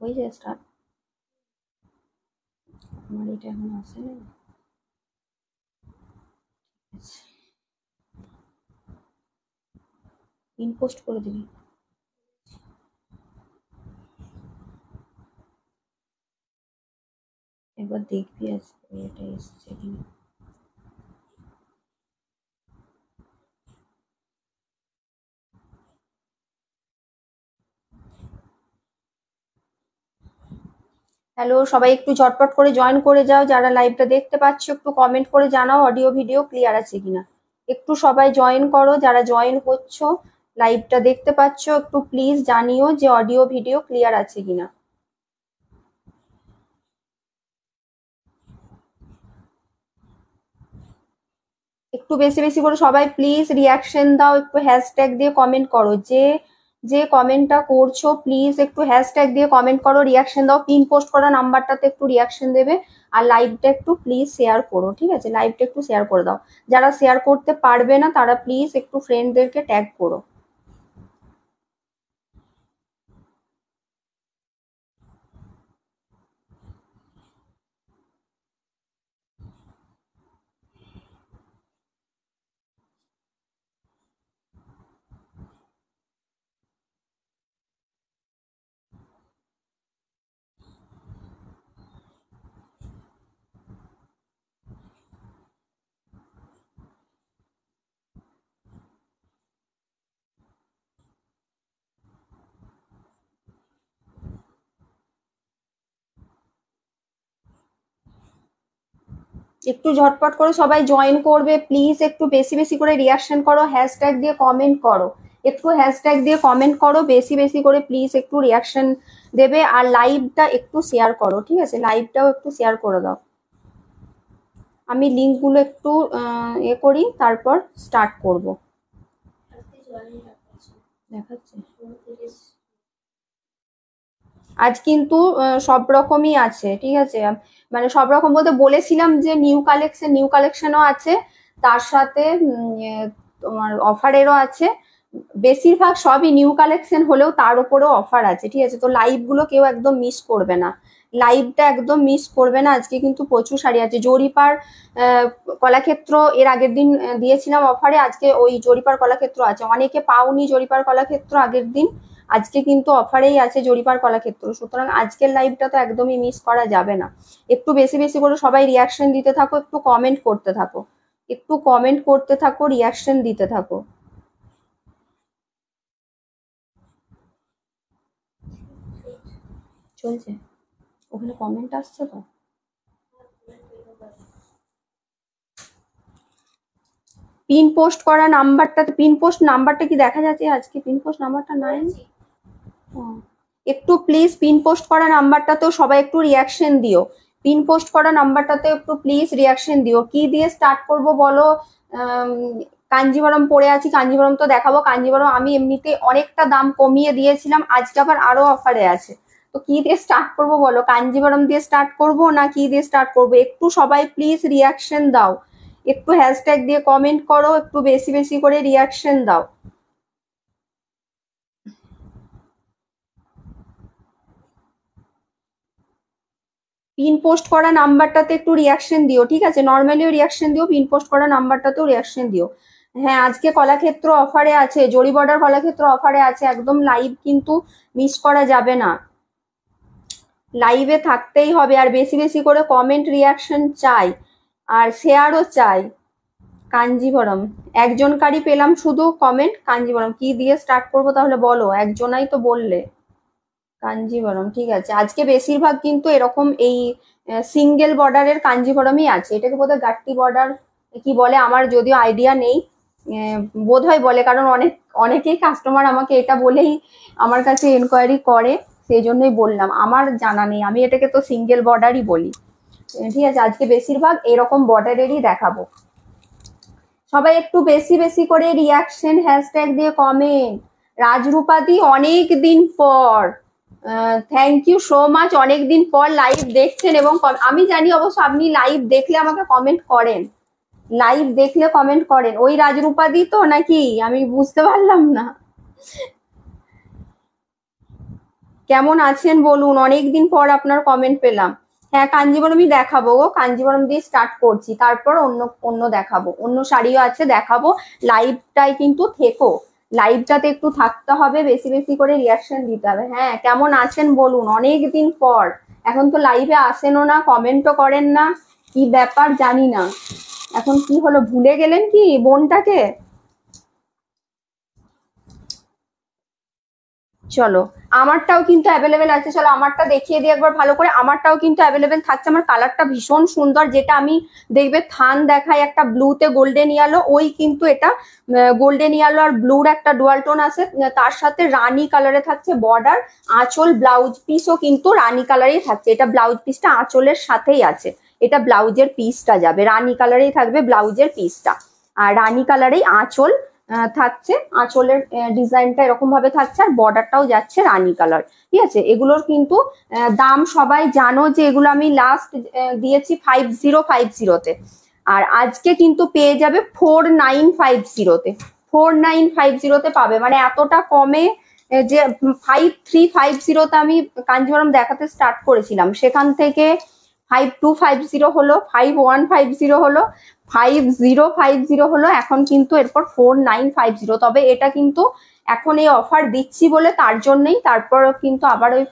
হয়ে যায় স্টার্ট। আমার এটা এখন আসে না। পিন পোস্ট করে দিবি। একবার দেখবি আজকে এটা এসছে কিনা। হ্যালো, সবাই একটু ঝটপট করে জয়েন করে যাও। যারা লাইভটা দেখতে পাচ্ছ একটু কমেন্ট করে জানাও অডিও ভিডিও ক্লিয়ার আছে কিনা। একটু সবাই জয়েন করো, যারা জয়েন হচ্ছ লাইভটা দেখতে পাচ্ছ একটু প্লিজ জানিও যে অডিও ভিডিও ক্লিয়ার আছে কিনা। একটু বেশি বেশি করে সবাই প্লিজ রিয়াকশন দাও, একটু হ্যাশট্যাগ দিয়ে কমেন্ট করো। যে যে কমেন্টটা করছো প্লিজ একটু হ্যাশট্যাগ দিয়ে কমেন্ট করো, রিয়াকশন দাও। পিন পোস্ট করা নাম্বারটাতে একটু রিয়াকশন দেবে। আর লাইভটা একটু প্লিজ শেয়ার করো, ঠিক আছে? লাইভটা একটু শেয়ার করে দাও। যারা শেয়ার করতে পারবে না তারা প্লিজ একটু ফ্রেন্ডদেরকে ট্যাগ করো। একটু ঝটপট করে সবাই জয়েন করবে প্লিজ। একটু বেশি বেশি করে রিয়াকশন করো, হ্যাশট্যাগ দিয়ে কমেন্ট করো। একটু হ্যাশট্যাগ দিয়ে কমেন্ট করো বেশি বেশি করে প্লিজ, একটু রিয়াকশন দেবে। আর লাইভটা একটু শেয়ার করো, ঠিক আছে? লাইভটাও একটু শেয়ার করে দাও। আমি লিঙ্কগুলো একটু এ করি, তারপর স্টার্ট করব। দেখাচ্ছে আজ কিন্তু সব রকমই আছে, ঠিক আছে? মানে সব রকম বলতে বলেছিলাম যে নিউ কালেকশনও আছে, তার সাথে তোমার অফারেরও আছে। বেশিরভাগ সবই নিউ কালেকশন হলেও তার উপরেও অফার আছে, ঠিক আছে? তো লাইভগুলো কেউ একদম মিস করবে না, লাইভটা একদম মিস করবে না। আজকে কিন্তু প্রচুর শাড়ি আছে। জরিপার কলাক্ষেত্র এর আগের দিন দিয়েছিলাম অফারে, আজকে ওই জরিপার কলাক্ষেত্র আছে। অনেকে পাওনি জরিপার কলাক্ষেত্র আগের দিন, আজকে কিন্তু অফারেই আছে জরিপার কলাক্ষেত্র। সুতরাং আজকের লাইভটা তো একদমই মিস করা যাবে না। একটু বেশি বেশি করে সবাই রিয়াকশন দিতে থাকো, একটু কমেন্ট করতে থাকো, একটু কমেন্ট করতে থাকো, রিয়াকশন দিতে থাকো। চলছে ওখানে কমেন্ট আসছে তো। পিন পোস্ট করা নাম্বারটা, পিন পোস্ট নাম্বারটা কি দেখা যাচ্ছে? আজকে পিন পোস্ট নাম্বারটা নাই। একটু প্লিজ পিন পোস্ট করা নাম্বারটাতেও সবাই একটু রিয়াকশন দিও। পিন পোস্ট করা নাম্বারটাতে একটু প্লিজ রিয়াকশন দিও। কি দিয়ে স্টার্ট করব বলো? কাঞ্জিভরম পরে আছি, কাঞ্জিভরম তো দেখাবো। কাঞ্জিভরম আমি এমনিতে অনেকটা দাম কমিয়ে দিয়েছিলাম, আজকে আবার আরো অফারে আছে। তো কি দিয়ে স্টার্ট করব বলো? কাঞ্জিভরম দিয়ে স্টার্ট করব না কি দিয়ে স্টার্ট করব? একটু সবাই প্লিজ রিয়াকশন দাও, একটু হ্যাশট্যাগ দিয়ে কমেন্ট করো, একটু বেশি বেশি করে রিয়াকশন দাও। পিন পোস্ট করা নাম্বারটাতে একটু রিয়াকশন দিও, ঠিক আছে? নর্মালিও রিয়াকশন দিও, পিন পোস্ট করা নাম্বারটাতেও রিয়াকশন দিও। হ্যাঁ, আজকে কলাক্ষেত্র অফারে আছে, জরি বর্ডার কলাক্ষেত্র অফারে আছে একদম। লাইভ কিন্তু মিস করা যাবে না, লাইভে থাকতেই হবে। আর বেশি বেশি করে কমেন্ট রিয়াকশন চাই, আর শেয়ারও চাই। কাঞ্জিভরম একজনকারই পেলাম শুধু কমেন্ট। কাঞ্জিভরম কি দিয়ে স্টার্ট করবো তাহলে বলো? একজনাই তো বললে। কাঞ্জিভরম ঠিক আছে। আজকে বেশিরভাগ কিন্তু এরকম এই সিঙ্গেল বর্ডারের কাঞ্জিভরমই আছে। এটাকে বোধহয় গাট্টি বর্ডার কি বলে, আমার যদিও আইডিয়া নেই। বোধহয় বলে, কারণ অনেকেই কাস্টমার আমাকে এটা বলেই আমার কাছে এনকোয়ারি করে, সেই জন্যই বললাম। আমার জানা নেই, আমি এটাকে তো সিঙ্গেল বর্ডারই বলি। ঠিক আছে, আজকে বেশিরভাগ এরকম বর্ডারেরই দেখাবো। সবাই একটু বেশি বেশি করে রিয়াকশন, হ্যাশট্যাগ দিয়ে কমেন্ট। রাজরূপাদি অনেক দিন পর, থ্যাংক ইউ সো মাচ। অনেক দিন পর লাইভ দেখছেন, এবং আমি জানি অবশ্য আপনি লাইভ দেখলে আমাকে কমেন্ট করেন, লাইভ দেখলে কমেন্ট করেন। ওই রাজরূপাদি তো নাকি? আমি বুঝতে পারলাম না। কেমন আছেন বলুন, অনেকদিন পর আপনার কমেন্ট পেলাম। হ্যাঁ, কাঞ্জিবরমই দেখাবো গো, কাঞ্জিবরম দিয়ে স্টার্ট করছি, তারপর অন্য অন্য দেখাবো, অন্য শাড়িও আছে দেখাবো। লাইভটাই কিন্তু থেকো, লাইভটাতে একটু থাকতে হবে, বেশি বেশি করে রিয়াকশন দিতে হবে। হ্যাঁ, কেমন আছেন বলুন, অনেকদিন পর। এখন তো লাইভে আসেনও না, কমেন্টও করেন না, কি ব্যাপার জানি না। এখন কি হলো, ভুলে গেলেন কি বোনটাকে? চলো, আমারটাও কিন্তু অ্যাভেলেবেল আছে, চলো আমারটা দেখিয়ে দিই একবার ভালো করে। আমারটাও কিন্তু অ্যাভেলেবেল থাকছে, আমার কালারটা ভীষণ সুন্দর, যেটা আমি দেখবে থান দেখাই একটা ব্লুতে গোল্ডেন ইয়েলো, ওই কিন্তু এটা গোল্ডেন ইয়েলো আর ব্লুর একটা ডুয়াল টোন আছে, তার সাথে রানী কালারে থাকছে বর্ডার। আঁচল ব্লাউজ পিসও কিন্তু রানী কালারেই থাকছে, এটা ব্লাউজ পিসটা আঁচলের সাথেই আছে, এটা ব্লাউজের পিসটা যাবে রানী কালারেই থাকবে ব্লাউজের পিসটা, আর রানী কালারেই আঁচল থাকছে, আঁচলের ডিজাইনটা এরকম ভাবে থাকছে, আর বর্ডারটাও যাচ্ছে রানী কালার। ঠিক আছে, এগুলোর কিন্তু দাম সবাই জানো যে এগুলো আমি লাস্ট দিয়েছি 5050-তে, আর আজকে কিন্তু পেয়ে যাবে 4950-তে, 4950-তে পাবে, মানে এতটা কমে। যে 5350-তে আমি কাঞ্জিভরম দেখাতে স্টার্ট করেছিলাম, সেখান থেকে 5250 হলো, 5150 হলো, 5050 হলো, এখন কিন্তু এরপর 4950। তবে এটা কিন্তু এখন এই অফার দিচ্ছি বলে তার জন্যই, তারপর কিন্তু আবার ওই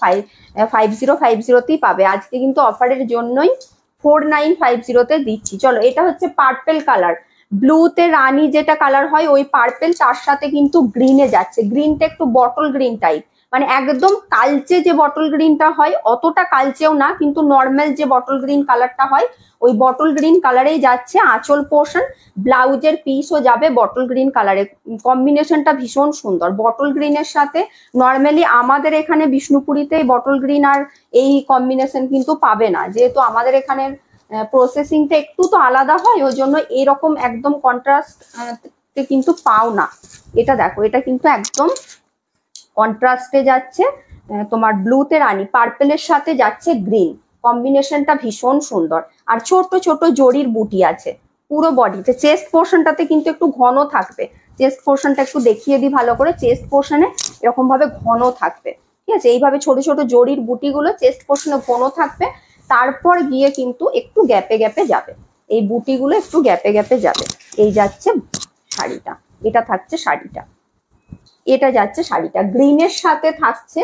5050তেই পাবে, আজকে কিন্তু অফারের জন্যই 4950-তে দিচ্ছি। চলো, এটা হচ্ছে পার্পেল কালার, ব্লুতে রানী যেটা কালার হয় ওই পার্পেল, তার সাথে কিন্তু গ্রিনে যাচ্ছে, গ্রিনটা একটু বটল গ্রিন টাইপ, মানে একদম কালচে যে বটল গ্রিনটা হয় অতটা কালচেও না, কিন্তু নর্মাল যে বটল গ্রিন কালারটা হয় ওই বটল গ্রিন কালারেই যাচ্ছে আঁচল পোর্শন, ব্লাউজের পিসও যাবে বটল গ্রিন কালারে। কম্বিনেশনটা ভীষণ সুন্দর, বটল গ্রিনের সাথে নর্মালি আমাদের এখানে বিষ্ণুপুরীতে বটল গ্রিন আর এই কম্বিনেশন কিন্তু পাবে না, যেহেতু আমাদের এখানে প্রসেসিংটা একটু তো আলাদা হয়, ওই জন্য এরকম একদম কন্ট্রাস্ট কিন্তু পাও না। এটা দেখো, এটা কিন্তু একদম কন্ট্রাস্টে যাচ্ছে, তোমার ব্লুতে রানী, পার্পেলের সাথে যাচ্ছে গ্রিন, কম্বিনেশনটা ভীষণ সুন্দর, আর ছোট ছোট জরির বুটি আছে পুরো বডিতে। চেস্ট পোর্শনটাতে কিন্তু একটু ঘন থাকবে, চেস্ট পোর্শনটা একটু দেখিয়ে দিই ভালো করে, চেস্ট পোর্শনে এরকম ভাবে ঘন থাকবে। ঠিক আছে, এইভাবে ছোট ছোট জরির বুটিগুলো চেস্ট পোর্শনে ঘন থাকবে, তারপর গিয়ে কিন্তু একটু গ্যাপে গ্যাপে যাবে, এই বুটিগুলো একটু গ্যাপে গ্যাপে যাবে। এই যাচ্ছে শাড়িটা, এটা থাকছে শাড়িটা, এটা যাচ্ছে শাড়িটা, গ্রিনের সাথে থাকছে,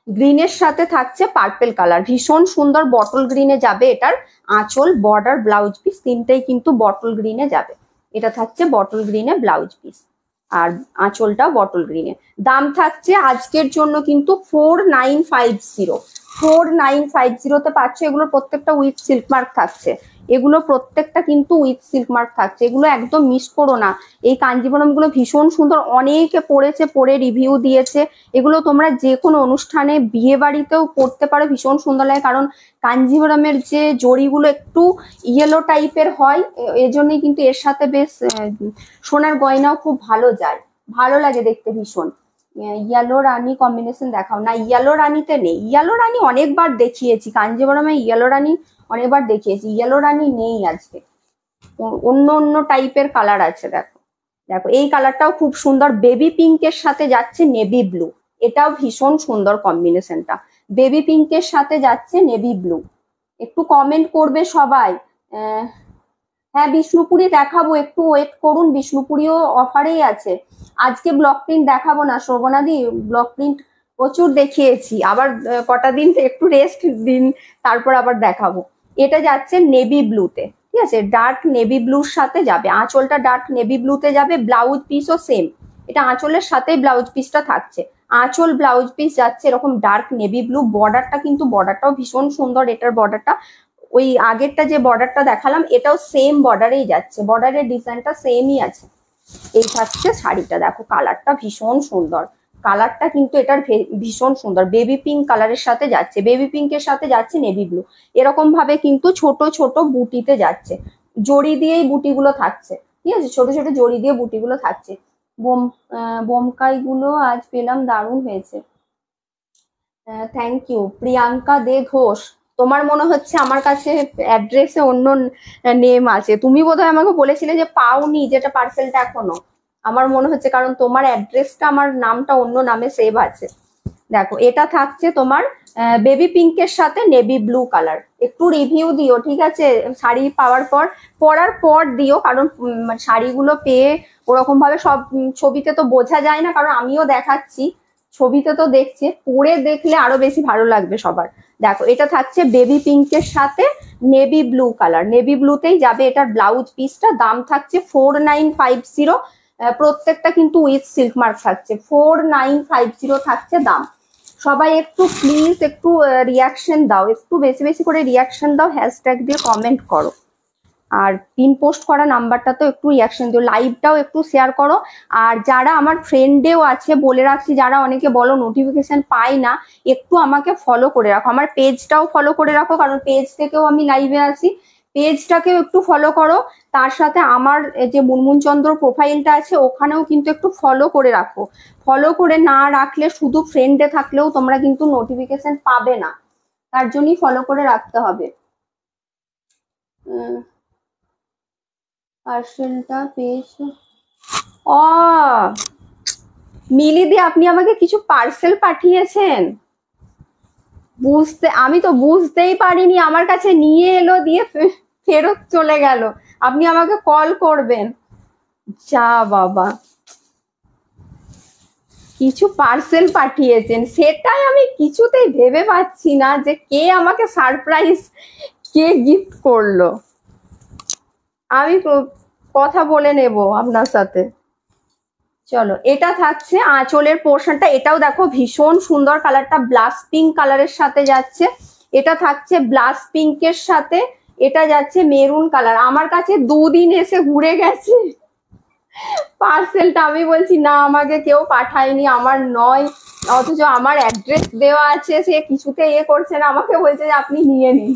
গ্রিনের সাথে থাকছে পার্পেল কালার, ভীষণ সুন্দর বটল গ্রিনে যাবে এটার আঁচল, বর্ডার, ব্লাউজ পিস তিনটেই কিন্তু বটল গ্রিনে যাবে। এটা থাকছে বটল গ্রিনে ব্লাউজ পিস, আর আঁচলটাও বটল গ্রিনে। দাম থাকছে আজকের জন্য কিন্তু 4950, 4950-তে পাচ্ছ। এগুলো প্রত্যেকটা উইথ সিল্ক মার্ক থাকছে, এগুলো প্রত্যেকটা কিন্তু উইথ সিল্ক মার্ক থাকছে, এগুলো একদম মিস করো না। এই কাঞ্জিভরম গুলো ভীষণ সুন্দর, অনেকে পড়েছে, পড়ে রিভিউ দিয়েছে, এগুলো তোমরা যে কোনো অনুষ্ঠানে বিয়ে বাড়িতেও পড়তে পারো, ভীষণ সুন্দর লাগে, কারণ কাঞ্জিভরমের যে জড়িগুলো একটু ইয়েলো টাইপের হয়, এজন্যই কিন্তু এর সাথে বেশ সোনার গয়নাও খুব ভালো যায়, ভালো লাগে দেখতে ভীষণ। ইয়েলো রানী কম্বিনেশন দেখাও না, ইয়েলো রানীতে নেই, ইয়েলো রানী অনেকবার দেখিয়েছি কাঞ্জিভরমে, ইয়েলো রানী অনেকবার দেখিয়েছি, ইয়েলো রানী নেই আজকে, অন্য অন্য টাইপের কালার আছে। দেখো, দেখো এই কালারটাও খুব সুন্দর, বেবি পিঙ্কের সাথে যাচ্ছে নেভি ব্লু, এটাও ভীষণ সুন্দর কম্বিনেশনটা, বেবি পিঙ্কের সাথে যাচ্ছে নেভি ব্লু। একটু কমেন্ট করবে সবাই। হ্যাঁ, বিষ্ণুপুরি দেখাবো, একটু ওয়েট করুন, বিষ্ণুপুরিও অফারেই আছে। আজকে ব্লক প্রিন্ট দেখাবো না শোভনাদি, ব্লক প্রিন্ট প্রচুর দেখিয়েছি, আবার কটা দিন একটু রেস্ট দিন, তারপর আবার দেখাবো। এটা যাচ্ছে নেভি ব্লুতে, ঠিক আছে, ডার্ক নেভি ব্লুর সাথে যাবে, আঁচলটা ডার্ক নেভি ব্লুতে যাবে, ব্লাউজ পিসও সেম, এটা আঁচলের সাথেই ব্লাউজ পিসটা থাকছে, আঁচল ব্লাউজ পিস যাচ্ছে এরকম ডার্ক নেভি ব্লু, বর্ডারটা কিন্তু বর্ডারটাও ভীষণ সুন্দর, এটার বর্ডারটা ওই আগেরটা যে বর্ডারটা দেখালাম এটাও সেম বর্ডারেই যাচ্ছে, বর্ডারের ডিজাইনটা সেমই আছে। এই থাকছে শাড়িটা, দেখো কালারটা ভীষণ সুন্দর, কালারটা কিন্তু এটার ভীষণ সুন্দর, বেবি পিঙ্ক কালারের সাথে যাচ্ছে, বেবি পিঙ্কের সাথে যাচ্ছে নেভি ব্লু, এরকম ভাবে কিন্তু ছোট ছোট বুটিতে যাচ্ছে, জড়ি দিয়েই বুটিগুলো থাকছে। ঠিক আছে, ছোট ছোট জড়ি দিয়ে বুটিগুলো থাকছে। বোমকাই গুলো আজ পেলাম, দারুণ হয়েছে। থ্যাংক ইউ প্রিয়াঙ্কা দে ঘোষ। তোমার মনে হচ্ছে আমার কাছে অ্যাড্রেসে অন্য নেম আছে, তুমি বোধহয় আমাকে বলেছিলে যে পাওনি যেটা পার্সেলটা এখনো, আমার মনে হচ্ছে, কারণ তোমার অ্যাড্রেসটা আমার নামটা অন্য নামে সেভ আছে। দেখো এটা থাকছে তোমার বেবি পিঙ্কের সাথে নেভি ব্লু কালার। একটু রিভিউ দিও, ঠিক আছে? শাড়ি পাওয়ার পর, পরার পর দিও, কারণ শাড়িগুলো পেয়ে ওরকম ভাবে সব ছবিতে তো বোঝা যায় না, কারণ আমিও দেখাচ্ছি, ছবিতে তো দেখছে, পরে দেখলে আরো বেশি ভালো লাগবে সবার। দেখো এটা থাকছে বেবি পিঙ্কের সাথে নেভি ব্লু কালার, নেভি ব্লুতেই যাবে এটার ব্লাউজ পিসটা। দাম থাকছে 4950, প্রত্যেকটা কিন্তু উইথ সিল্ক মার্ক থাকছে। 4950 থাকছে দাম। সবাই একটু প্লিজ একটু রিয়াকশন দাও, একটু বেশি বেশি করে রিয়াকশন দাও, হ্যাশট্যাগ দিয়ে কমেন্ট করো, আর পিন পোস্ট করা নাম্বারটা তো একটু রিয়াকশন দিও, লাইভটাও একটু শেয়ার করো। আর যারা আমার ফ্রেন্ডেও আছে, বলে রাখছি, যারা অনেকে বলো নোটিফিকেশন পাই না, একটু আমাকে ফলো করে রাখো, আমার পেজটাও ফলো করে রাখো, কারণ পেজ থেকেও আমি লাইভে আছি, পেজটাকেও একটু ফলো করো। তার সাথে আমার যে মুনমুন চন্দ্র প্রোফাইলটা আছে ওখানেও কিন্তু একটু ফলো করে রাখো। ফলো করে না রাখলে, শুধু ফ্রেন্ডে থাকলেও তোমরা কিন্তু নোটিফিকেশন পাবে না, তার জন্যই ফলো করে রাখতে হবে। পার্সেলটা পেয়েছো? ও মিলিদি, আপনি আমাকে কিছু পার্সেল পাঠিয়েছেন? আমি তো বুঝতেই পারিনি, আমার কাছে নিয়ে এলো দিয়ে ফেরত চলে গেল। আপনি আমাকে কল করবেন। যা বাবা, কিছু পার্সেল পাঠিয়েছেন, সেটাই আমি কিছুতেই ভেবে পাচ্ছি না যে কে আমাকে সারপ্রাইজ, কে গিফট করলো। আমি কথা বলে নেব আপনার সাথে। চলো, এটা থাকছে আঁচলের পোর্শনটা, এটাও দেখো ভীষণ সুন্দর কালারটা, ব্লাশ পিঙ্ক কালারের সাথে যাচ্ছে। এটা থাকছে ব্লাশ পিঙ্কের সাথে, এটা যাচ্ছে মেরুন কালার। আমার কাছে 2 দিন এসে ঘুরে গেছে পার্সেলটা, আমি বলছি না আমাকে কেউ পাঠায়নি, আমার নয়, অথচ আমার অ্যাড্রেস দেওয়া আছে, সে কিছুতে করছে না, আমাকে বলছে যে আপনি নিয়ে নিন।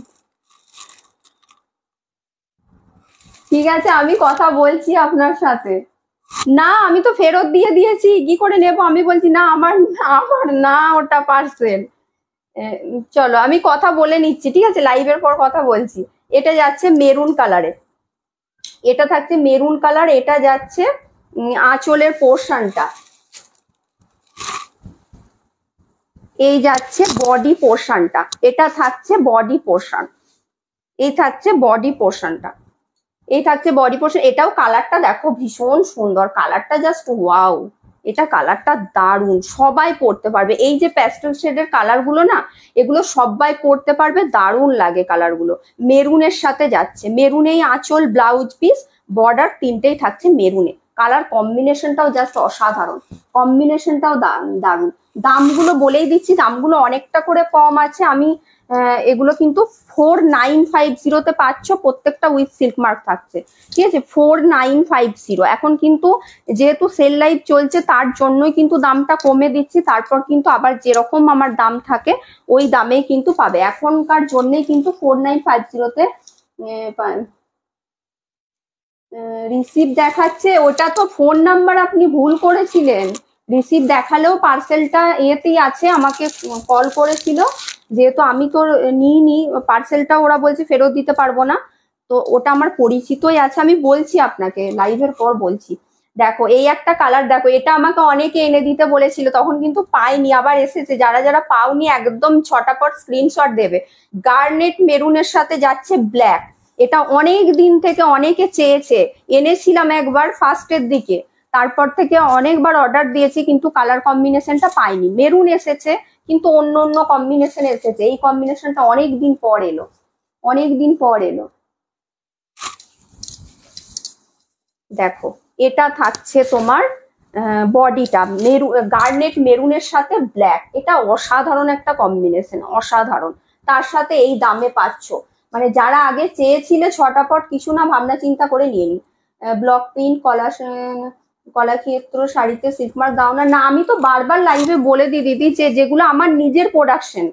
ঠিক আছে, আমি কথা বলছি আপনার সাথে। না, আমি তো ফেরত দিয়ে দিয়েছি, কি করে নেব? আমি বলছি না, আমার না ওটা পার্সেল। চলো আমি কথা বলে নিচ্ছি, ঠিক আছে? লাইভের পর কথা বলছি। এটা যাচ্ছে মেরুন কালারে, এটা থাকছে মেরুন কালার, এটা যাচ্ছে আঁচলের পোর্শনটা, এই যাচ্ছে বডি পোর্শনটা, এটা থাকছে বডি পোর্শন, এই থাকছে বডি পোর্শনটা, এই থাকছে বডি পোর্শন। এটাও কালারটা দেখো ভীষণ সুন্দর, কালারটা জাস্ট ওয়াও, এটা কালারটা দারুণ, সবাই পরতে পারবে। এই যে প্যাস্টেল শেডের কালার গুলো না, এগুলো সবাই পরতে পারবে, দারুণ লাগে কালার গুলো। মেরুনের সাথে যাচ্ছে, মেরুনেই আঁচল, ব্লাউজ পিস, বর্ডার তিনটেই থাকছে মেরুনে। কালার কম্বিনেশনটাও জাস্ট অসাধারণ, কম্বিনেশনটাও দারুণ। দামগুলো বলেই দিচ্ছি, দামগুলো অনেকটা করে কম আছে। আমি এগুলো কিন্তু 4950 পাচ্ছ, প্রত্যেকটা উইথ সিল্ক মার্ক থাকছে, ঠিক আছে? 4950। এখন কিন্তু যেহেতু সেল লাইভ চলছে, তার জন্যই কিন্তু দামটা কমে দিচ্ছি, তারপর কিন্তু আবার যেরকম আমার দাম থাকে ওই দামেই কিন্তু পাবে। এখনকার জন্যই কিন্তু 4950-তে রিসিভ দেখাচ্ছে, ওটা তো ফোন নাম্বার আপনি ভুল করেছিলেন। রিসিভ দেখালেও পার্সেলটা এতেই আছে, আমাকে কল করেছিল, যেহেতু আমি তো নিইনি পার্সেলটা, ওরা বলছে ফেরত দিতে পারবো না, তো ওটা আমার পরিচিতই আছে, আমি বলছি আপনাকে লাইভের পর বলছি। দেখো এই একটা কালার, দেখো এটা আমাকে অনেকে এনে দিতে বলেছিল, তখন কিন্তু পাইনি, আবার এসেছে। যারা যারা পাওনি একদম ছটাপট স্ক্রিনশট দেবে। গার্নেট মেরুনের সাথে যাচ্ছে ব্ল্যাক, এটা অনেক দিন থেকে অনেকে চেয়েছে, এনেছিলাম একবার ফার্স্টের দিকে, তারপর থেকে অনেকবার অর্ডার দিয়েছি, কিন্তু কালার কম্বিনেশনটা পাইনি। মেরুন এসেছে, কিন্তু অন্য অন্য কম্বিনেশন এসেছে, এই কম্বিনেশনটা অনেক দিন পর এলো, অনেক দিন পর এলো। দেখো এটা থাকছে তোমার বডিটা গার্নেট মেরুনের সাথে ব্ল্যাক, এটা অসাধারণ একটা কম্বিনেশন, অসাধারণ। তার সাথে এই দামে পাচ্ছ, মানে যারা আগে চেয়েছিলে ছটাপট কিছু না ভাবনা চিন্তা করে নিয়ে নি। ব্লক প্রিন্ট কলাক্ষেত্র শাড়িতে সিল্কমার্ক দাও না, না আমি তো বারবার লাইভে বলে দিই দিদি, যেগুলো আমার নিজের প্রোডাকশন,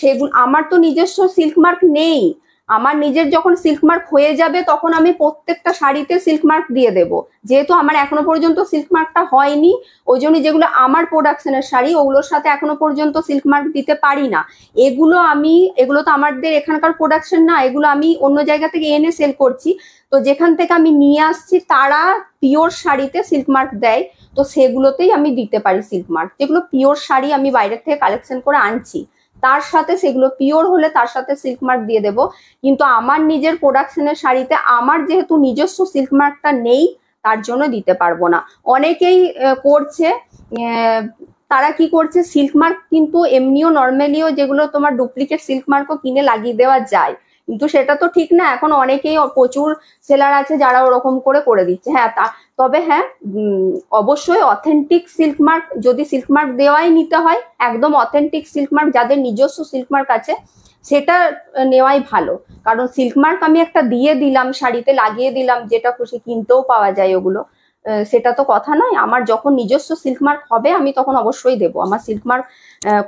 সেগুলো আমার তো নিজস্ব সিল্কমার্ক নেই, আমার নিজের যখন সিল্ক মার্ক হয়ে যাবে তখন আমি প্রত্যেকটা শাড়িতে সিল্ক মার্ক দিয়ে দেব। যেহেতু আমার এখনো পর্যন্ত সিল্ক মার্কটা হয়নি, ওই জন্য যেগুলো আমার প্রোডাকশনের শাড়ি ওগুলোর সাথে এখনো পর্যন্ত সিল্ক মার্ক দিতে পারি না। এগুলো তো আমাদের এখানকার প্রোডাকশন না, এগুলো আমি অন্য জায়গা থেকে এনে সেল করছি। তো যেখান থেকে আমি নিয়ে আসছি তারা পিওর শাড়িতে সিল্ক মার্ক দেয়, তো সেগুলোতেই আমি দিতে পারি সিল্ক মার্ক। যেগুলো পিওর শাড়ি আমি বাইরের থেকে কালেকশন করে আনছি তার সাথে, সেগুলো পিওর হলে তার সাথে সিল্ক মার্ক দিয়ে দেব। কিন্তু আমার নিজের প্রোডাকশনের শাড়িতে আমার যেহেতু নিজস্ব সিল্ক মার্কটা নেই তার জন্য দিতে পারবো না। অনেকেই করছে, তারা কি করছে, সিল্ক মার্ক কিন্তু এমনিও নর্মালিও যেগুলো তোমার ডুপ্লিকেট সিল্ক মার্কও কিনে লাগিয়ে দেওয়া যায়, কিন্তু সেটা তো ঠিক না। এখন অনেকেই প্রচুর সেলার আছে যারা ওরকম করে দিচ্ছে। হ্যাঁ, তবে হ্যাঁ, অবশ্যই অথেন্টিক সিল্ক মার্ক, যদি সিল্ক মার্ক দেওয়াই নিতে হয় একদম অথেন্টিক সিল্ক মার্ক যাদের নিজস্ব সিল্ক মার্ক আছে সেটা নেওয়াই ভালো। কারণ সিল্ক মার্ক আমি একটা দিয়ে দিলাম, শাড়িতে লাগিয়ে দিলাম, যেটা খুশি কিনতেও পাওয়া যায় ওগুলো, সেটা তো কথা নয়। আমার যখন নিজস্ব সিল্ক মার্ক হবে আমি তখন অবশ্যই দেবো। আমার সিল্ক মার্ক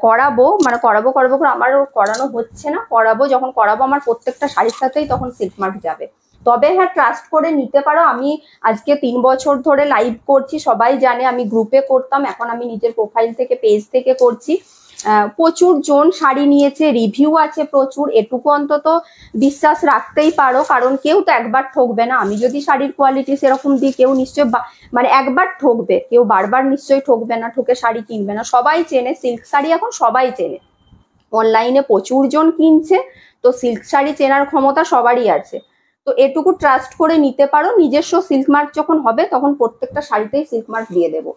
করাবো, মানে করাবো করে আমারও করানো হচ্ছে না, করাবো, যখন করাবো আমার প্রত্যেকটা শাড়ির সাথেই তখন সিল্ক মার্ক যাবে। তবে হ্যাঁ, ট্রাস্ট করে নিতে পারো। আমি আজকে 3 বছর ধরে লাইভ করছি, সবাই জানে। আমি গ্রুপে করতাম, এখন আমি নিজের প্রোফাইল থেকে, পেজ থেকে করছি। প্রচুর জন শাড়ি নিয়েছে, রিভিউ আছে প্রচুর, এটুকু অন্তত বিশ্বাস রাখতেই পারো। কারণ কেউ তো একবার ঠকবে না। আমি যদি শাড়ির কোয়ালিটি সেরকম দিই, কেউ নিশ্চয়ই মানে একবার ঠকবে, কেউ বারবার নিশ্চয়ই ঠকবে না, ঠকে শাড়ি কিনবে না। সবাই চেনে সিল্ক শাড়ি, এখন সবাই চেনে, অনলাইনে প্রচুর জন কিনছে, তো সিল্ক শাড়ি চেনার ক্ষমতা সবারই আছে। তো এটুকু ট্রাস্ট করে নিতে পারো। নিজস্ব সিল্ক মার্ক যখন হবে তখন প্রত্যেকটা শাড়িতেই সিল্ক মার্ক দিয়ে দেবো।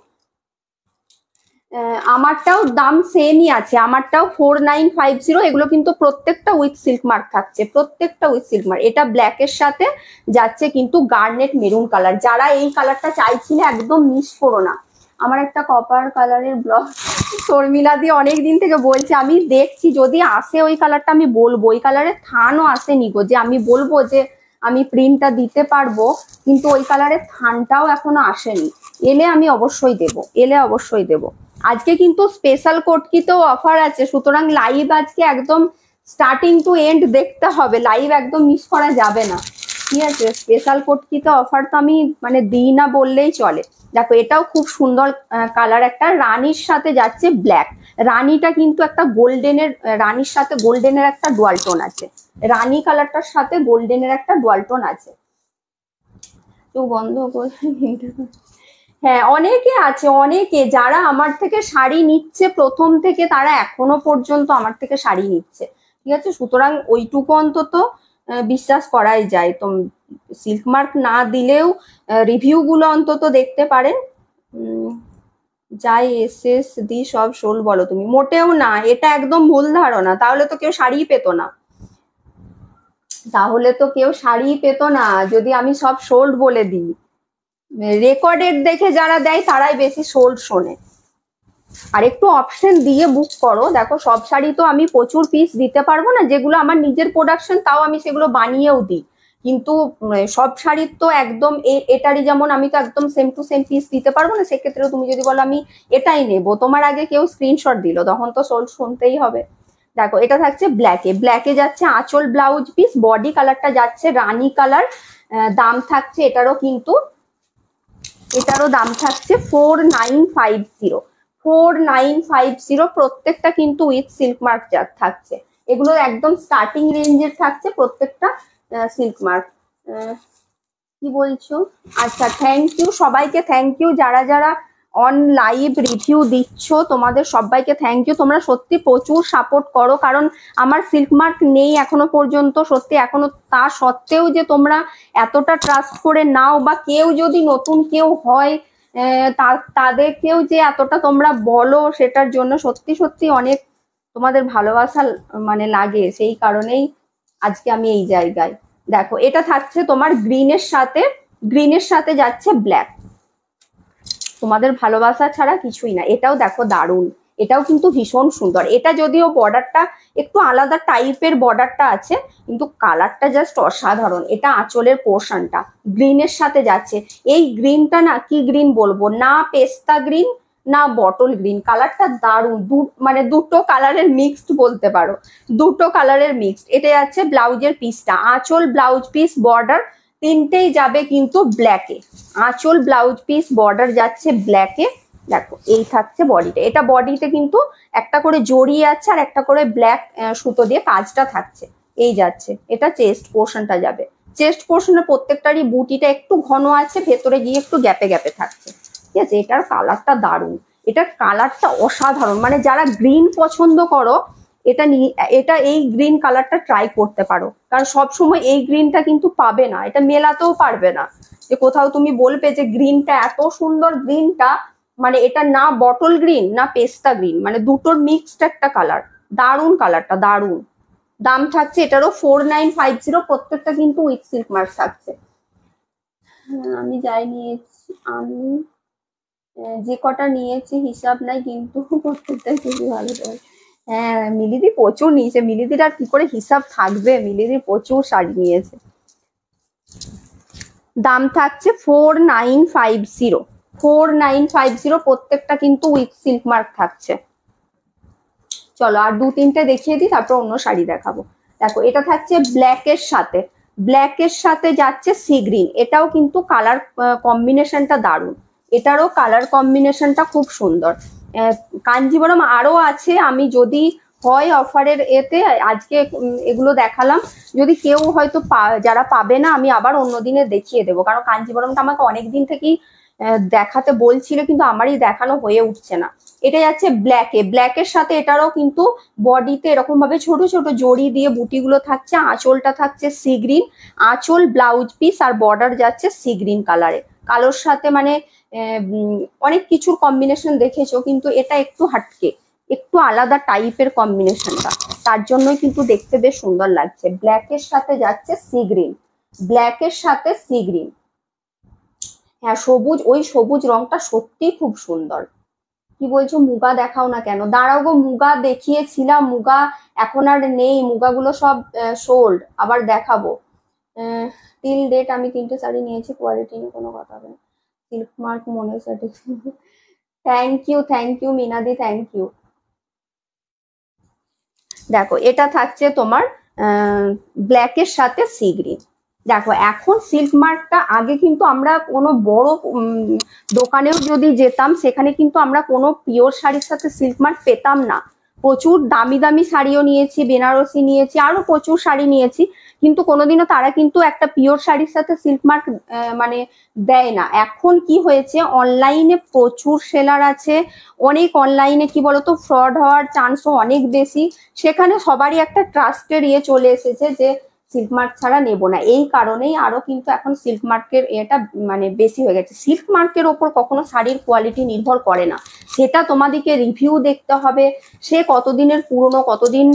আমারটাও দাম সেমই আছে, আমারটাও 4950। এগুলো কিন্তু প্রত্যেকটা উইথ সিল্ক মার্ক থাকছে, প্রত্যেকটা উইথ সিল্ক মার্ক। এটা ব্ল্যাকের সাথে যাচ্ছে কিন্তু গার্নেট মেরুন কালার। যারা এই কালারটা চাইছিলে একদম মিস করো না। আমার একটা কপার কালারের ব্লগ শর্মিলা দিয়ে অনেক দিন থেকে বলছে, আমি দেখছি যদি আসে ওই কালারটা আমি বলবো। ওই কালারের থানও আসেনি গো, যে আমি বলবো যে আমি প্রিন্টটা দিতে পারবো, কিন্তু ওই কালারের থানটাও এখনো আসেনি। এলে আমি অবশ্যই দেবো, এলে অবশ্যই দেবো। আজকে কিন্তু স্পেশাল কোটকিতেও অফার আছে, সুতরাং লাইভ আজকে একদম স্টার্টিং টু এন্ড দেখতে হবে, লাইভ একদম মিস করা যাবে না, ঠিক আছে? স্পেশাল কোটকিতে অফার তো আমি মানে দিই না বললেই চলে। দেখো এটাও খুব সুন্দর কালার, একটা রানীর সাথে যাচ্ছে ব্ল্যাক। রানীটা কিন্তু একটা গোল্ডেনের, রানীর সাথে গোল্ডেনের একটা ডুয়াল টোন আছে, রানী কালারটার সাথে গোল্ডেনের একটা ডুয়াল টোন আছে। তো বন্ধ করে, হ্যাঁ অনেকে আছে, অনেকে যারা আমার থেকে শাড়ি নিচ্ছে প্রথম থেকে, তারা এখনো পর্যন্ত আমার থেকে শাড়ি নিচ্ছে, ঠিক আছে? সুতরাং ওইটুকু অন্তত বিশ্বাস করাই যায়। তো সিল্ক মার্ক না দিলেও রিভিউ গুলো অন্তত দেখতে পারেন। যাই এসএস দি সব শোল বলো তুমি, মোটেও না, এটা একদম ভুল ধারণা। তাহলে তো কেউ শাড়িই পেতো না, তাহলে তো কেউ শাড়িই পেতো না যদি আমি সব সোল্ড বলে দিই। রেকর্ডেড দেখে যারা দেয় তারাই বেশি সোল্ড শোনে। আর একটু অপশন দিয়ে বুক করো। দেখো সব শাড়ি তো আমি প্রচুর পিস দিতে পারবো না, যেগুলো আমার নিজের প্রোডাকশন তাও আমি সেগুলো বানিয়েও দিই, কিন্তু সব শাড়ির তো একদম এটারই যেমন আমি তো একদম সেম টু সেম পিস দিতে পারবো না। সেক্ষেত্রে তুমি যদি বলো আমি এটাই নেবো, তোমার আগে কেউ স্ক্রিনশট দিল, তখন তো সোল্ড শুনতেই হবে। দেখো এটা থাকছে ব্ল্যাকে, ব্ল্যাকে যাচ্ছে আঁচল ব্লাউজ পিস, বডি কালারটা যাচ্ছে রানী কালার। দাম থাকছে এটারও দাম থাকছে 4950, 4950। প্রত্যেকটা কিন্তু উইথ সিল্ক মার্ক থাকছে, এগুলো একদম স্টার্টিং রেঞ্জের থাকছে প্রত্যেকটা সিল্ক মার্ক। কি বলছো? আচ্ছা, থ্যাংক ইউ সবাইকে, থ্যাংক ইউ যারা যারা অন লাইভ রিভিউ দিচ্ছ, তোমাদের সবাইকে থ্যাংক ইউ। তোমরা সত্যি প্রচুর সাপোর্ট করো, কারণ আমার সিল্ক মার্ক নেই এখনো পর্যন্ত, সত্যি এখনো। তা সত্ত্বেও যে তোমরা এতটা ট্রাস্ট করে নাও, বা কেউ যদি নতুন কেউ হয় তাদেরকেও যে এতটা তোমরা বলো, সেটার জন্য সত্যি সত্যি অনেক তোমাদের ভালোবাসা মানে লাগে, সেই কারণেই আজকে আমি এই জায়গায়। দেখো এটা থাকছে তোমার গ্রিনের সাথে যাচ্ছে ব্ল্যাক। তোমাদের ভালোবাসা ছাড়া কিছুই না। এটাও দেখো দারুণ, এটাও কিন্তু ভীষণ সুন্দর। এটা যদিও বর্ডারটা একটু আলাদা টাইপের বর্ডারটা আছে, কিন্তু কালারটা জাস্ট অসাধারণ। এটা আঁচলের পোর্শনটা গ্রিনের সাথে যাচ্ছে। এই গ্রিনটা না কি গ্রিন বলবো, না পেস্তা গ্রিন না বটল গ্রিন। কালারটা দারুণ, মানে দুটো কালারের মিক্সড বলতে পারো, দুটো কালারের মিক্সড। এটা যাচ্ছে ব্লাউজের পিসটা, আঁচল, ব্লাউজ পিস, বর্ডার তিনটেই যাবে কিন্তু ব্ল্যাকে। আঁচল, ব্লাউজ পিস, বর্ডার যাচ্ছে ব্ল্যাকে। দেখো এই থাকছে বডিটা, এটা বডিতে কিন্তু একটা করে জড়ি আছে আর একটা করে ব্ল্যাক সুতো দিয়ে কাজটা থাকছে। এই যাচ্ছে, এটা চেস্ট পোর্শনটা যাবে। চেস্ট পোর্শনের প্রত্যেকটারই বুটিটা একটু ঘন আছে, ভেতরে গিয়ে একটু গ্যাপে গ্যাপে থাকছে। ঠিক আছে, এটার কালারটা দারুণ, এটার কালারটা অসাধারণ। মানে যারা গ্রিন পছন্দ করো এটা এই গ্রিন কালারটা ট্রাই করতে পারো, কারণ সবসময় এই গ্রিনটা কিন্তু পাবে না, এটা মেলাতেও পারবে না যে কোথাও তুমি বলবে যে গ্রিনটা এত সুন্দর। গ্রিনটা মানে এটা না বটল গ্রিন না পেস্তা গ্রিন, মানে দুটোর মিক্সড একটা কালার। দারুণ কালারটা, দারুণ। দাম থাকছে এটারও 4950, প্রত্যেকটা কিন্তু উইথ সিল্ক মার্ক থাকছে। আমি যাই নিয়েছি, আমি যে কটা নিয়েছি হিসাব নাই, কিন্তু প্রত্যেকটাই খুবই ভালো করে। হ্যাঁ মিলিদি প্রচুর নিয়েছে, মিলিদির আর কি করে হিসাব থাকবে, মিলিদি প্রচুর শাড়ি নিয়েছে। দাম থাকছে 4950, 4950, প্রত্যেকটা কিন্তু উইথ সিল্ক মার্ক থাকছে। চলো আর দু তিনটে দেখিয়ে দিই, তারপর অন্য শাড়ি দেখাবো। দেখো এটা থাকছে ব্ল্যাকের সাথে, ব্ল্যাকের সাথে যাচ্ছে সি গ্রিন। এটাও কিন্তু কালার কম্বিনেশনটা দারুণ, এটারও কালার কম্বিনেশনটা খুব সুন্দর। কাঞ্জিবরম আরো আছে, আমি যদি হয় অফারের এতে আজকে এগুলো দেখালাম, যদি কেউ হয়তো যারা পাবে না আমি আবার অন্যদিনে দেখিয়ে দেবো, কারণ কাঞ্জিবরমটা আমাকে অনেকদিন থেকেই দেখাতে বলছিল, কিন্তু আমারই দেখানো হয়ে উঠছে না। এটা যাচ্ছে ব্ল্যাকে, ব্ল্যাকের সাথে এটারও কিন্তু বডিতে এরকম ভাবে ছোট ছোট জড়ি দিয়ে বুটিগুলো থাকছে। আঁচলটা থাকছে সি গ্রিন, আঁচল, ব্লাউজ পিস আর বর্ডার যাচ্ছে সি গ্রিন কালারে। কালোর সাথে মানে অনেক কিছুর কম্বিনেশন দেখেছো, কিন্তু এটা একটু হাটকে, একটু আলাদা টাইপের কম্বিনেশনটা, তার জন্যই কিন্তু দেখতে বেশ সুন্দর লাগছে। ব্ল্যাকের সাথে যাচ্ছে সি গ্রিন, ব্ল্যাকের সাথে সি গ্রিন। হ্যাঁ সবুজ, ওই সবুজ রংটা সত্যি খুব সুন্দর। কি বলছো মুগা দেখাও না কেন? দাঁড়াও গো, মুগা দেখিয়েছিলাম, মুগা এখন আর নেই, মুগাগুলো সব সোল্ড, আবার দেখাবো। টিল ডেট আমি তিনটে শাড়ি নিয়েছি, কোয়ালিটি নিয়ে কোনো কথা হবে না। সিল্ক মার্ক মনে সার্টিফিকেট। থ্যাংক ইউ মিনাদি, থ্যাংক ইউ। দেখো এটা থাকছে তোমার ব্ল্যাকের সাথে সি গ্রিন। দেখো এখন সিল্ক মার্কটা, আগে কিন্তু আমরা কোনো বড় দোকানেও যদি যেতাম সেখানে কিন্তু আমরা কোনো পিওর শাড়ির সাথে সিল্ক মার্ক পেতাম না। প্রচুর দামি দামি শাড়িও নিয়েছি, বেনারসি নিয়েছি, আরো প্রচুর শাড়ি নিয়েছি, কিন্তু কোনোদিনও তারা কিন্তু একটা পিওর শাড়ির সাথে সিল্ক মার্ক মানে দেয় না। এখন কি হয়েছে, অনলাইনে প্রচুর সেলার আছে, অনেক অনলাইনে কি বলতো ফ্রড হওয়ার চান্সও অনেক বেশি। সেখানে সবারই একটা ট্রাস্টের চলে এসেছে যে সিল্ক মার্ক ছাড়া নেবো না। এই কারণেই আরো কিন্তু এখন সিল্ক মার্কের এটা মানে বেশি হয়ে গেছে। সিল্ক মার্কের ওপর কখনো শাড়ির কোয়ালিটি নির্ভর করে না, সেটা তোমাদেরকে রিভিউ দেখতে হবে, সে কতদিনের পুরনো, কতদিন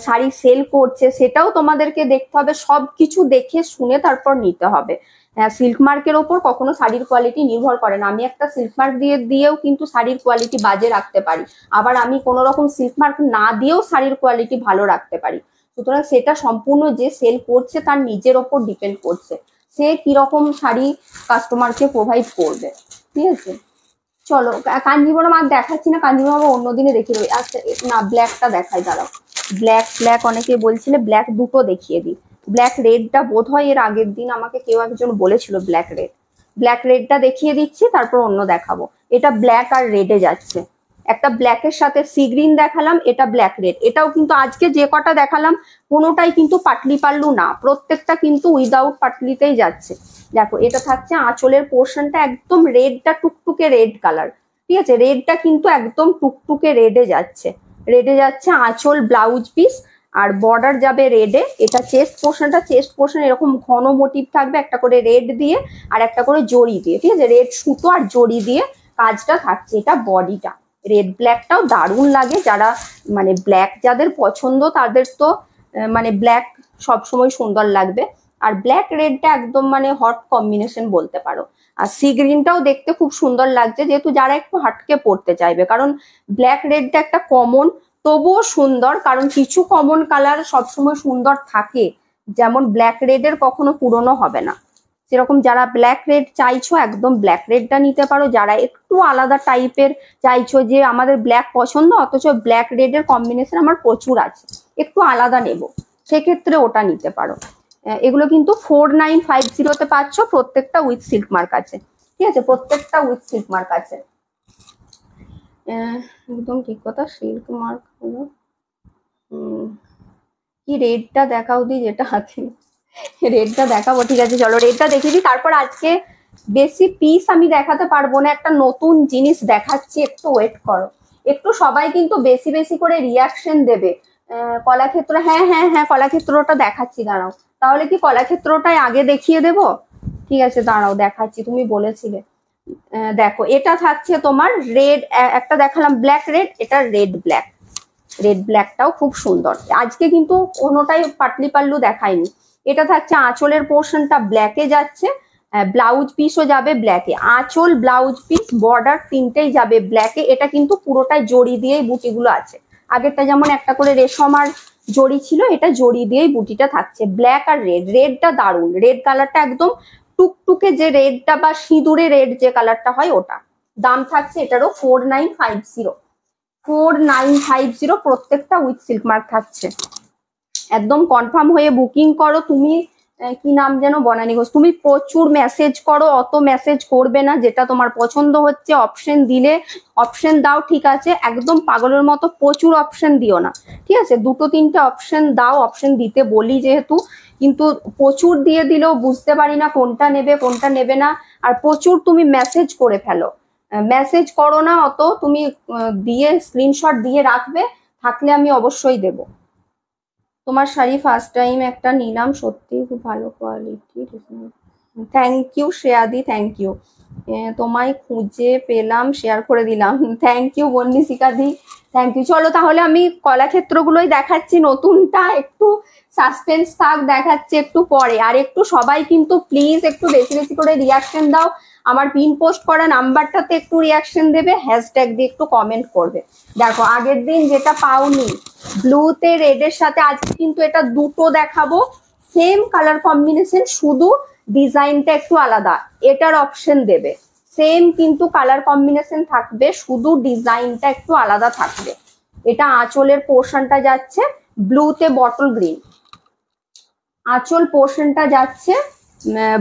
শাড়ি সেল করছে সেটাও তোমাদেরকে দেখতে হবে, সবকিছু দেখে শুনে তারপর নিতে হবে। সিল্ক মার্কের ওপর কখনো শাড়ির কোয়ালিটি নির্ভর করে না। আমি একটা সিল্ক মার্ক দিয়েও কিন্তু শাড়ির কোয়ালিটি বাজে রাখতে পারি, আবার আমি কোনো রকম সিল্ক মার্ক না দিয়েও শাড়ির কোয়ালিটি ভালো রাখতে পারি। সুতরাং সেটা সম্পূর্ণ যে সেল করছে তার নিজের ওপর ডিপেন্ড করছে, সে কিরকম শাড়ি কাস্টমারকে প্রোভাইড করবে। ঠিক আছে, চলো কাঞ্জিবরম আর দেখাচ্ছি না, কাঞ্জিবরম অন্যদিনে দেখিয়ে দেবে। আচ্ছা না, ব্ল্যাকটা দেখাই, দাঁড়াও। ব্ল্যাক অনেকে বলছিলে, ব্ল্যাক দুটো দেখিয়ে দিই। ব্ল্যাক রেডটা বোধ হয় এর আগের দিন আমাকে কেউ একজন বলেছিল ব্ল্যাক রেডটা দেখিয়ে দিচ্ছি, তারপর অন্য দেখাবো। এটা ব্ল্যাক আর রেডে যাচ্ছে, একটা ব্ল্যাকের সাথে সি গ্রিন দেখালাম, এটা ব্ল্যাক রেড। এটাও কিন্তু আজকে যে কটা দেখালাম কোনোটাই কিন্তু পাটলি পাল্লু না, প্রত্যেকটা কিন্তু উইদাউট পাটলিতেই যাচ্ছে। দেখো এটা থাকছে আঁচলের পোর্শনটা একদম রেডটা টুকটুকে রেড কালার। ঠিক আছে, রেডটা কিন্তু একদম টুকটুকে রেডে যাচ্ছে, আঁচল, ব্লাউজ পিস আর বর্ডার যাবে রেডে। এটা চেস্ট পোর্শন এরকম ঘন মোটিভ থাকবে, একটা করে রেড দিয়ে আর একটা করে জড়ি দিয়ে। ঠিক আছে, রেড সুতো আর জড়ি দিয়ে কাজটা থাকছে। এটা বডিটা রেড, ব্ল্যাকটাও দারুণ লাগে, যারা মানে ব্ল্যাক যাদের পছন্দ তাদের তো মানে ব্ল্যাক সবসময় সুন্দর লাগবে। আর ব্ল্যাক রেডটা একদম মানে হট কম্বিনেশন বলতে পারো। আর সি গ্রিনটাও দেখতে খুব সুন্দর লাগছে, যেহেতু যারা একটু হাটকে পড়তে চাইবে, কারণ ব্ল্যাক রেডটা একটা কমন, তবুও সুন্দর, কারণ কিছু কমন কালার সবসময় সুন্দর থাকে, যেমন ব্ল্যাক রেডের কখনো পুরনো হবে না। সেরকম যারা ব্ল্যাক রেড চাইছো একদম ব্ল্যাক রেডটা নিতে পারো, যারা একটু আলাদা টাইপের চাইছো যে আমাদের ব্ল্যাক পছন্দ অথচ ব্ল্যাক রেডের কম্বিনেশন আমার প্রচুর আছে, একটু আলাদা নেব, সেক্ষেত্রে ওটা নিতে পারো। এগুলো কিন্তু 4950-তে পাচ্ছ, প্রত্যেকটা উইথ সিল্ক মার্ক আছে, ঠিক আছে, প্রত্যেকটা উইথ সিল্ক মার্ক আছে। একদম ঠিক কথা, সিল্ক মার্ক হলো কি রেডটা দেখাও দি, যেটা হাতে রেডটা দেখাবো, ঠিক আছে চলো রেডটা দেখিয়ে দিই। তারপর আজকে বেশি পিস আমি দেখাতে পারবো না, একটা নতুন জিনিস দেখাচ্ছি, একটু ওয়েট করো। একটু সবাই কিন্তু বেশি বেশি করে রিয়াকশন দেবে। কলাক্ষেত্র, হ্যাঁ হ্যাঁ হ্যাঁ কলাক্ষেত্রটা দেখাচ্ছি, দাঁড়াও। তাহলে কি কলাক্ষেত্রটাই আগে দেখিয়ে দেব? ঠিক আছে দাঁড়াও দেখাচ্ছি, তুমি বলেছিলে। দেখো এটা থাকছে তোমার রেড, একটা দেখালাম ব্ল্যাক রেড, এটা রেড ব্ল্যাক, রেড ব্ল্যাকটাও খুব সুন্দর। আজকে কিন্তু কোনোটাই পাটলি পাল্লু দেখায়নি। এটা থাকছে আঁচলের পোর্শনটা ব্ল্যাকে যাচ্ছে, ব্লাউজ পিসও যাবে ব্ল্যাকে, আঁচল ব্লাউজ পিস বর্ডার তিনটেই যাবে ব্ল্যাকে। এটা কিন্তু পুরোটাই জড়ি দিয়েই বুটিগুলো আছে, আগেরটা যেমন একটা করে রেশম আর জড়ি ছিল, এটা জড়ি দিয়েই বুটিটা থাকছে, ব্ল্যাক আর রেড। রেডটা দারুণ, রেড কালারটা একদম টুকটুকে যে রেডটা বা সিঁদুরে রেড যে কালারটা হয় ওটা। দাম থাকছে এটারও 4950, 4950, প্রত্যেকটা উইথ সিল্ক মার্ক থাকছে। একদম কনফার্ম হয়ে বুকিং করো। তুমি কি নাম যেন, বনানী ঘোষ, তুমি প্রচুর মেসেজ করো, অত মেসেজ করবে না, যেটা তোমার পছন্দ হচ্ছে অপশন দিলে অপশন দাও, ঠিক আছে, একদম পাগলের মতো প্রচুর অপশন দিও না, ঠিক আছে, দুটো তিনটে অপশন দাও, অপশন দিতে বলি যেহেতু, কিন্তু প্রচুর দিয়ে দিলেও বুঝতে পারি না কোনটা নেবে কোনটা নেবে না, আর প্রচুর তুমি মেসেজ করে ফেলো। মেসেজ করো না অত, তুমি দিয়ে স্ক্রিনশট দিয়ে রাখবে, থাকলে আমি অবশ্যই দেব। তোমার শাড়ি ফার্স্ট টাইম একটা নিলাম, সত্যি খুব ভালো কোয়ালিটি, থ্যাংক ইউ শ্রেয়াদি, থ্যাংক ইউ, তোমায় খুঁজে পেলাম শেয়ার করে দিলাম, থ্যাংক ইউ বন্নিশিকাদি, থ্যাংক ইউ। চলো তাহলে আমি কলাক্ষেত্রগুলোই দেখাচ্ছি, নতুনটা একটু সাসপেন্স থাক, দেখাচ্ছি একটু পরে। আর একটু সবাই কিন্তু প্লিজ একটু বেশি বেশি করে রিয়াকশন দাও, আমার পিন পোস্ট করা নাম্বারটাতে একটু রিয়াকশন দেবে, হ্যাশট্যাগ দিয়ে একটু কমেন্ট করবে। দেখো আগের দিন যেটা পাওনি ব্লুতে রেডের সাথে, আজকে কিন্তু এটা দুটো দেখাবো, সেম কালার কম্বিনেশন, শুধু ডিজাইনটা একটু আলাদা, এটার অপশন দেবে, সেম কিন্তু কালার কম্বিনেশন থাকবে, শুধু ডিজাইনটা একটু আলাদা থাকবে। এটা আঁচলের পোর্শনটা যাচ্ছে ব্লুতে বটল গ্রিন, আঁচল পোর্শনটা যাচ্ছে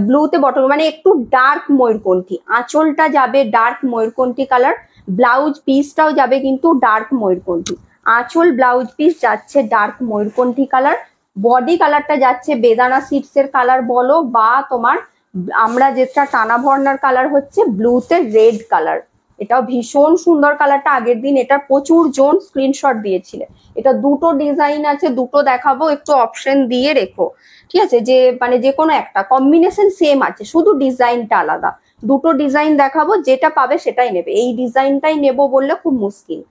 ব্লুতে বটল, মানে একটু ডার্ক ময়ূরকণ্ঠী, আঁচলটা যাবে ডার্ক ময়ূরকণ্ঠী কালার, ব্লাউজ পিসটাও যাবে কিন্তু ডার্ক ময়ূরকণ্ঠী, আঁচল ব্লাউজ পিস যাচ্ছে ডার্ক ময়ূরকণ্ঠী কালার, বডি কালারটা যাচ্ছে বেদানা সিডসের কালার বলো, বা তোমার আমরা যেটা টানা ভর্নার কালার হচ্ছে ব্লুতে রেড কালার, এটাও ভীষণ সুন্দর কালারটা। আগের দিন এটা প্রচুর জন স্ক্রিনশট দিয়েছিলে। এটা দুটো ডিজাইন আছে, দুটো দেখাবো, একটু অপশন দিয়ে রেখো, ঠিক আছে, যে মানে যে কোনো একটা কম্বিনেশন সেম আছে, শুধু ডিজাইনটা আলাদা। দুটো ডিজাইন দেখাবো, যেটা পাবে সেটাই নেবে, এই ডিজাইনটাই নেবো বললে খুব মুশকিল।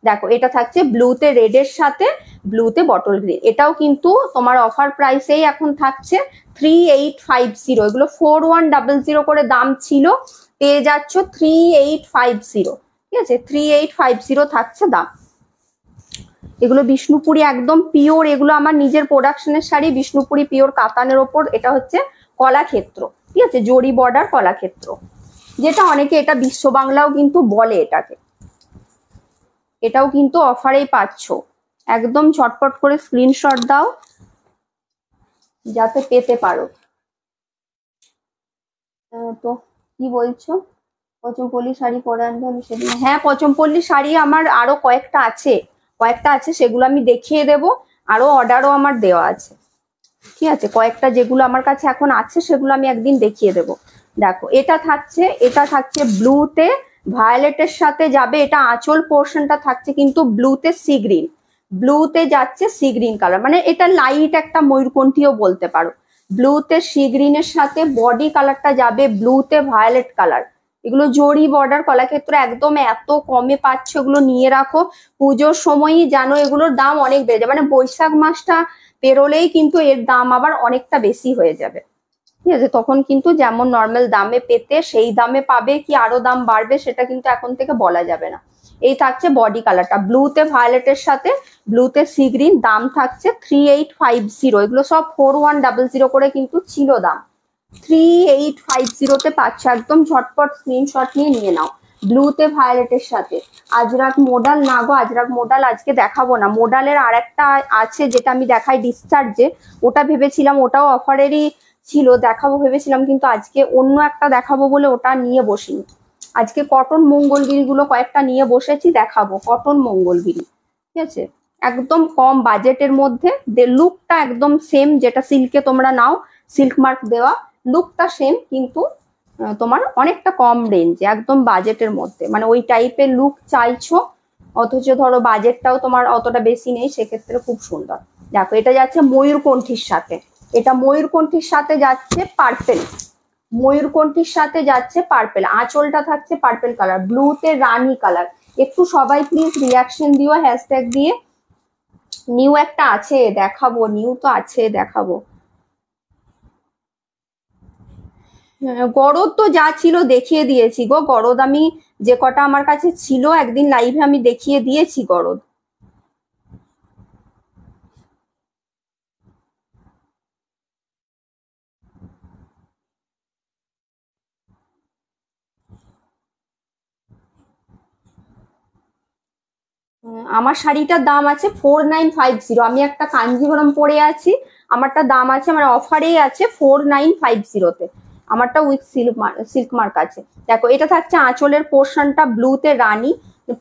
দেখো এটা থাকছে ব্লুতে রেডের সাথে ব্লুতে বটল গ্রিন, এটাও কিন্তু তোমার অফার প্রাইসেই এখন থাকছে 3850, এগুলো 4100 করে দাম ছিল, পেয়ে যাচ্ছ 3850, ঠিক আছে, 3850 থাকছে দাম। এগুলো বিষ্ণুপুরি একদম পিওর, এগুলো আমার নিজের প্রোডাকশনের শাড়ি, বিষ্ণুপুরি পিওর কাতানের ওপর, এটা হচ্ছে কলাক্ষেত্র, ঠিক আছে, জরি বর্ডার কলাক্ষেত্র, যেটা অনেকে এটা বিশ্ব বাংলাও কিন্তু বলে এটাকে। এটাও কিন্তু অফারেই পাচ্ছ, একদম ঝটপট করে স্ক্রিনশট দাও যাতে পেতে পারো। তো কি বলছো, পচমপল্লী শাড়ি পরে আনবে আমি সেদিন, হ্যাঁ পচমপল্লী শাড়ি আমার আরো কয়েকটা আছে, সেগুলো আমি দেখিয়ে দেব, আরো অর্ডারও আমার দেওয়া আছে, ঠিক আছে, কয়েকটা যেগুলো আমার কাছে এখন আছে সেগুলো আমি একদিন দেখিয়ে দেব। দেখো এটা থাকছে ব্লুতে ভায়োলেটের সাথে যাবে, এটা আঁচল পোর্শনটা থাকছে কিন্তু ব্লুতে সি গ্রিন, ব্লুতে যাচ্ছে সি গ্রিন কালার, মানে এটা লাইট একটা ময়ূরকণ্ঠীও বলতে পারো, ব্লুতে সি গ্রিনের সাথে বডি কালারটা যাবে ব্লুতে ভায়োলেট কালার। এগুলো জরি বর্ডার কলাক্ষেত্র, একদম এত কমে পাচ্ছ, এগুলো নিয়ে রাখো, পুজোর সময়ই জানো এগুলোর দাম অনেক বেড়ে যাবে, মানে বৈশাখ মাসটা পেরোলেই কিন্তু এর দাম আবার অনেকটা বেশি হয়ে যাবে, ঠিক আছে, তখন কিন্তু যেমন নর্মাল দামে পেতে সেই দামে পাবে, কি আরো দাম বাড়বে সেটা কিন্তু এখন থেকে বলা যাবে না। এই থাকছে বডি কালারটা ব্লুতে ভায়োলেটের সাথে ব্লুতে সি গ্রিন, দাম থাকছে 3850, এগুলো সব 4100 করে কিন্তু ছিল দাম, 3850-তে পাচ্ছ, একদম ঝটপট স্ক্রিনশট নিয়ে নাও। ব্লুতে ভায়োলেটের সাথে আজরাক মোডাল, না গো আজরাক মোডাল আজকে দেখাবো না। মোডালের আর একটা আছে যেটা আমি দেখাই ডিসচার্জে, ওটা ভেবেছিলাম ওটাও অফারেরই ছিল, দেখাবো ভেবেছিলাম, কিন্তু আজকে অন্য একটা দেখাবো বলে ওটা নিয়ে বসিনি। আজকে কটন মঙ্গলগিরি গুলো কয়েকটা নিয়ে বসেছি, দেখাবো কটন মঙ্গলগিরি। ঠিক আছে, একদম কম বাজেটের মধ্যে, লুকটা একদম সেম যেটা সিল্কে তোমরা নাও, সিল্ক মার্ক দেওয়া, লুকটা সেম, কিন্তু তোমার অনেকটা কম রেঞ্জে, একদম বাজেটের মধ্যে, মানে ওই টাইপের লুক চাইছো অথচ ধরো বাজেটটাও তোমার অতটা বেশি নেই, সেক্ষেত্রে খুব সুন্দর। দেখো এটা যাচ্ছে ময়ূরকণ্ঠীর সাথে, এটা ময়ূরকণ্ঠীর সাথে যাচ্ছে পার্পেল, ময়ূরকণ্ঠীর সাথে যাচ্ছে পার্পেল, আঁচলটা থাকছে পার্পেল কালার, ব্লুতে রানী কালার। একটু সবাই প্লিজ রিয়াকশন দিও হ্যাশট্যাগ দিয়ে। নিউ একটা আছে দেখাবো, নিউ তো আছে দেখাবো। গরদ তো যা ছিল দেখিয়ে দিয়েছি গো, গরদ আমি যে কটা আমার কাছে ছিল একদিন লাইভে আমি দেখিয়ে দিয়েছি গরদ। আমার শাড়িটার দাম আছে 4950, আমি একটা কাঞ্জিভরম পরে আছি, আমারটা দাম আছে, মানে অফারেই আছে 4950-তে, আমারটা উইথ সিল্ক মার্ক আছে। দেখো এটা থাকছে আঁচলের পোর্শনটা ব্লুতে রানী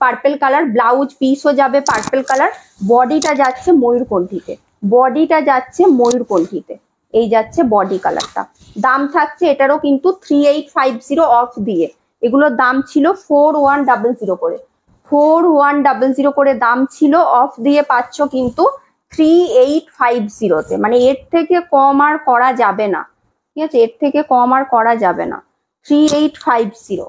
পার্পেল কালার, ব্লাউজ পিসও যাবে পার্পেল কালার, বডিটা যাচ্ছে ময়ূরকণ্ঠীতে, বডিটা যাচ্ছে ময়ূরকণ্ঠীতে, এই যাচ্ছে বডি কালারটা। দাম থাকছে এটারও কিন্তু 3850 অফ দিয়ে, এগুলোর দাম ছিল 4100 করে, 4100 করে দাম ছিল, অফ দিয়ে পাচ্ছ কিন্তু 3850-তে, মানে এর থেকে কম আর করা যাবে না। ঠিক আছে, এর থেকে কম আর করা যাবে না, 3850।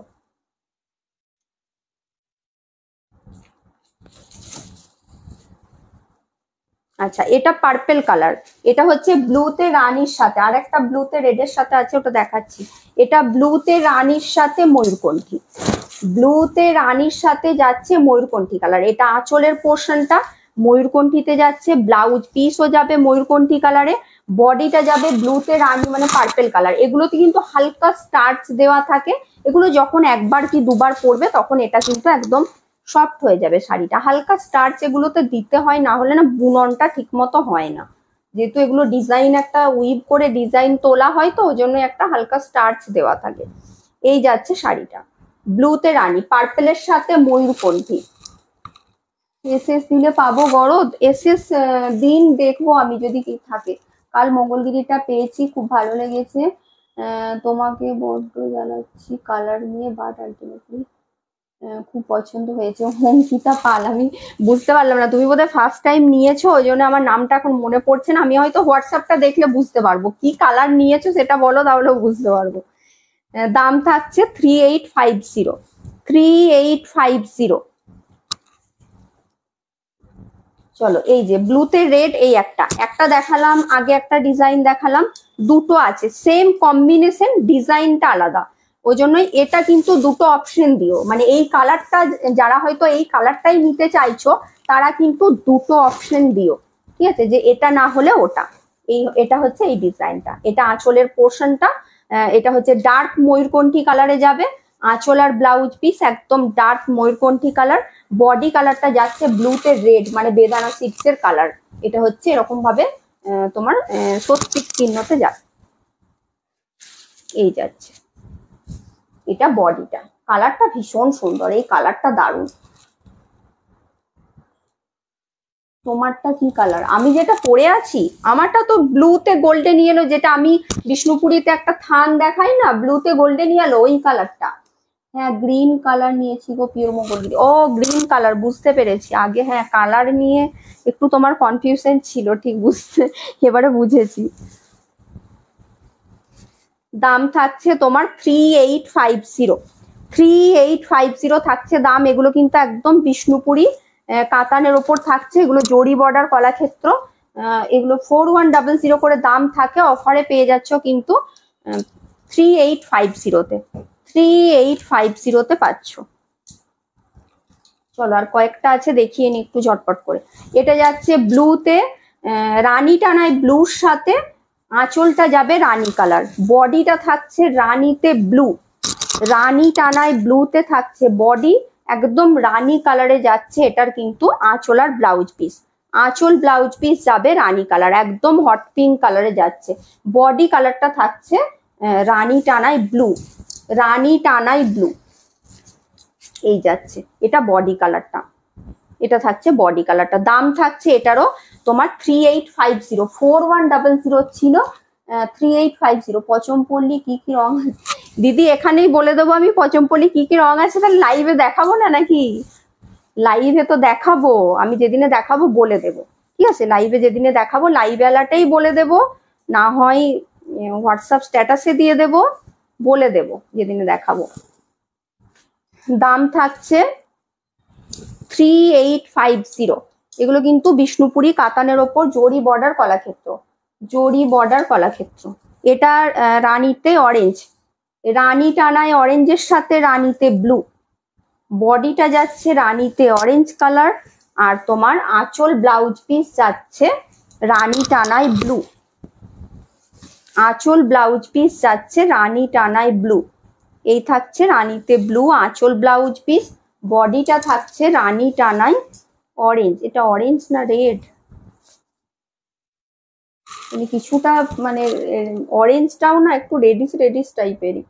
আচ্ছা এটা পার্পেল কালার, এটা হচ্ছে ব্লুতে রানীর সাথে, আর একটা ব্লুতে রেডের সাথে আছে ওটা দেখাচ্ছি। এটা ব্লুতে রানীর সাথে ময়ূরকণ্ঠী, ব্লুতে রানীর সাথে যাচ্ছে ময়ূরকণ্ঠী কালার, এটা আঁচলের পোর্শনটা ময়ূরকণ্ঠীতে যাচ্ছে, ব্লাউজ পিসও যাবে ময়ূরকণ্ঠী কালারে, বডিটা যাবে ব্লুতে রানী মানে পার্পেল কালার। এগুলোতে কিন্তু হালকা স্টার্চ দেওয়া থাকে, এগুলো যখন একবার কি দুবার পরবে তখন এটা কিন্তু একদম সফট হয়ে যাবে শাড়িটা, হালকা স্টার্চ এগুলোতে দিতে হয়, না হলে না বুননটা ঠিক মতো হয় না, যেহেতু এগুলো ডিজাইন একটা উইভ করে ডিজাইন তোলা হয়, তো ওই জন্য একটা হালকা স্টার্চ দেওয়া থাকে। এই যাচ্ছে শাড়িটা ব্লুতে রানী, পার্পেলের সাথে ময়ূরকণ্ঠী। এসএস দিলে পাবো গরদ, এসএস দিন দেখবো আমি যদি কি থাকে। কাল মঙ্গলগিরিটা পেয়েছি, খুব ভালো লেগেছে, তোমাকে বড্ড জানাচ্ছি কালার নিয়ে, বাট আলটিমেটলি খুব পছন্দ হয়েছে। অঙ্কিতা পাল, আমি বুঝতে পারলাম না, তুমি বোধহয় ফার্স্ট টাইম নিয়েছো ওই জন্য আমার নামটা এখন মনে পড়ছে না, আমি হয়তো হোয়াটসঅ্যাপটা দেখলে বুঝতে পারবো কি কালার নিয়েছো, সেটা বলো তাহলেও বুঝতে পারবো। দাম থাকছে 3850, 3850। চলো এই যে ব্লুতে রেড, এই একটা একটা দেখালাম, আগে একটা ডিজাইন দেখালাম, দুটো আছে সেম কম্বিনেশন, ডিজাইনটা আলাদা, ওই জন্যই এটা কিন্তু দুটো অপশন দিও, মানে এই কালারটা যারা হয়তো এই কালারটাই নিতে চাইছো তারা কিন্তু দুটো অপশন দিও। ঠিক আছে, যে এটা না হলে ওটা, এই এটা হচ্ছে এই ডিজাইনটা, এটা আঁচলের পোর্শনটা, এটা হচ্ছে ডার্ক ময়ূরকণ্ঠী কালারে যাবে, আঁচল আর ব্লাউজ পিস একদম ডার্ক ময়ূরকণ্ঠী কালার, বডি কালারটা যাচ্ছে ব্লুতে রেড মানে বেদানা সিডসের কালার, এটা হচ্ছে এরকম ভাবে তোমার স্বস্তিক চিহ্নতে যাচ্ছে, এই যাচ্ছে, এটা বডিটা, কালারটা ভীষণ সুন্দর, এই কালারটা দারুণ। তোমারটা কি কালার? আমি যেটা পরে আছি আমারটা তো ব্লুতে গোল্ডেন ইয়েলো, যেটা আমি বিষ্ণুপুরীতে একটা থান দেখাই না ব্লুতে গোল্ডেন ইয়েলো, ওই কালারটা। হ্যাঁ গ্রিন কালার নিয়েছি গো পিওর মঙ্গলগিরি, ও গ্রিন কালার, বুঝতে পেরেছি, আগে হ্যাঁ কালার নিয়ে একটু তোমার কনফিউশন ছিল, ঠিক বুঝতে এবারে বুঝেছি। দাম থাকছে তোমার 3850, 3850 থাকছে দাম, এগুলো কিন্তু একদম বিষ্ণুপুরি কাতানের ওপর থাকছে, এগুলো জরি বর্ডার কলাক্ষেত্র, এগুলো 4100 করে দাম থাকে, অফারে পেয়ে যাচ্ছ কিন্তু 3850-তে, 3850-তে পাচ্ছ। চলো আর কয়েকটা আছে দেখিয়ে নি একটু ঝটপট করে। এটা যাচ্ছে ব্লুতে রানী টানায় ব্লুর সাথে আঁচলটা যাবে রানী কালার, বডিটা থাকছে রানীতে ব্লু, রানী টানায় ব্লুতে থাকছে বডি, একদম রানী কালারে যাচ্ছে এটার কিন্তু আঁচল আর ব্লাউজ পিস। আঁচল ব্লাউজ পিস যাবে রানী কালার, একদম হট পিঙ্ক কালারে যাচ্ছে। বডি কালারটা থাকছে রানী টানায় ব্লু, রানী টানায় ব্লু এই যাচ্ছে, এটা বডি কালারটা, এটা থাকছে বডি কালারটা। দাম থাকছে এটারও তোমার 3850, 4100 ছিল 3850। পচমপল্লী কি কি রং দিদি এখানেই বলে দেবো আমি, পচমপল্লী কি কি রং আছে তাহলে লাইভে দেখাবো না নাকি? লাইভে তো দেখাবো, আমি যেদিনে দেখাবো বলে দেবো, ঠিক আছে? লাইভে যেদিনে দেখাবো লাইভ বেলাটাই বলে দেবো, না হয় হোয়াটসঅ্যাপ স্ট্যাটাসে দিয়ে দেবো, বলে দেবো যেদিনে দেখাবো। দাম থাকছে 3850। এগুলো কিন্তু বিষ্ণুপুরি কাতানের ওপর জরি বর্ডার কলাক্ষেত্র, জরি বর্ডার কলাক্ষেত্র। এটা রানীতে অরেঞ্জ, রানী টানায় অরেঞ্জের সাথে রানীতে ব্লু, বডিটা যাচ্ছে রানীতে অরেঞ্জ কালার, আর তোমার আঁচল ব্লাউজ পিস যাচ্ছে রানী টানায় ব্লু, আঁচল ব্লাউজ পিস যাচ্ছে রানী টানায় ব্লু। এই থাকছে রানীতে ব্লু আঁচল ব্লাউজ পিস, বডিটা থাকছে রানী টানায় অরেঞ্জ। এটা অরেঞ্জ না রেড, মানে কিছুটা মানে অরেঞ্জটাও না একটু রেডিশ রেডিশ টাইপেরই।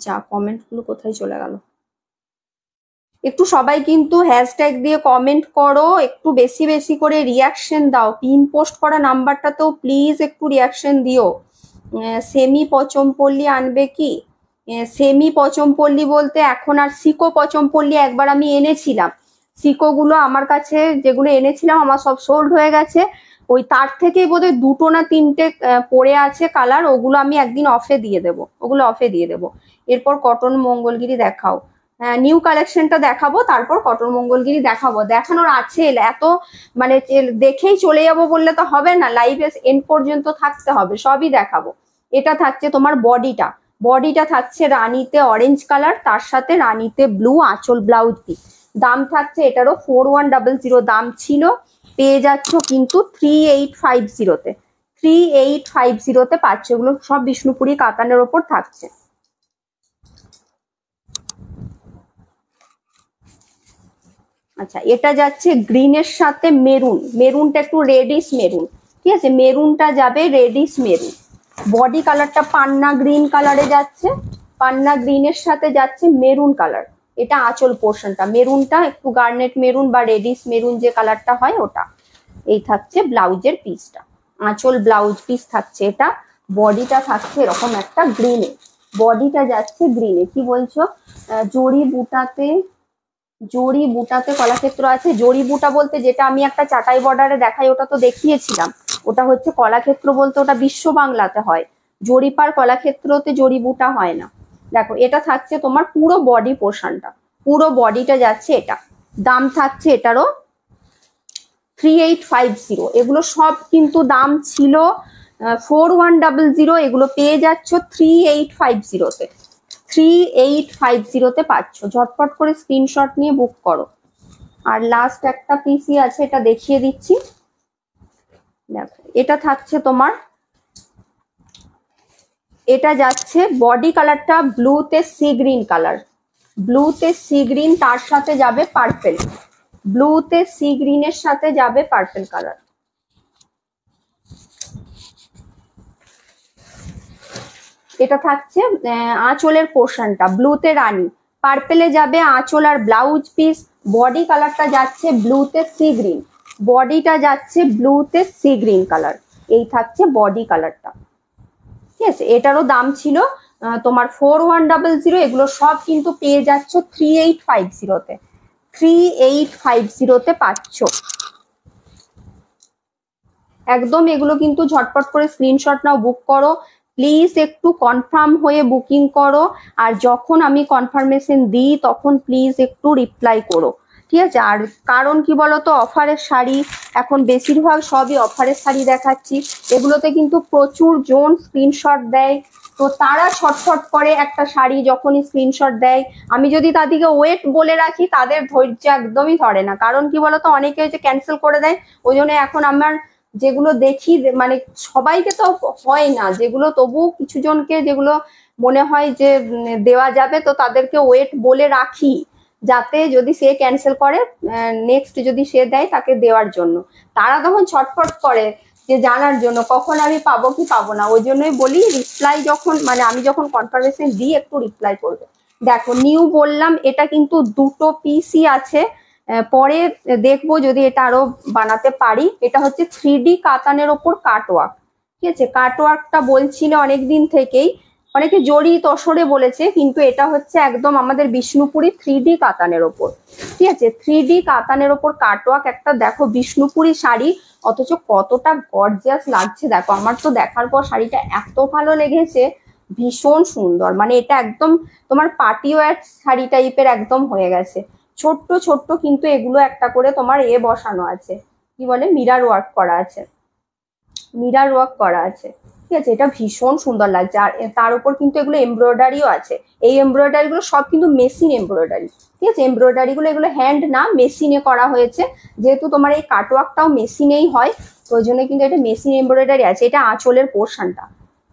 যা কমেন্ট গুলো কোথায় চলে গেল? একটু সবাই কিন্তু হ্যাশট্যাগ দিয়ে কমেন্ট করো, একটু বেশি বেশি করে রিয়াকশন দাও, পিন পোস্ট করা নাম্বারটাতেও প্লিজ একটু রিয়াকশন দিও। সেমি পচমপল্লী আনবে কি? সেমি পচমপল্লী বলতে এখন আর সিকো পচমপল্লী একবার আমি এনেছিলাম, সিকোগুলো আমার কাছে যেগুলো এনেছিলাম আমার সব সোল্ড হয়ে গেছে। ওই তার থেকেই বোধহয় দুটো না তিনটে পড়ে আছে কালার, ওগুলো আমি একদিন অফে দিয়ে দেবো, ওগুলো অফে দিয়ে দেবো। এরপর কটন মঙ্গলগিরি দেখাও, নিউ কালেকশনটা দেখাবো, তারপর কটন মঙ্গলগিরি দেখাবো। দেখানোর আছে এত, মানে দেখেই চলে যাবো বললে তো হবে না, লাইভে এন্ড পর্যন্ত থাকতে হবে, সবই দেখাবো। এটা থাকছে তোমার বডিটা, বডিটা থাকছে রানীতে অরেঞ্জ কালার, তার সাথে রানীতে ব্লু আঁচল ব্লাউজ পিস। দাম থাকছে এটারও 4100 দাম ছিল, পেয়ে যাচ্ছ কিন্তু 3850-তে, 3850-তে পাচ্ছ। এগুলো সব বিষ্ণুপুরি কাতানের ওপর থাকছে। আচ্ছা, এটা যাচ্ছে গ্রিনের সাথে মেরুন, মেরুনটা একটু রেডিশ মেরুন, ঠিক আছে? মেরুনটা যাবে রেডিশ মেরুন, বডি কালারটা পান্না গ্রিন কালারে যাচ্ছে, পান্না গ্রিনের সাথে যাচ্ছে মেরুন কালার। এটা আঁচল পোর্শনটা, মেরুনটা একটু গার্নেট মেরুন বা রেডিশ মেরুন যে কালারটা হয় ওটা। এই থাকছে ব্লাউজের পিসটা, আঁচল ব্লাউজ পিস থাকছে এটা, বডিটা থাকছে এরকম একটা গ্রিনে, বডিটা যাচ্ছে গ্রিনে। কি বলছো? জড়ি বুটাতে, জড়ি বুটাতে কলাক্ষেত্র আছে। জড়ি বুটা বলতে যেটা আমি একটা চাটাই বর্ডারে দেখাই ওটা তো দেখিয়েছিলাম, ওটা হচ্ছে কলাক্ষেত্র বলতে ওটা বিশ্ব বাংলাতে হয়, জরিপার কলাক্ষেত্রতে জড়ি বুটা হয় না। দেখো এটা থাকছে তোমার পুরো বডি পোর্শনটা, পুরো বডিটা যাচ্ছে এটা। দাম থাকছে এটারও 3850। এগুলো সব কিন্তু দাম ছিল 4100, এগুলো পেয়ে যাচ্ছ 3850-তে, 3850-তে পাচ্ছ। ঝটপট করে স্ক্রিনশট নিয়ে বুক করো। আর লাস্ট একটা পিসি আছে, এটা দেখিয়ে দিচ্ছি। দেখো এটা থাকছে তোমার, এটা যাচ্ছে বডি কালারটা ব্লুতে সি গ্রিন কালার, ব্লুতে সি গ্রিন, তার সাথে যাবে পার্পেল, ব্লুতে সি গ্রিনের সাথে যাবে পার্পেল কালার। এটা থাকছে আঁচলের পোর্শনটা ব্লুতে রানী, পার্পেলে যাবে আঁচল আর ব্লাউজ পিস, বডি কালারটা যাচ্ছে ব্লুতে সি গ্রিন, বডিটা যাচ্ছে ব্লুতে সি গ্রিন কালার। এই থাকছে বডি কালারটা, ঠিক আছে? এটারও দাম ছিল তোমার 4100, এগুলো সব কিন্তু পেয়ে যাচ্ছ 3850-তে, 3850-তে পাচ্ছ একদম। এগুলো কিন্তু ঝটপট করে স্ক্রিনশট নাও, বুক করো প্লিজ, একটু কনফার্ম হয়ে বুকিং করো। আর যখন আমি কনফার্মেশন দিই তখন প্লিজ একটু রিপ্লাই করো, ঠিক আছে? আর কারণ কি বলতো, অফারের শাড়ি এখন বেশিরভাগ সবই অফারের শাড়ি দেখাচ্ছি, এগুলোতে কিন্তু প্রচুর জন স্ক্রিনশট দেয়, তো তারা ছটফট করে একটা শাড়ি যখনই স্ক্রিনশট দেয়, আমি যদি তাদেরকে ওয়েট বলে রাখি তাদের ধৈর্য একদমই ধরে না। কারণ কি বলতো, অনেকে হচ্ছে ক্যান্সেল করে দেয়, ওই জন্য এখন আমার যেগুলো দেখি মানে সবাইকে তো হয় না, যেগুলো তবু কিছু জনকে যেগুলো মনে হয় যে দেওয়া যাবে, তো তাদেরকে ওয়েট বলে রাখি, যাতে যদি সে ক্যান্সেল করে নেক্সট যদি সে দেয় তাকে দেওয়ার জন্য। তারা তখন ছটফট করে যে জানার জন্য কখন আমি পাবো কি পাবো না। ওই জন্যই বলি রিপ্লাই যখন মানে আমি যখন কনফার্মেশন দিই একটু রিপ্লাই করবে। দেখো নিউ বললাম, এটা কিন্তু দুটো পিসই আছে, পরে দেখবো যদি এটা আরো বানাতে পারি। এটা হচ্ছে 3D কাতানের ওপর কাটওয়ার্ক, ঠিক আছে। কাটওয়ার্কটা বলছিল অনেকদিন থেকেই, অনেকে জড়ি তসরে বলেছে, কিন্তু এটা হচ্ছে একদম আমাদের বিষ্ণুপুরি 3D কাতানের ওপর, ঠিক আছে। 3D কাতানের ওপর কাটওয়ার্ক একটা, দেখো বিষ্ণুপুরি শাড়ি, অথচ কতটা গর্জিয়াস লাগছে দেখো। আমার তো দেখার পর শাড়িটা এত ভালো লেগেছে, ভীষণ সুন্দর, মানে এটা একদম তোমার পার্টি ওয়্যার শাড়ি টাইপের একদম হয়ে গেছে। ছোট্ট ছোট্ট কিন্তু এগুলো একটা করে তোমার বসানো আছে, কি বলে মিরার ওয়ার্ক করা আছে, মিরার ওয়ার্ক করা আছে, ঠিক আছে। এটা ভীষণ সুন্দর লাগছে। আর তার উপর কিন্তু এগুলো এমব্রয়ডারিও আছে। এই এমব্রয়ডারি গুলো সব কিন্তু মেশিন এমব্রয়ডারি, ঠিক আছে। এমব্রয়ডারি গুলো এগুলো হ্যান্ড না, মেশিনে করা হয়েছে। যেহেতু তোমার এই কাটওয়ার্কটাও মেশিনেই হয়, তো ওই জন্য কিন্তু এটা মেশিন এমব্রয়ডারি আছে। এটা আঁচলের পোর্শনটা,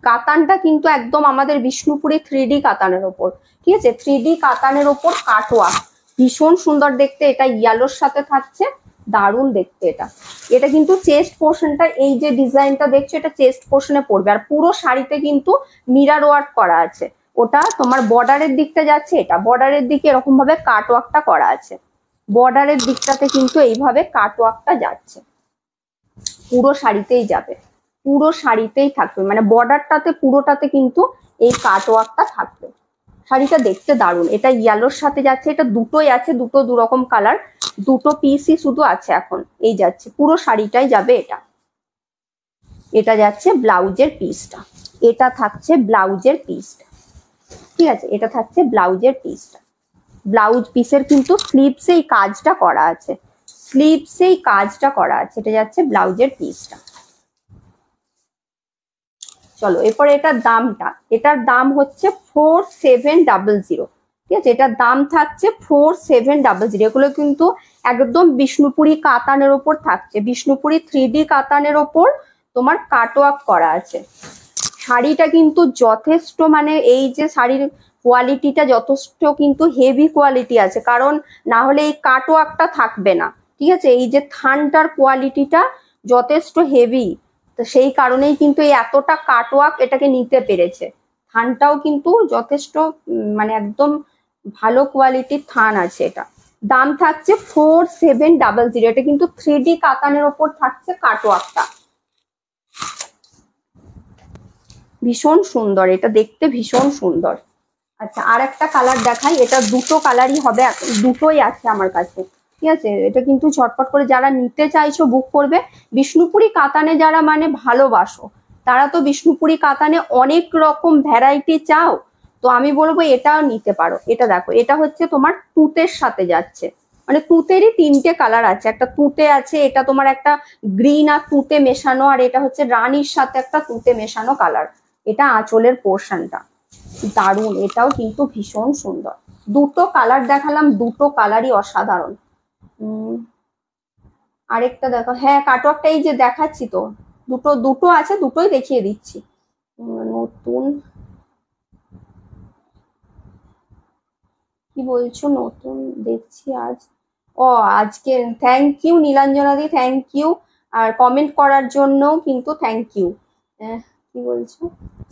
কাতানটা কিন্তু একদম আমাদের বিষ্ণুপুরি 3D কাতানের ওপর, ঠিক আছে। 3D কাতানের ওপর কাটওয়ার্ক, ভীষণ সুন্দর দেখতে। এটা ইয়েলোর সাথে থাকছে, দারুণ দেখতে এটা। এটা কিন্তু চেস্ট পোর্শনটা, এই যে ডিজাইনটা দেখছো এটা চেস্ট পোর্শনে পড়বে। আর পুরো শাড়িতে কিন্তু মিরার ওয়ার্ক করা আছে। ওটা তোমার বর্ডারের দিকটা যাচ্ছে, এটা বর্ডারের দিকে এরকম ভাবে কাট ওয়ার্কটা করা আছে। বর্ডারের দিকটাতে কিন্তু এইভাবে কাট ওয়ার্কটা যাচ্ছে, পুরো শাড়িতেই যাবে, পুরো শাড়িতেই থাকবে, মানে বর্ডারটাতে পুরোটাতে কিন্তু এই কাট ওয়ার্কটা থাকবে। শাড়িটা দেখতে দারুণ। এটা ইয়েলোর সাথে যাচ্ছে, এটা দুটোই আছে, দুটো দুরকম কালার, দুটো পিসই শুধু আছে এখন। এই যাচ্ছে পুরো শাড়িটাই যাবে এটা। এটা যাচ্ছে ব্লাউজের পিসটা, এটা থাকছে ব্লাউজের পিসটা, ঠিক আছে। এটা থাকছে ব্লাউজের পিসটা। ব্লাউজ পিসের কিন্তু স্লিভসে এই কাজটা করা আছে, স্লিভসে এই কাজটা করা আছে। এটা যাচ্ছে ব্লাউজের পিসটা। চলো এরপরে এটার দামটা, এটার দাম হচ্ছে 4700, ঠিক আছে। এটার দাম থাকছে 4700। এগুলো কিন্তু একদম বিষ্ণুপুরি কাতানের ওপর থাকছে, বিষ্ণুপুরি 3D কাতানের ওপর তোমার কাটওয়ার্ক করা আছে। শাড়িটা কিন্তু যথেষ্ট, মানে এই যে শাড়ির কোয়ালিটিটা যথেষ্ট কিন্তু হেভি কোয়ালিটি আছে, কারণ না হলে এই কাটওয়ার্কটা থাকবে না, ঠিক আছে। এই যে থানটার কোয়ালিটিটা যথেষ্ট হেভি, তো সেই কারণেই কিন্তু এই এতটা কাটওয়ার্ক এটাকে নিতে পেরেছে। থানটাও কিন্তু যথেষ্ট মানে একদম ভালো কোয়ালিটির থান আছে। এটা দাম থাকছে 4700। এটা কিন্তু 3D কাতানের ওপর থাকছে কাটওয়ার্কটা, ভীষণ সুন্দর, এটা দেখতে ভীষণ সুন্দর। আচ্ছা আর একটা কালার দেখাই, এটা দুটো কালারই হবে, দুটোই আছে আমার কাছে, ঠিক আছে। এটা কিন্তু ঝটপট করে যারা নিতে চাইছো বুক করবে। বিষ্ণুপুরি কাতানে যারা মানে ভালোবাসো, তারা তো বিষ্ণুপুরি কাতানে অনেক রকম ভ্যারাইটি চাও, তো আমি বলবো এটাও নিতে পারো। এটা দেখো, এটা হচ্ছে তোমার তুতের সাথে যাচ্ছে, মানে তুতেরই তিনটে কালার আছে, একটা তুতে আছে, এটা তোমার একটা গ্রিন আর তুতে মেশানো, আর এটা হচ্ছে রানীর সাথে একটা তুতে মেশানো কালার। এটা আঁচলের পোর্শনটা, দারুণ, এটাও কিন্তু ভীষণ সুন্দর। দুটো কালার দেখালাম, দুটো কালারই অসাধারণ। আরেকটা দেখো, হ্যাঁ কাটওয়ার্কটা এই যে দেখাচ্ছি তো, দুটো দুটো আছে, দুটোই দেখিয়ে দিচ্ছি। নতুন কি বলছো, নতুন দেখছি আজ। ও আজকে থ্যাংক ইউ নীলাঞ্জনাদি, থ্যাংক ইউ। আর কমেন্ট করার জন্য কিন্তু থ্যাংক ইউ। কি বলছো,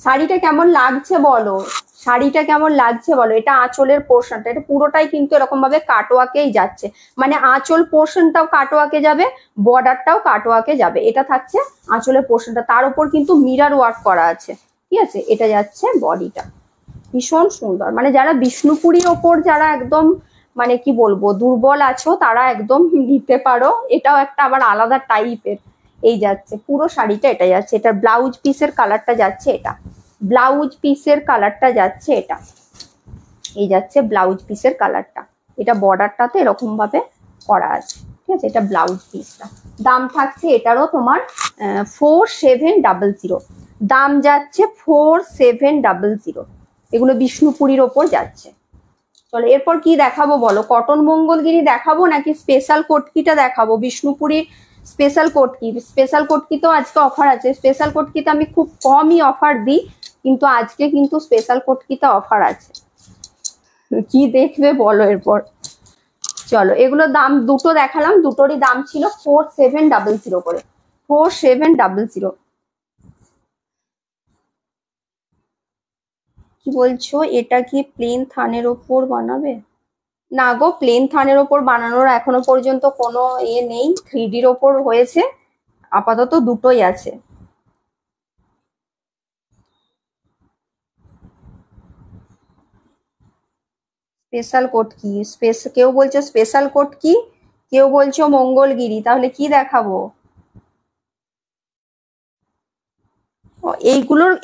শাড়িটা কেমন লাগছে বলো, শাড়িটা কেমন লাগছে বলো। এটা আঁচলের পোর্শনটা, এটা পুরোটাই কিন্তু এরকম ভাবে কাটওয়ার্কেই যাচ্ছে, মানে আঁচল পোর্শনটাও কাটওয়ার্কে যাবে, বর্ডারটাও কাটওয়ার্কে যাবে। এটা থাকছে আঁচলের পোর্শনটা, তার উপর কিন্তু মিরার ওয়ার্ক করা আছে, ঠিক আছে। এটা যাচ্ছে বডিটা, ভীষণ সুন্দর। মানে যারা বিষ্ণুপুরীর ওপর যারা একদম মানে কি বলবো দুর্বল আছো, তারা একদম নিতে পারো। এটাও একটা আবার আলাদা টাইপের। এই যাচ্ছে পুরো শাড়িটা, এটা যাচ্ছে, এটা ব্লাউজ পিসের কালারটা যাচ্ছে, এটা ব্লাউজ পিসের কালারটা যাচ্ছে, এটা এই যাচ্ছে ব্লাউজ পিসের কালারটা। এটা বর্ডারটাতে এরকম ভাবে করা আছে, ঠিক আছে। এটা ব্লাউজ পিসটা, দাম থাকছে এটারও তোমার 4700, দাম যাচ্ছে 4700। এগুলো বিষ্ণুপুরীর ওপর যাচ্ছে। চলো এরপর কি দেখাবো বলো, কটন মঙ্গলগিরি দেখাবো নাকি স্পেশাল কটকিটা দেখাবো? বিষ্ণুপুরীর স্পেশাল কোটকি, স্পেশাল কোটকিতেও আজকে অফার আছে। স্পেশাল কোটকিতে আমি খুব কমই অফার দিই, কিন্তু আজকে কিন্তু স্পেশাল কোটকিতে অফার আছে। কি দেখবে বলো এরপর। চলো, এগুলোর দাম দুটো দেখালাম, দুটোরই দাম ছিল 4700 করে, 4700। কি বলছো, এটা কি প্লেন থানের ওপর বানাবে? না গো, প্লেন থানের ওপর বানানোর এখনো পর্যন্ত কোনো নেই, 3Dর ওপর হয়েছে, আপাতত দুটোই আছে। স্পেশাল কোড কি, কেউ বলছো স্পেশাল কোড কি, কেউ বলছো মঙ্গলগিরি, তাহলে কি দেখাবো?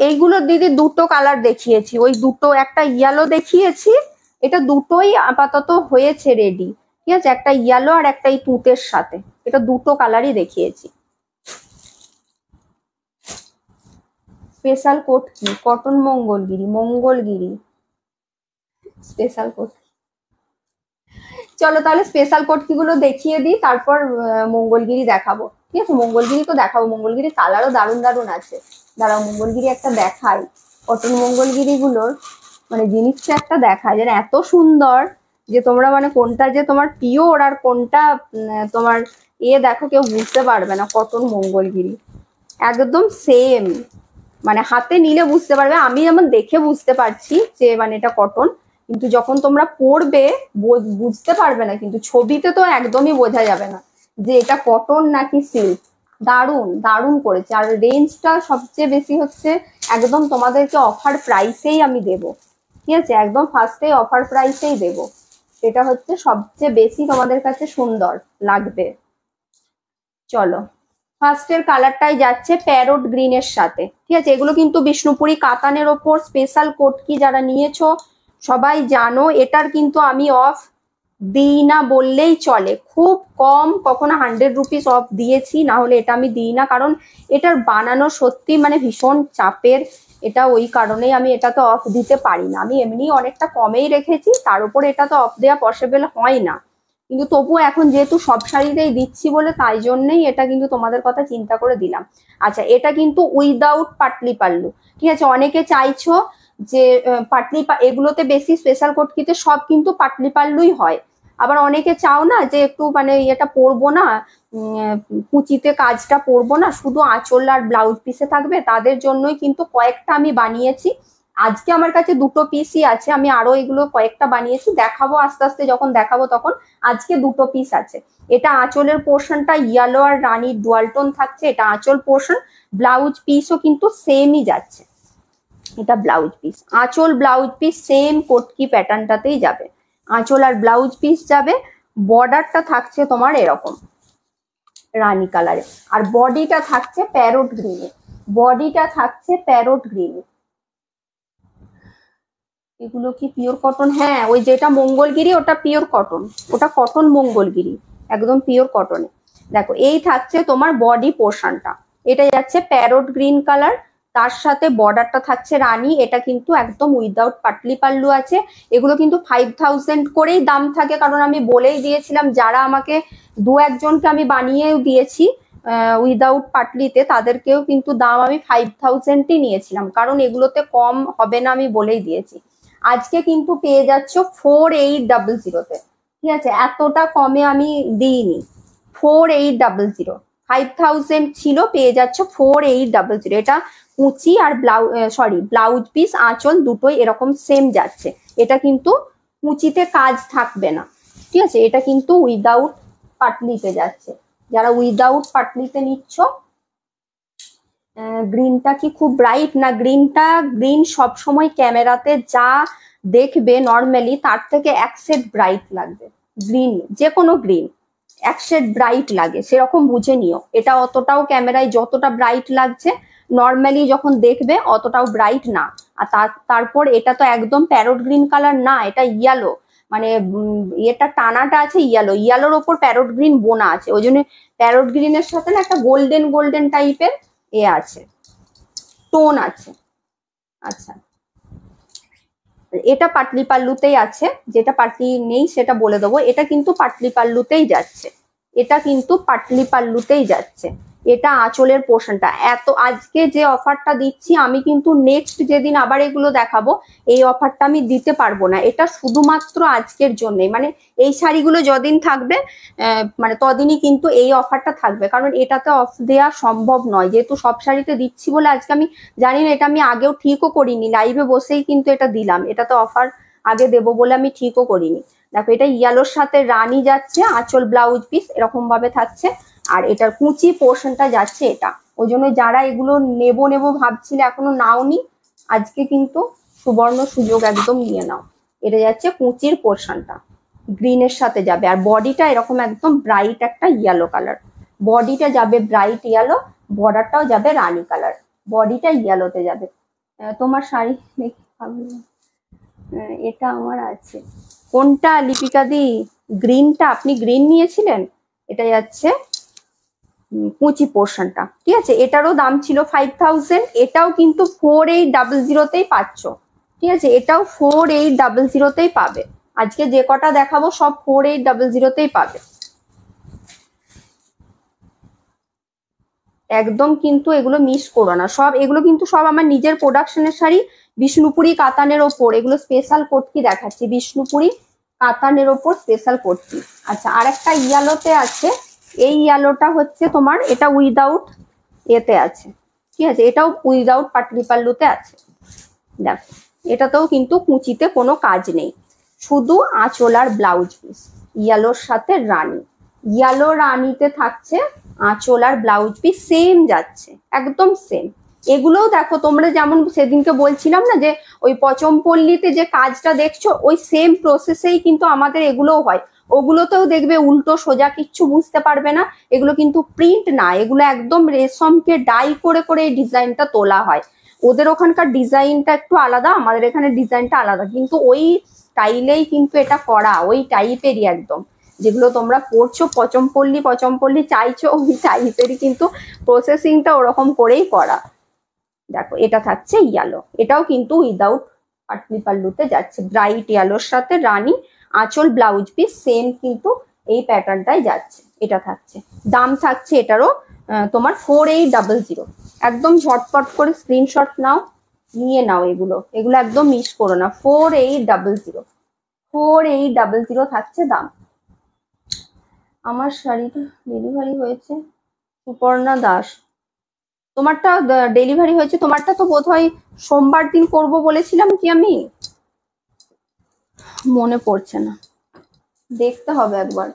এইগুলোর দিদি দুটো কালার দেখিয়েছি, ওই দুটো, একটা ইয়েলো দেখিয়েছি, এটা দুটোই আপাতত হয়েছে রেডি, ঠিক আছে, একটা ইয়েলো আর একটা এই তুঁতের সাথে, এটা দুটো কালারই দেখিয়েছি। স্পেশাল কোড কি, cotton Mangalagiri, Mangalagiri special code. চলো তাহলে স্পেশাল কোটকি গুলো দেখিয়ে দিই, তারপর মঙ্গলগিরি দেখাবো, ঠিক আছে, মঙ্গলগিরি তো দেখাবো, মঙ্গলগিরি কালারও দারুণ দারুণ আছে। দাঁড়াও মঙ্গলগিরি একটা দেখাই, কটন মঙ্গলগিরি গুলোর মানে জিনিসটা একটা দেখায়, যেন এত সুন্দর যে তোমরা মানে কোনটা যে তোমার পিওর আর কোনটা তোমার দেখো কেউ বুঝতে পারবে না। কটন মঙ্গলগিরি একদম সেম, মানে হাতে নিলে বুঝতে পারবে, আমি যেমন দেখে বুঝতে পারছি যে মানে এটা কটন, কিন্তু যখন তোমরা পড়বে বুঝতে পারবে না, কিন্তু ছবিতে তো একদমই বোঝা যাবে না যে এটা কটন নাকি সিল্ক। দারুণ দারুণ করেছে, আর রেঞ্জটা সবচেয়ে বেশি হচ্ছে, একদম তোমাদেরকে অফার প্রাইসেই আমি দেবো, ঠিক আছে, একদম ফার্স্টেই অফার প্রাইসেই দেবো, এটা হচ্ছে সবচেয়ে বেশি তোমাদের কাছে সুন্দর লাগবে। চলো, ফার্স্টের কালারটাই যাচ্ছে প্যারোট গ্রিনের সাথে, ঠিক আছে, এগুলো কিন্তু বিষ্ণুপুরি কাতানের ওপর স্পেশাল কোটকি যারা নিয়েছো সবাই জানো, এটার কিন্তু আমি অফ দিই না বললেই চলে, খুব কম, কখনো 100 রুপিস অফ দিয়েছি, না হলে এটা আমি দিই না, কারণ এটার বানানো সত্যি মানে ভীষণ চাপের, এটা ওই কারণেই আমি এটা তো অফ দিতে পারি না, আমি এমনি অনেকটা কমেই রেখেছি, তার উপর এটা তো অফ দেওয়া পসিবল হয় না, কিন্তু তবুও এখন যেহেতু সব শাড়িতেই দিচ্ছি বলে তাই জন্যই এটা কিন্তু তোমাদের কথা চিন্তা করে দিলাম। আচ্ছা, এটা কিন্তু উইদাউট পাটলি পাল্লু, ঠিক আছে, অনেকে চাইছো যে এগুলোতে বেশি স্পেশাল কোটকিতে সব কিন্তু পাটলি পাল্লুই হয়, আবার অনেকে চাও না যে একটু মানে এটা পরবো না, কুচিতে কাজটা পরবো না, শুধু আঁচল আর ব্লাউজ পিসে থাকবে, তাদের জন্যই কিন্তু কয়েকটা আমি বানিয়েছি। আজকে আমার কাছে দুটো পিসই আছে, আমি আরো এগুলো কয়েকটা বানিয়েছি, দেখাবো আস্তে আস্তে, যখন দেখাবো তখন। আজকে দুটো পিস আছে, এটা আঁচলের পোর্শনটা ইয়েলো আর রানীর ডুয়ালটোন থাকছে, এটা আঁচল পোর্শন, ব্লাউজ পিসও কিন্তু সেমই যাচ্ছে, এটা ব্লাউজ পিস, আঁচল ব্লাউজ পিস সেম কোটকি প্যাটার্নটাতেই যাবে, আঁচল আর ব্লাউজ পিস যাবে, বর্ডারটা থাকছে তোমার এরকম রানী কালারে, আর বডিটা থাকছে প্যারোট গ্রিনে, বডিটা থাকছে প্যারোট গ্রিনে। এগুলো কি পিওর কটন? হ্যাঁ, ওই যেটা মঙ্গলগিরি ওটা পিওর কটন, ওটা কটন মঙ্গলগিরি, একদম পিওর কটনে। দেখো এই থাকছে তোমার বডি পোর্শনটা, এটা যাচ্ছে প্যারোট গ্রিন কালার, তার সাথে বর্ডারটা থাকছে রানী, এটা কিন্তু একদম উইদাউট পাটলি পাল্লু আছে, এগুলো কিন্তু 5000 করেই দাম থাকে, কারণ আমি বলেই দিয়েছিলাম, যারা আমাকে দু একজনকে আমি বানিয়েও দিয়েছি উইদাউট পাটলিতে, তাদেরকেও কিন্তু দাম আমি 5000ই নিয়েছিলাম, কারণ এগুলোতে কম হবে না আমি বলেই দিয়েছি। আজকে কিন্তু পেয়ে যাচ্ছ 4800-তে, ঠিক আছে, এতটা কমে আমি দিইনি, 4800, 5000 ছিল, পেয়ে যাচ্ছ 4800, এটা কুচি আর ব্লাউজ পিস আঁচল দুটোই এরকম সেম যাচ্ছে, এটা কিন্তু কুচিতে কাজ থাকবে না, ঠিক আছে, এটা কিন্তু উইদাউট পাটলিতে যাচ্ছে, যারা উইদাউট পাটলিতে নিচ্ছ। গ্রিনটা কি খুব ব্রাইট? না, গ্রিন সবসময় ক্যামেরাতে যা দেখবে নর্মালি তার থেকে এক শেড ব্রাইট লাগবে, গ্রিন যে কোনো গ্রিন এক শেড ব্রাইট লাগে, সেরকম বুঝে নিও, এটা অতটাও ক্যামেরায় যতটা ব্রাইট লাগছে নর্মালি যখন দেখবে অতটাও ব্রাইট না, আর তারপর এটা তো একদম প্যারোট গ্রিন কালার না, এটা ইয়েলো, মানে এটা টানাটা আছে ইয়েলো, ইয়েলোর ওপর প্যারোট গ্রিন বোনা আছে, ওই জন্য প্যারোট গ্রিনের সাথে না একটা গোল্ডেন গোল্ডেন টাইপের আছে, টোন আছে। আচ্ছা, এটা পাটলি পাল্লুতেই আছে, যেটা পাটলি নেই সেটা বলে দেবো, এটা কিন্তু পাটলি পাল্লুতেই যাচ্ছে, এটা কিন্তু পাটলি পাল্লুতেই যাচ্ছে, এটা আঁচলের পোর্শনটা। এত আজকে যে অফারটা দিচ্ছি আমি কিন্তু নেক্সট যেদিন আবার এগুলো দেখাবো এই অফারটা আমি দিতে পারবো না, এটা শুধুমাত্র আজকের জন্যই, মানে এই শাড়িগুলো যদিন থাকবে মানে তদিনই কিন্তু এই অফারটা থাকবে, কারণ এটাতে অফ দেওয়া সম্ভব নয়, যেহেতু সব শাড়িতে দিচ্ছি বলে আজকে আমি জানি না, এটা আমি আগেও ঠিকও করিনি, লাইভে বসেই কিন্তু এটা দিলাম, এটাতে অফার আগে দেবো বলে আমি ঠিকও করিনি। দেখো এটা ইয়েলোর সাথে রানী যাচ্ছে, আঁচল ব্লাউজ পিস এরকম ভাবে থাকছে, আর এটার কুচি পোর্শনটা যাচ্ছে এটা। ওই জন্য যারা এগুলো নেবো নেবো ভাবছিলে এখনো নাওনি, আজকে কিন্তু সুবর্ণ সুযোগ, একদম নিয়ে নাও। এটা যাচ্ছে কুচির পোর্শনটা, গ্রিনের সাথে যাবে, আর বডিটা এরকম একদম ব্রাইট একটা ইয়েলো কালার, বডিটা যাবে ব্রাইট ইয়েলো, বর্ডারটাও যাবে রানী কালার, বডিটা ইয়েলোতে যাবে। তোমার শাড়ি এটা আমার আছে, কোনটা লিপিকা দি? গ্রিনটা, আপনি গ্রিন নিয়েছিলেন। এটা যাচ্ছে কুচি পোর্শনটা, ঠিক আছে, এটারও দাম ছিল 5000, এটাও কিন্তু 4800তেই পাচ্ছ, ঠিক আছে, এটাও 4800তেই পাবে, আজকে যে কটা দেখাবো সব 4800তেই পাবে, একদম কিন্তু এগুলো মিস করো না। সব এগুলো কিন্তু সব আমার নিজের প্রোডাকশনের শাড়ি, বিষ্ণুপুরি কাতানের ওপর, এগুলো স্পেশাল কোটকি দেখাচ্ছি, বিষ্ণুপুরি কাতানের ওপর স্পেশাল কোটকি। আচ্ছা, আর একটা ইয়ালোতে আছে, এই ইয়ালোটা হচ্ছে তোমার, এটা উইদাউট এতে আছে, ঠিক আছে, এটাও উইদাউট পাটলি পাল্লুতে আছে। দেখো এটাতেও কিন্তু কুচিতে কোনো কাজ নেই, শুধু আঁচল আর ব্লাউজ পিস, ইয়েলোর সাথে রানী, ইয়েলো রানীতে থাকছে, আঁচল আর ব্লাউজ পিস সেম যাচ্ছে, একদম সেম। এগুলোও দেখো তোমরা, যেমন সেদিনকে বলছিলাম না যে ওই পচমপল্লিতে যে কাজটা দেখছো ওই সেম প্রসেসেই কিন্তু আমাদের এগুলোও হয়, ওগুলোতেও দেখবে উল্টো সোজা কিচ্ছু বুঝতে পারবে না, এগুলো কিন্তু প্রিন্ট না, এগুলো একদম রেশমকে ডাই করে করে এই ডিজাইনটা তোলা হয়, ওদের ওখানকার ডিজাইনটা একটু আলাদা, আমাদের এখানে ডিজাইনটা আলাদা, কিন্তু ওই স্টাইলেই কিন্তু এটা করা, ওই টাইপেরই একদম, যেগুলো তোমরা পড়ছো পচমপল্লি পচমপল্লি চাইছো ওই টাইপেরই কিন্তু প্রসেসিংটা ওরকম করেই করা। দেখো এটা থাকছে ইয়েলো, এটাও কিন্তু উইদাউট পাটলি পাল্লুতে যাচ্ছে, ব্রাইট ইয়েলোর সাথে রানী, আঁচল ব্লাউজ পিস সেম কিন্তু এই প্যাটার্নটাই যাচ্ছে, এটা থাকছে। দাম থাকছে এটারও তোমার 4800, একদম ঝটপট করে স্ক্রিনশট নাও, নিয়ে নাও, এগুলো এগুলো একদম মিস করো না, 4800, 4800 থাকছে দাম। আমার শাড়িটা ডেলিভারি হয়েছে, সুপর্ণা দাস, তোমারটা ডেলিভারি হয়েছে, তোমারটা তো বোধহয় সোমবার দিন করব বলেছিলাম কি আমি, মনে পড়ছে না, দেখতে হবে একবার,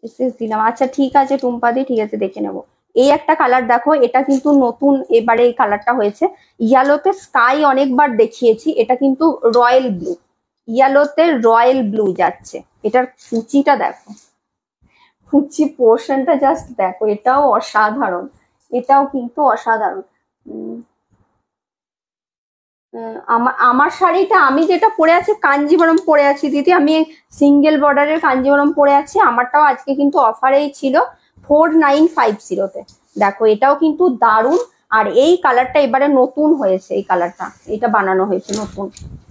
এসএস দিলাম। আচ্ছা ঠিক আছে টুম্পাদি, ঠিক আছে দেখে নেবো। এই একটা কালার দেখো, এটা কিন্তু নতুন এবারে এই কালারটা হয়েছে, ইয়ালোতে স্কাই অনেকবার দেখিয়েছি, এটা কিন্তু রয়্যাল ব্লু, ইয়ালোতে রয়্যাল ব্লু যাচ্ছে, এটার কুচিটা দেখো, কুচি পোর্শনটা জাস্ট দেখো, এটাও অসাধারণ, এটাও কিন্তু অসাধারণ। আমার শাড়িটা আমি যেটা পরে আছি কাঞ্জিবরম পরে আছি দিদি, আমি সিঙ্গেল বর্ডারের কাঞ্জিবরম পরে আছি, আমারটাও আজকে কিন্তু অফারেই ছিল 4950-তে। দেখো এটাও কিন্তু দারুণ, আর এই কালারটা এবারে নতুন হয়েছে, এই কালারটা এটা বানানো হয়েছে নতুন,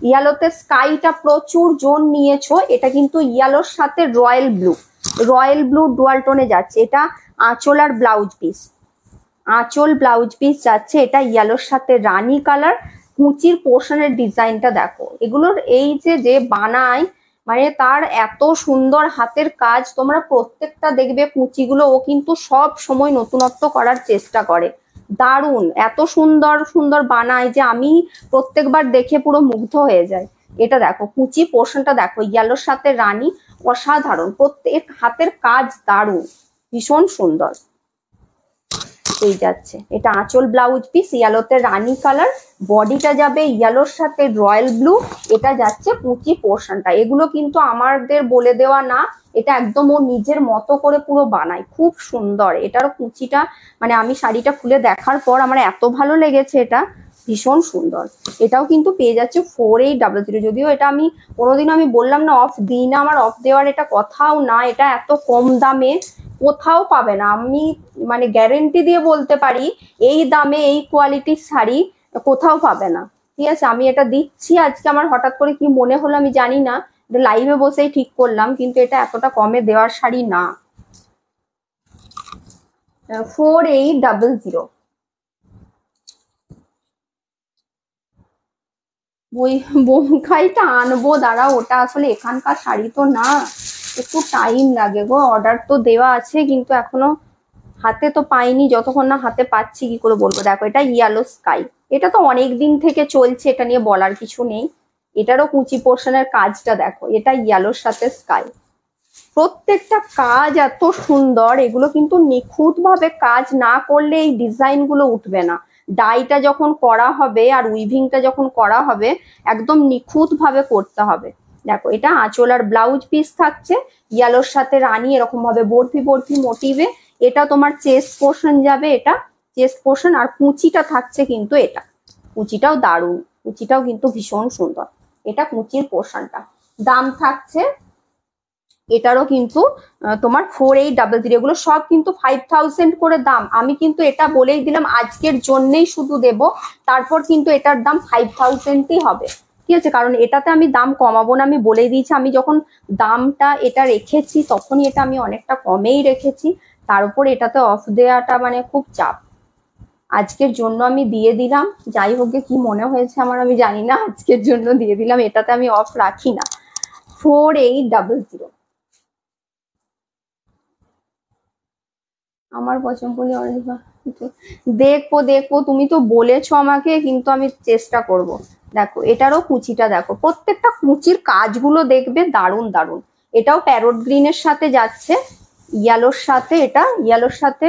ইয়ালোতে স্কাইটা প্রচুর জন নিয়েছো, এটা কিন্তু ইয়ালোর সাথে royal blue, royal blue dual টোনে যাচ্ছে, এটা আঁচল আর ব্লাউজ পিস, আঁচল ব্লাউজ পিস যাচ্ছে, এটা ইয়েলোর সাথে রানী কালার, কুচির পোর্শনের ডিজাইনটা দেখো, এগুলোর এই যে বানায়, মানে তার এত সুন্দর হাতের কাজ, তোমরা প্রত্যেকটা দেখবে কুচিগুলো ও কিন্তু সব সময় নতুনত্ব করার চেষ্টা করে, দারুণ, এত সুন্দর সুন্দর বানায় যে আমি প্রত্যেকবার দেখে পুরো মুগ্ধ হয়ে যাই। এটা দেখো কুচি পোর্শনটা দেখো, ইয়েলোর সাথে রানী, অসাধারণ, প্রত্যেক হাতের কাজ দারুণ, ভীষণ সুন্দর। এই যাচ্ছে, এটা আঁচল ব্লাউজ পিস, ইয়েলোতে রানী কালার, বডিটা যাবে ইয়েলোর সাথে রয়্যাল ব্লু, এটা যাচ্ছে কুচি পোর্শনটা, এগুলো কিন্তু আমাদের বলে দেওয়া না, এটা একদম ও নিজের মতো করে পুরো বানায়, খুব সুন্দর, এটারও কুচিটা মানে আমি শাড়িটা খুলে দেখার পর আমার এত ভালো লেগেছে, এটা ভীষণ সুন্দর। এটাও কিন্তু পেয়ে যাচ্ছে 4800, যদিও এটা আমি কোনোদিনও আমি বললাম না অফ দিই না, আমার অফ দেওয়ার এটা কথাও না, এটা এত কম দামে কোথাও পাবে না, আমি মানে গ্যারেন্টি দিয়ে বলতে পারি এই দামে এই কোয়ালিটির শাড়ি কোথাও পাবে না, ঠিক আছে, আমি এটা দিচ্ছি আজকে, আমার হঠাৎ করে কি মনে হলো আমি জানি না, লাইভে বসেই ঠিক করলাম, কিন্তু এটা এতটা কমে দেওয়ার শাড়ি না। 4800। বোমখাইটা আনবো, দাঁড়াও, ওটা আসলে এখানকার শাড়ি তো না, একটু টাইম লাগে গো। অর্ডার তো দেওয়া আছে কিন্তু এখনো হাতে তো পাইনি, যতক্ষণ না হাতে পাচ্ছি কি করে বলবো। দেখো এটা ইয়েলো স্কাই, এটা তো অনেক দিন থেকে চলছে, এটা নিয়ে বলার কিছু নেই। এটারও কুচি পোর্শনের কাজটা দেখো, এটা ইয়েলোর সাথে স্কাই, প্রত্যেকটা কাজ এত সুন্দর। এগুলো কিন্তু নিখুঁত ভাবে কাজ না করলে এই ডিজাইন গুলো উঠবে না। ডাইটা যখন করা হবে আর উইভিংটা যখন করা হবে একদম নিখুঁত ভাবে করতে হবে। দেখো এটা আঁচল আর ব্লাউজ পিস থাকছে ইয়েলোর সাথে রানী, এরকম ভাবে বরফি বরফি মোটিভে। এটা তোমার চেস্ট পোর্শন যাবে, এটা চেস্ট পোর্শন। আর কুচিটা থাকছে কিন্তু এটা, কুচিটাও দারুণ, কুচিটাও কিন্তু ভীষণ সুন্দর। এটা কুচির পোর্শনটা। দাম থাকছে এটারও কিন্তু তোমার 4800। এগুলো সব কিন্তু 5000 করে দাম। আমি কিন্তু এটা বলেই দিলাম আজকের জন্যই শুধু দেব, তারপর কিন্তু এটার দাম 5000ই হবে, ঠিক আছে? কারণ এটাতে আমি দাম কমাবো না, আমি বলেই দিয়েছি। আমি যখন দামটা এটা রেখেছি তখনই এটা আমি অনেকটা কমেই রেখেছি, তার উপর এটাতে অফ দেওয়াটা মানে খুব চাপ। আজকের জন্য আমি দিয়ে দিলাম, যাই হোক কি মনে হয়েছে আমার আমি জানি না, আজকের জন্য দিয়ে দিলাম, এটাতে আমি অফ রাখি না। 4800। আমার পছন্দ বলে অনেক দেখবো দেখবো, তুমি তো বলেছো আমাকে, কিন্তু আমি চেষ্টা করব। দেখো এটারও কুচিটা দেখো, প্রত্যেকটা কুচির কাজগুলো দেখবে দারুণ দারুণ। এটাও প্যারট গ্রিনের সাথে যাচ্ছে, ইয়েলোর সাথে, এটা ইয়েলোর সাথে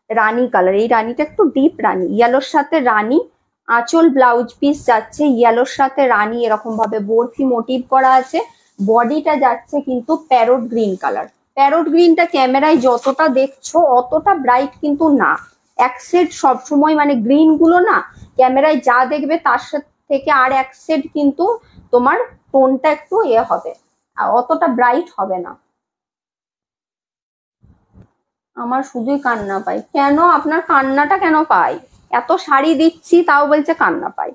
রানী কালার, এই রানীটা একটু ডিপ রানী, ইয়েলোর সাথে রানী। আঁচল ব্লাউজ পিস যাচ্ছে ইয়েলোর সাথে রানী, এরকম ভাবে বরফি মোটিভ করা আছে। বডিটা যাচ্ছে কিন্তু প্যারট গ্রিন কালার। প্যারট গ্রিনটা ক্যামেরায় যতটা দেখছো অতটা ব্রাইট কিন্তু না, এক সেট সবসময় মানে গ্রিন গুলো না ক্যামেরায় যা দেখবে তার থেকে আর এক সেট কিন্তু তোমার টোনটা একটু হবে, অতটা ব্রাইট হবে না। আমার শুধুই কান্না পাই কেন? আপনার কান্নাটা কেন পাই? এত শাড়ি দিচ্ছি তাও বলছে কান্না পাই,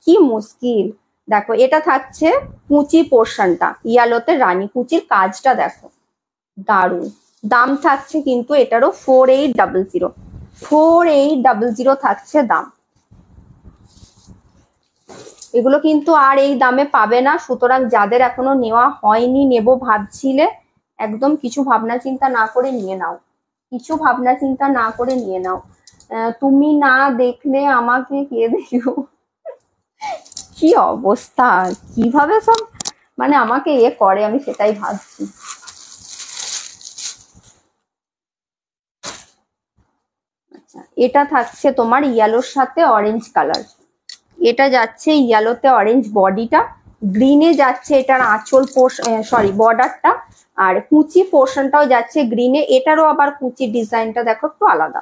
কি মুশকিল। দেখো এটা থাকছে কুচি পোর্শনটা ইয়ালোতে রানী, কুচির কাজটা দেখো দারুণ। দাম থাকছে কিন্তু এটারও 4800। 4800 থাকছে দাম। এগুলো কিন্তু আর এই দামে পাবে না, সুতরাং যাদের এখনো নেওয়া হয়নি, নেবো ভাবছিলে, একদম কিছু ভাবনা চিন্তা না করে নিয়ে নাও, কিছু ভাবনা চিন্তা না করে নিয়ে নাও। তুমি না দেখলে আমাকে কে দেখো, কি অবস্থা, কিভাবে সব মানে আমাকে করে, আমি সেটাই ভাবছি। আচ্ছা এটা থাকছে তোমার ইয়েলোর সাথে অরেঞ্জ কালার, এটা যাচ্ছে ইয়েলোতে অরেঞ্জ, বডিটা গ্রিনে যাচ্ছে, এটার আঁচল সরি বর্ডারটা, আর কুচি পোর্শনটাও যাচ্ছে গ্রিনে। এটারও আবার কুচির ডিজাইনটা দেখো একটু আলাদা,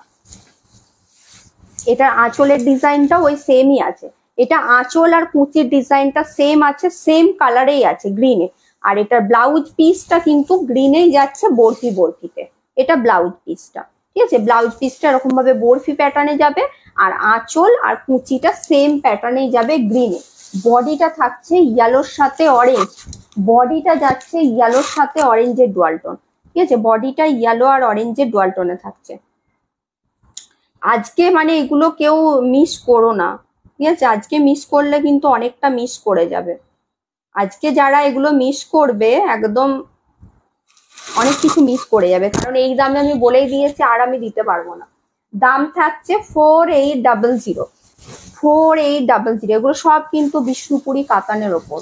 এটার আঁচলের ডিজাইনটা ওই সেমই আছে, এটা আঁচল আর কুচির ডিজাইনটা সেম আছে, সেম কালারেই আছে গ্রিনে। আর এটার ব্লাউজ পিসটা কিন্তু গ্রিনেই যাচ্ছে বরফি বরফিতে, এটা ব্লাউজ পিসটা, ঠিক আছে? ব্লাউজ পিসটা এরকম ভাবে বরফি প্যাটার্নে যাবে, আর আঁচল আর কুচিটা সেম প্যাটার্নেই যাবে গ্রিনে। বডিটা থাকছে ইয়েলোর সাথে অরেঞ্জ, বডিটা যাচ্ছে ইয়েলোর সাথে অরেঞ্জের ডুয়াল টোন, ঠিক আছে? বডিটা ইয়েলো আর অরেঞ্জের ডুয়াল টোনে থাকছে। আজকে মানে এগুলো কেউ মিস করো না, ঠিক আছে? আজকে মিস করলে কিন্তু অনেকটা মিস করে যাবে। আজকে যারা এগুলো মিস করবে একদম অনেক কিছু মিস করে যাবে, কারণ এই দামে আমি বলেই দিয়েছি আর আমি দিতে পারবো না। দাম থাকছে 4800। 4800, এগুলো সব কিন্তু বিষ্ণুপুরি কাতানের ওপর।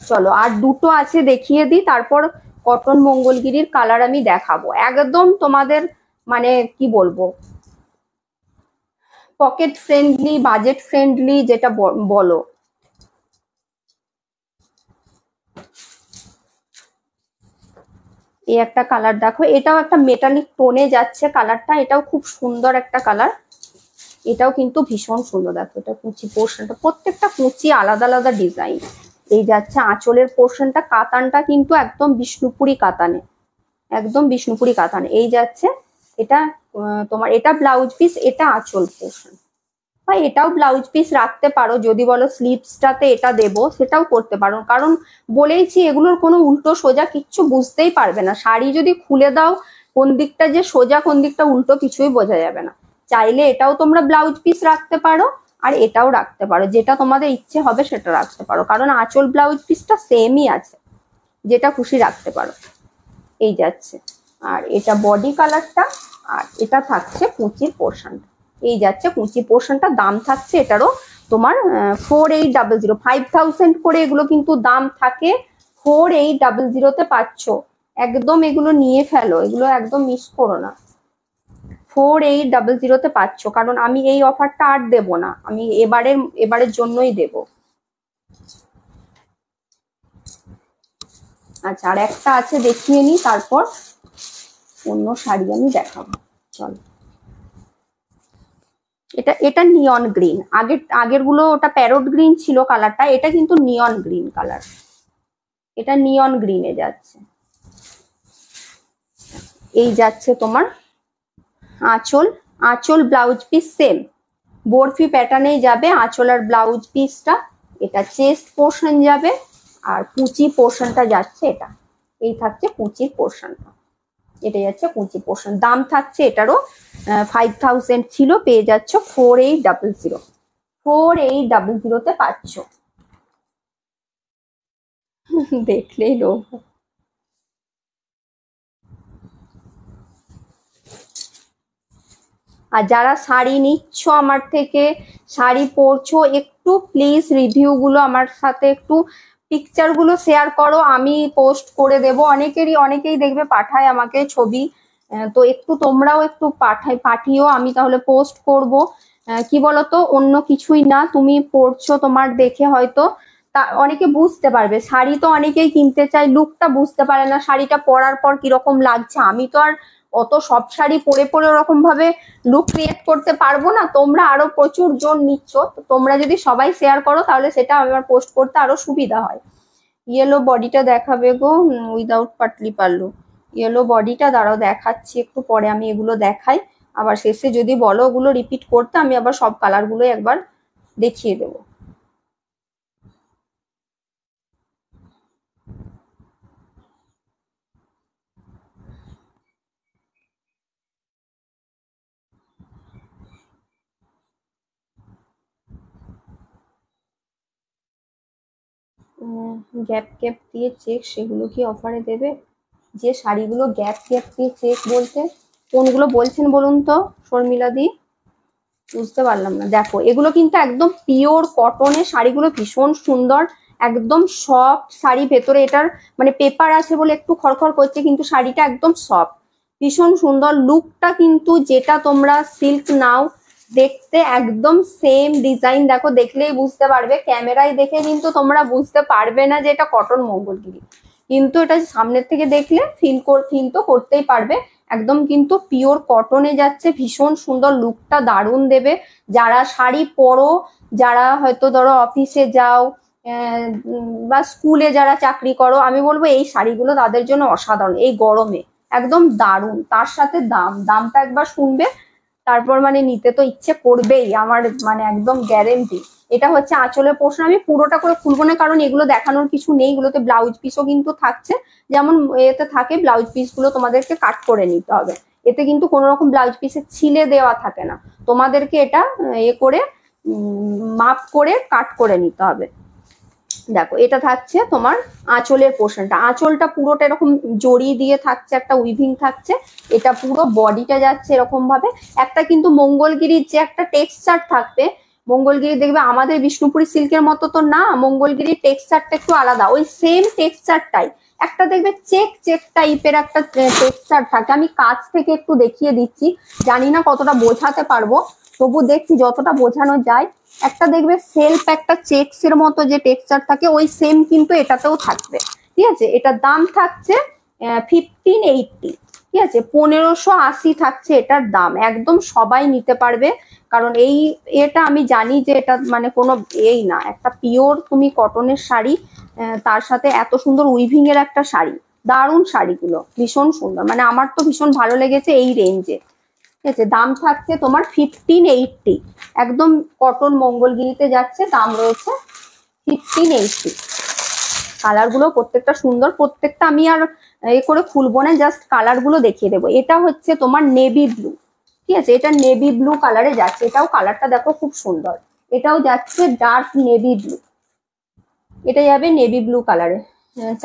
চলো আর দুটো আছে দেখিয়ে দিই, তারপর কটন মঙ্গলগিরির কালার আমি দেখাবো, একদম তোমাদের মানে কি বলবো পকেট ফ্রেন্ডলি, বাজেট ফ্রেন্ডলি যেটা বলো। এই একটা কালার দেখো, এটাও একটা মেটালিক টোনে যাচ্ছে কালারটা, এটাও খুব সুন্দর একটা কালার, এটাও কিন্তু ভীষণ সুন্দর। দেখো এটা কুচি পোর্শনটা, প্রত্যেকটা কুচি আলাদা আলাদা ডিজাইন। এই যাচ্ছে আঁচলের পোর্শনটা, কাতানটা কিন্তু একদম বিষ্ণুপুরি কাতানে, একদম বিষ্ণুপুরি কাতানে। এই যাচ্ছে এটা তোমার, এটা ব্লাউজ পিস, এটা আঁচল পোর্শন, বা এটাও ব্লাউজ পিস রাখতে পারো, যদি বলো স্লিভসটাতে এটা দেবো সেটাও করতে পারো, কারণ বলেইছি এগুলোর কোনো উল্টো সোজা কিচ্ছু বুঝতেই পারবে না। শাড়ি যদি খুলে দাও কোন দিকটা যে সোজা কোন দিকটা উল্টো কিছুই বোঝা যাবে না। চাইলে এটাও তোমরা ব্লাউজ পিস রাখতে পারো আর এটাও রাখতে পারো, যেটা তোমাদের ইচ্ছে হবে সেটা রাখতে পারো, কারণ আঁচল ব্লাউজ পিসটা সেমই আছে, যেটা খুশি রাখতে পারো। এই যাচ্ছে, আর এটা বডি কালারটা, আর এটা থাকছে কুচির পোর্শনটা। এই যাচ্ছে কুচি পোর্শনটা, দাম থাকছে এটারও তোমার 4800, 5000 করে এগুলো কিন্তু দাম থাকে। 4800 পাচ্ছ, একদম এগুলো নিয়ে ফেলো, এগুলো একদম মিস করো না। 4800 পাচ্ছ, কারণ আমি এই অফারটা আর দেবো না, আমি এবারের জন্যই দেব। আচ্ছা, আর একটা আছে দেখিয়ে নি, তারপর অন্য শাড়ি আমি দেখাবো। চলো, এটা নিয়ন গ্রিন, আগের গুলো ওটা প্যারোট গ্রিন ছিল কালারটা, এটা কিন্তু নিয়ন গ্রিন কালার, এটা নিয়ন গ্রিনে যাচ্ছে। এই যাচ্ছে তোমার আঁচল ব্লাউজ পিস সেম বরফি প্যাটার্নেই যাবে আঁচল আর ব্লাউজ পিসটা। এটা চেস্ট পোর্শন যাবে, আর কুচি পোর্শনটা যাচ্ছে এটা, এই থাকছে কুচির পোর্শনটা, এটা যাচ্ছে কুচি পোর্শন। দাম থাকছে এটারও 5000 ছিল, পেয়ে যাচ্ছ 4800, 4800 পাচ্ছ। দেখলেই লোভ। আর যারা শাড়ি নিচ্ছ আমার থেকে, শাড়ি পরছো, একটু প্লিজ রিভিউ গুলো আমার সাথে একটু পিকচার গুলো শেয়ার করো, আমি পোস্ট করে দেব। অনেকেই দেখবে পাঠায় আমাকে ছবি, তো একটু তোমরাও একটু পাঠিও, আমি তাহলে পোস্ট করব। কি বলতো, অন্য কিছুই না, তুমি পরছো তোমার দেখে হয়তো তা অনেকে বুঝতে পারবে। শাড়ি তো অনেকেই কিনতে চায়, লুকটা বুঝতে পারে না শাড়িটা পরার পর কিরকম লাগছে। আমি তো আর অত সব শাড়ি পরে পরে ওরকম ভাবে লুক ক্রিয়েট করতে পারবো না, তোমরা আরো প্রচুর জন নিচ্ছ, তোমরা যদি সবাই শেয়ার করো তাহলে সেটা আমার পোস্ট করতে আরো সুবিধা হয়। ইয়েলো বডিটা দেখাবে গো, উইদাউট পাটলি পাল্লু। ইয়েলো বডিটা দাঁড়াও দেখাচ্ছি একটু পরে, আমি এগুলো দেখাই, আবার শেষে যদি বলো ওগুলো রিপিট করতে আমি আবার সব কালার গুলো একবার দেখিয়ে দেবো। গ্যাপ গ্যাপ দিয়ে চেক, সেগুলো কি অফারে দেবে? যে শাড়িগুলো গ্যাপ গ্যাপ দিয়ে চেক বলতে কোনগুলো বলছেন বলুন তো শর্মিলা দি, বুঝতে পারলাম না। দেখো এগুলো কিন্তু একদম পিওর কটনের শাড়িগুলো, ভীষণ সুন্দর, একদম সফট শাড়ি, ভেতরে এটার মানে পেপার আছে বলে একটু খড়খড় করছে, কিন্তু শাড়িটা একদম সফট, ভীষণ সুন্দর। লুকটা কিন্তু যেটা তোমরা সিল্ক নাও দেখতে একদম সেম ডিজাইন, দেখো দেখলেই বুঝতে পারবে, ক্যামেরায় দেখে কিন্তু তোমরা বুঝতে পারবে না যে এটা কটন মঙ্গলগিরি, কিন্তু এটা সামনের থেকে দেখলে ফিল তো করতেই পারবে। একদম কিন্তু পিওর কটনে যাচ্ছে, ভীষণ সুন্দর, লুকটা দারুণ দেবে। যারা শাড়ি পরো, যারা হয়তো ধরো অফিসে যাও বা স্কুলে যারা চাকরি করো, আমি বলবো এই শাড়িগুলো তাদের জন্য অসাধারণ, এই গরমে একদম দারুণ। তার সাথে দামটা একবার শুনবে, তারপর মানে নিতে তো ইচ্ছে করবেই আমার, মানে একদম গ্যারেন্টি। এটা হচ্ছে আঁচলের পোর্শন, আমি পুরোটা করে খুলবো না কারণ এগুলো দেখানোর কিছু নেই, এগুলোতে ব্লাউজ পিসও কিন্তু থাকছে, যেমন এতে থাকে ব্লাউজ পিস গুলো তোমাদেরকে কাট করে নিতে হবে, এতে কিন্তু কোনো রকম ব্লাউজ পিসে ছিলে দেওয়া থাকে না, তোমাদেরকে এটা করে মাপ করে কাট করে নিতে হবে। দেখো এটা থাকছে তোমার আঁচলের পোর্শনটা, আঁচলটা পুরোটা এরকম জড়ি দিয়ে থাকছে, একটা উইভিং থাকছে, এটা পুরো বডিটা যাচ্ছে এরকম ভাবে। একটা কিন্তু মঙ্গলগিরির যে একটা টেক্সচার থাকবে, মঙ্গলগিরি দেখবে আমাদের বিষ্ণুপুরি সিল্কের মতো তো না, মঙ্গলগিরির টেক্সচারটা একটু আলাদা, ওই সেম টেক্সচারটাই একটা দেখবে চেক চেক টাইপের একটা টেক্সচার থাকে। আমি কাছ থেকে একটু দেখিয়ে দিচ্ছি, জানি না কতটা বোঝাতে পারবো, তবু দেখছি যতটা বোঝানো যায়। একটা দেখবে সেলফ একটা চেকস এর মতো যে টেক্সচার থাকে, ওই সেম কিন্তু এটাতেও থাকবে, ঠিক আছে। এটার দাম থাকছে 1580, ঠিক আছে, 1580 থাকছে এটার দাম, একদম সবাই নিতে পারবে, কারণ এটা আমি জানি যে এটা মানে কোনো এই না, একটা পিওর তুমি কটনের শাড়ি, তার সাথে এত সুন্দর উইভিং এর একটা শাড়ি, দারুণ শাড়িগুলো ভীষণ সুন্দর, মানে আমার তো ভীষণ ভালো লেগেছে এই রেঞ্জে। ঠিক আছে, দাম থাকছে তোমার 1580, একদম কটন মঙ্গলগিরিতে যাচ্ছে, দাম রয়েছে 1580। কালার গুলো প্রত্যেকটা সুন্দর, প্রত্যেকটা আমি আর এ করে খুলবো না, জাস্ট কালার গুলো দেখিয়ে দেবো। এটা হচ্ছে তোমার নেভি ব্লু, ঠিক আছে, এটা নেভি ব্লু কালারে যাচ্ছে, এটাও কালারটা দেখো খুব সুন্দর, এটাও যাচ্ছে ডার্ক নেভি ব্লু, এটা যাবে নেভি ব্লু কালারে।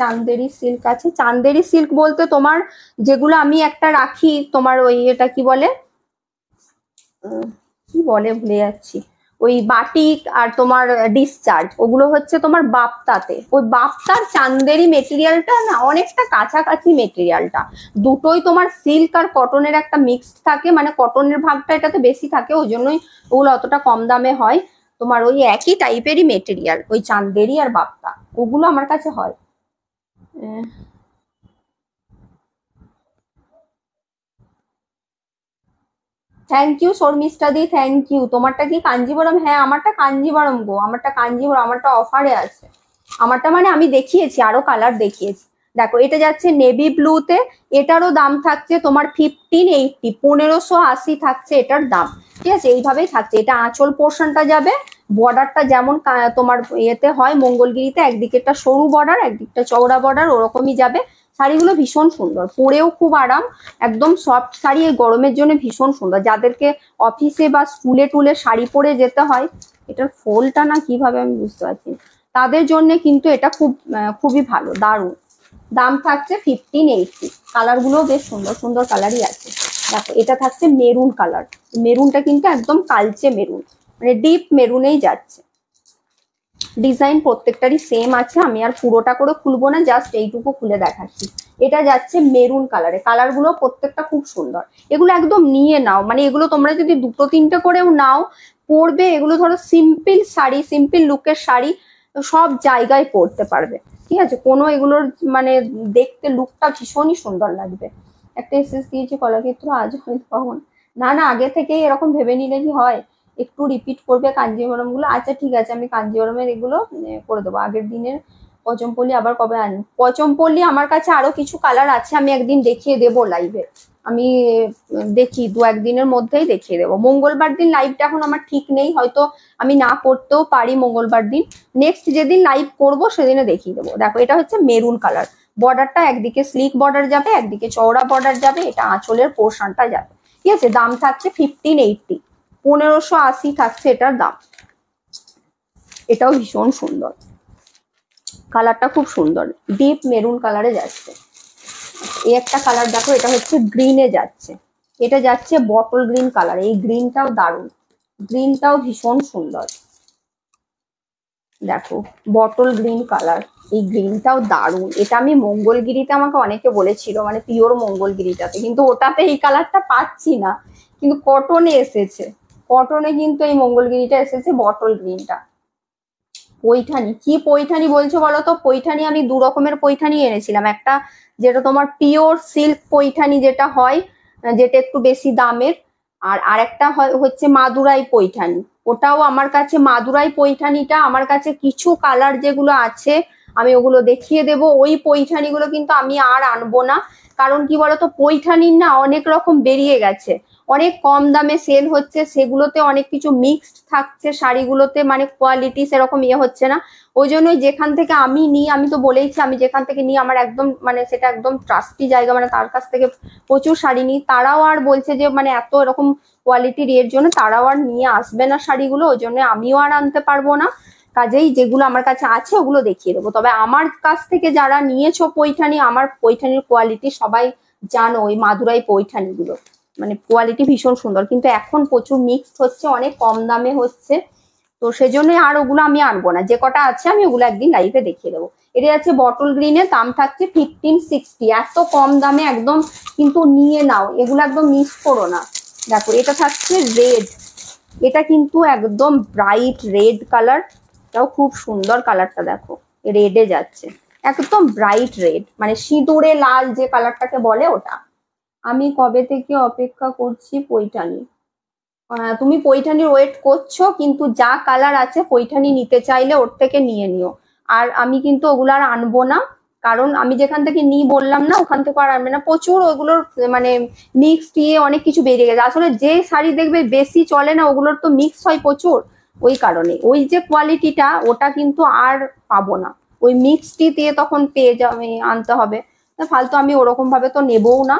চান্দেরি সিল্ক আছে, চান্দেরি সিল্ক বলতে তোমার যেগুলো আমি একটা রাখি তোমার ওই এটা কি বলে, কি বলে ভুলে যাচ্ছি, ওই বাটিক আর তোমার ডিসচার্জ, ওগুলো হচ্ছে তোমার বাপ্তাতে, ওই বাপ্তার চান্দেরি মেটেরিয়ালটা না অনেকটা কাছাকাছি মেটেরিয়ালটা, দুটোই তোমার সিল্ক আর কটনের একটা মিক্সড থাকে, মানে কটনের ভাগটা এটাতে বেশি থাকে, ওই জন্যই ওগুলো অতটা কম দামে হয়। তোমার ওই একই টাইপেরই মেটেরিয়াল, ওই চান্দেরি আর বাপ্তা, ওগুলো আমার কাছে হয়। Thank you Sharmistha di, thank you. তোমারটা কি কাঞ্জিবরম? হ্যাঁ আমারটা কাঞ্জিবরম গো, আমারটা কাঞ্জিবরম, আমারটা অফারে আছে, আমারটা মানে আমি দেখিয়েছি, আরো কালার দেখিয়েছি। দেখো এটা যাচ্ছে নেভি ব্লুতে, এটারও দাম থাকছে তোমার 1580, 1580 থাকছে এটার দাম, ঠিক আছে, এইভাবেই থাকছে। এটা আঁচল পোর্শনটা যাবে, বর্ডারটা যেমন তোমার ইয়েতে হয় মঙ্গলগিরিতে, একদিকে একটা সরু বর্ডার একদিকটা চওড়া বর্ডার, ওরকমই যাবে। শাড়িগুলো ভীষণ সুন্দর, পরেও খুব আরাম, একদম সফট শাড়ি, এই গরমের জন্য ভীষণ সুন্দর, যাদেরকে অফিসে বা স্কুলে টুলে শাড়ি পরে যেতে হয়, এটার ফোলটা না কিভাবে আমি বুঝতে পারছি, তাদের জন্য কিন্তু এটা খুবই ভালো, দারুণ। দাম থাকছে 1580, কালার গুলো বেশ সুন্দর সুন্দর কালারই আছে। দেখো এটা থাকছে মেরুন কালার, মেরুনটা কিন্তু একদম কালচে মেরুন, মানে ডিপ মেরুনেই যাচ্ছে। ডিজাইন প্রত্যেকটারই সেম আছে, আমি আর পুরোটা করে খুলবো না, জাস্ট এইটুকু খুলে দেখাচ্ছি। এটা যাচ্ছে মেরুন কালারে, কালার গুলো প্রত্যেকটা খুব সুন্দর, এগুলো একদম নিয়ে নাও, মানে এগুলো তোমরা যদি দুটো তিনটে করেও নাও পরবে, এগুলো ধরো সিম্পল শাড়ি, সিম্পল লুকের শাড়ি সব জায়গায় পরতে পারবে, ঠিক আছে, কোনো এগুলোর মানে দেখতে লুকটা ভীষণই সুন্দর লাগবে। একটা এসএস দিয়েছি কলাক্ষেত্র, আজ হয়তো কখন, না না আগে থেকেই এরকম ভেবে নিলে কি হয়, একটু রিপিট করবে কাঞ্জিভরম গুলো। আচ্ছা ঠিক আছে, আমি কাঞ্জিভরমের এগুলো করে দেবো, আগের দিনের পচমপল্লি আবার কবে আনি, পচমপল্লি আমার কাছে আরো কিছু কালার আছে, আমি একদিন দেখিয়ে দেবো লাইভে, আমি দেখি দু একদিনের মধ্যেই দেখিয়ে দেবো। মঙ্গলবার দিন লাইভটা এখন আমার ঠিক নেই, হয়তো আমি না করতেও পারি মঙ্গলবার দিন, নেক্সট যেদিন লাইভ করবো সেদিনে দেখিয়ে দেবো। দেখো এটা হচ্ছে মেরুন কালার, বর্ডারটা একদিকে স্লিক বর্ডার যাবে একদিকে চওড়া বর্ডার যাবে, এটা আঁচলের পোর্শনটা যাবে, ঠিক আছে, দাম থাকছে 1580, 1580 থাকছে এটার দাম। এটাও ভীষণ সুন্দর, কালারটা খুব সুন্দর, ডিপ মেরুন কালারে যাচ্ছে। এই একটা কালার দেখো, এটা হচ্ছে গ্রিনে যাচ্ছে, এটা যাচ্ছে বটল গ্রিন কালার, এই গ্রিনটাও দারুণ, গ্রিনটাও ভীষণ সুন্দর, দেখো বটল গ্রিন কালার, এই গ্রিনটাও দারুণ। এটা আমি মঙ্গলগিরিতে আমাকে অনেকে বলেছিল, মানে পিওর মঙ্গলগিরিটাতে, কিন্তু ওটাতে এই কালারটা পাচ্ছি না, কিন্তু কটনে এসেছে, কটনে কিন্তু এই মঙ্গলগিরিটা এসেছে বটল গ্রিনটা। পৈঠানি, কি পৈঠানি বলছো বলো তো? পৈঠানি আমি দু রকমের পৈঠানি এনেছিলাম, একটা যেটা তোমার পিওর সিল্ক পৈঠানি যেটা হয়, যেটা একটু বেশি দামের, আর আরেকটা হচ্ছে মাদুরাই পৈঠানি, ওটাও আমার কাছে, মাদুরাই পৈঠানিটা আমার কাছে কিছু কালার যেগুলো আছে আমি ওগুলো দেখিয়ে দেব। ওই পৈঠানিগুলো কিন্তু আমি আর আনবো না, কারণ কি বলতো পৈঠানির না অনেক রকম বেরিয়ে গেছে, অনেক কম দামে সেল হচ্ছে, সেগুলোতে অনেক কিছু মিক্সড থাকছে শাড়িগুলোতে, মানে কোয়ালিটি সেরকম ইয়ে হচ্ছে না। ওই জন্যই যেখান থেকে আমি নিই, আমি তো বলেইছি আমি যেখান থেকে নিই আমার একদম মানে সেটা একদম ট্রাস্টি জায়গা, মানে তার কাছ থেকে প্রচুর শাড়ি নিই, তারাও আর বলছে যে মানে এত এরকম কোয়ালিটির এর জন্য তারাও আর নিয়ে আসবে না শাড়িগুলো, ওই জন্য আমিও আর আনতে পারবো না, কাজেই যেগুলো আমার কাছে আছে ওগুলো দেখিয়ে দেবো। তবে আমার কাছ থেকে যারা নিয়েছো পৈঠানি, আমার পৈঠানির কোয়ালিটি সবাই জানো, ওই মাদুরাই পৈঠানিগুলো মানে কোয়ালিটি ভীষণ সুন্দর, কিন্তু এখন প্রচুর মিক্সড হচ্ছে, অনেক কম দামে হচ্ছে, তো সেজন্য আর ওগুলো আমি আনবো না, যে কটা আছে আমি ওগুলো একদিন লাইভে দেখিয়ে দেবো। এটা আছে বটল গ্রিনের, দাম থাকছে 1560, এত কম দামে একদম, কিন্তু নিয়ে নাও, এগুলো একদম মিস করো না। দেখো এটা থাকছে রেড, এটা কিন্তু একদম ব্রাইট রেড কালার, এটাও খুব সুন্দর কালারটা, দেখো রেডে যাচ্ছে, একদম ব্রাইট রেড, মানে সিঁদুরে লাল যে কালারটাকে বলে ওটা। আমি কবে থেকে অপেক্ষা করছি পৈঠানি, তুমি পৈঠানির ওয়েট করছো, কিন্তু যা কালার আছে পৈঠানি নিতে চাইলে ওর থেকে নিয়ে নিও, আর আমি কিন্তু ওগুলো আর আনবো না, কারণ আমি যেখান থেকে নিই বললাম না, ওখান থেকে আর আনবে না, প্রচুর ওইগুলোর মানে মিক্স দিয়ে অনেক কিছু বেরিয়ে গেছে। আসলে যে শাড়ি দেখবে বেশি চলে না ওগুলোর তো মিক্স হয় প্রচুর, ওই কারণে ওই যে কোয়ালিটিটা ওটা কিন্তু আর পাবো না, ওই মিক্সটি দিয়ে তখন পেয়ে যাবে, আনতে হবে। ফালতু আমি ওরকম ভাবে তো নেবও না,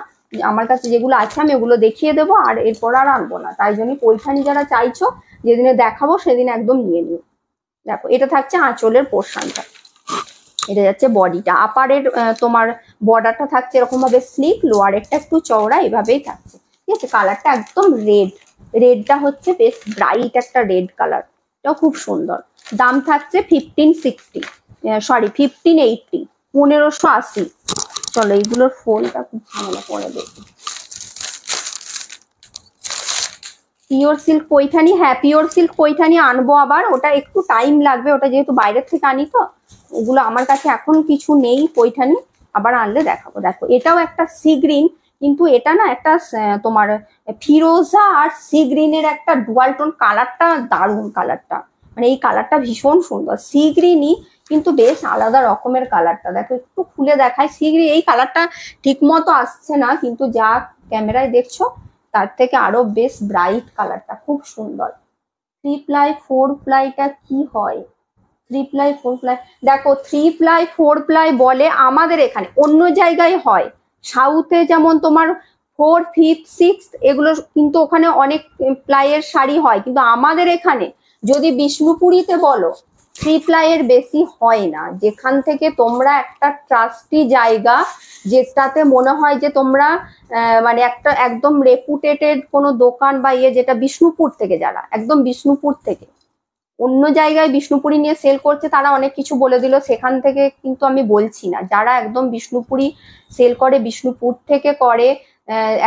আমার কাছে যেগুলো আছে আমি ওগুলো দেখিয়ে দেবো, আর এরপর আর আনবো না। তাই জন্য পৈঠানি যারা চাইছো যেদিনে দেখাবো সেদিন একদম নিয়ে নিও। দেখো এটা থাকছে আঁচলের পোর্শনটা, এটা যাচ্ছে বডিটা। আপারের তোমার বর্ডারটা থাকছে এরকম ভাবে স্লিক, লোয়ারেরটা একটু চওড়া, এভাবেই থাকছে। ঠিক আছে, কালারটা একদম রেড, রেডটা হচ্ছে বেশ ব্রাইট একটা রেড কালার, এটাও খুব সুন্দর। দাম থাকছে 1560, সরি 1580, 1580। চলো এইগুলোর ফোনটা খুব ঝামেলা করে দেখি। পিওর সিল্ক পৈঠানি, হ্যাঁ পিওর সিল্ক পৈঠানি আনবো আবার, ওটা একটু টাইম লাগবে, ওটা যেহেতু বাইরের থেকে আনি তো, ওগুলো আমার কাছে এখন কিছু নেই পৈঠানি, আবার আনলে দেখাবো। দেখো এটাও একটা সি গ্রিন, কিন্তু এটা না একটা তোমার ফিরোজা আর সি গ্রিনের একটা ডুয়াল টোন, কালারটা দারুণ, কালারটা মানে এই কালারটা ভীষণ সুন্দর, সি গ্রিনই কিন্তু বেশ আলাদা রকমের কালারটা। দেখো একটু খুলে দেখায়, সি গ্রিন এই কালারটা ঠিক মতো আসছে না, কিন্তু যা ক্যামেরায় দেখছো তার থেকে আরো বেশ ব্রাইট কালারটা, খুব সুন্দর। 3 প্লাই 4 প্লাইটা কি হয়? 3 প্লাই 4 প্লাই, দেখো 3 প্লাই 4 প্লাই বলে আমাদের এখানে, অন্য জায়গায় হয় সাউথে যেমন তোমার 4, 5, 6 এগুলো কিন্তু ওখানে অনেক প্লাইয়ের শাড়ি হয়, কিন্তু আমাদের এখানে যদি বিষ্ণুপুরীতে বলো 3 প্লাইয়ের বেশি হয় না। যেখান থেকে তোমরা একটা ট্রাস্টি জায়গা, যেটাতে মনে হয় যে তোমরা মানে একটা একদম রেপুটেটেড কোনো দোকান বা ইয়ে, যেটা বিষ্ণুপুর থেকে, যারা একদম বিষ্ণুপুর থেকে, অন্য জায়গায় বিষ্ণুপুরি নিয়ে সেল করছে তারা অনেক কিছু বলে দিল, সেখান থেকে কিন্তু আমি বলছি না, যারা একদম বিষ্ণুপুরি সেল করে, বিষ্ণুপুর থেকে করে,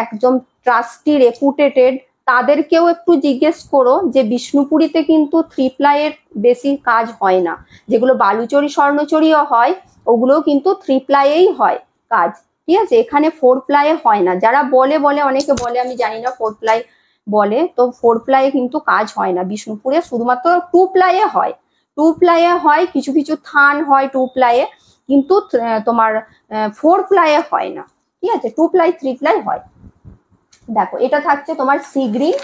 একদম ট্রাস্টি রেপুটেটেড, তাদেরকেও একটু জিজ্ঞেস করো যে বিষ্ণুপুরীতে কিন্তু 3 প্লাইয়ের বেশি কাজ হয় না, যেগুলো বালুচরি স্বর্ণচরিও হয় ওগুলোও কিন্তু 3 প্লাইয়েই হয় কাজ। ঠিক আছে, এখানে 4 প্লাইয়ে হয় না, যারা বলে অনেকে বলে, আমি জানি না 4 প্লাই বলে, তো 4 প্লাইয়ে কিন্তু কাজ হয় না বিষ্ণুপুরে, শুধুমাত্র 2 প্লাইয়ে হয়। 2 প্লাইয়ে হয়, কিছু কিছু থান হয় 2 প্লাইয়ে, কিন্তু তোমার 4 প্লাইয়ে হয় না। ঠিক আছে, 2 প্লাই 3 প্লাই হয়। দেখো এটা থাকছে তোমার সি গ্রিন,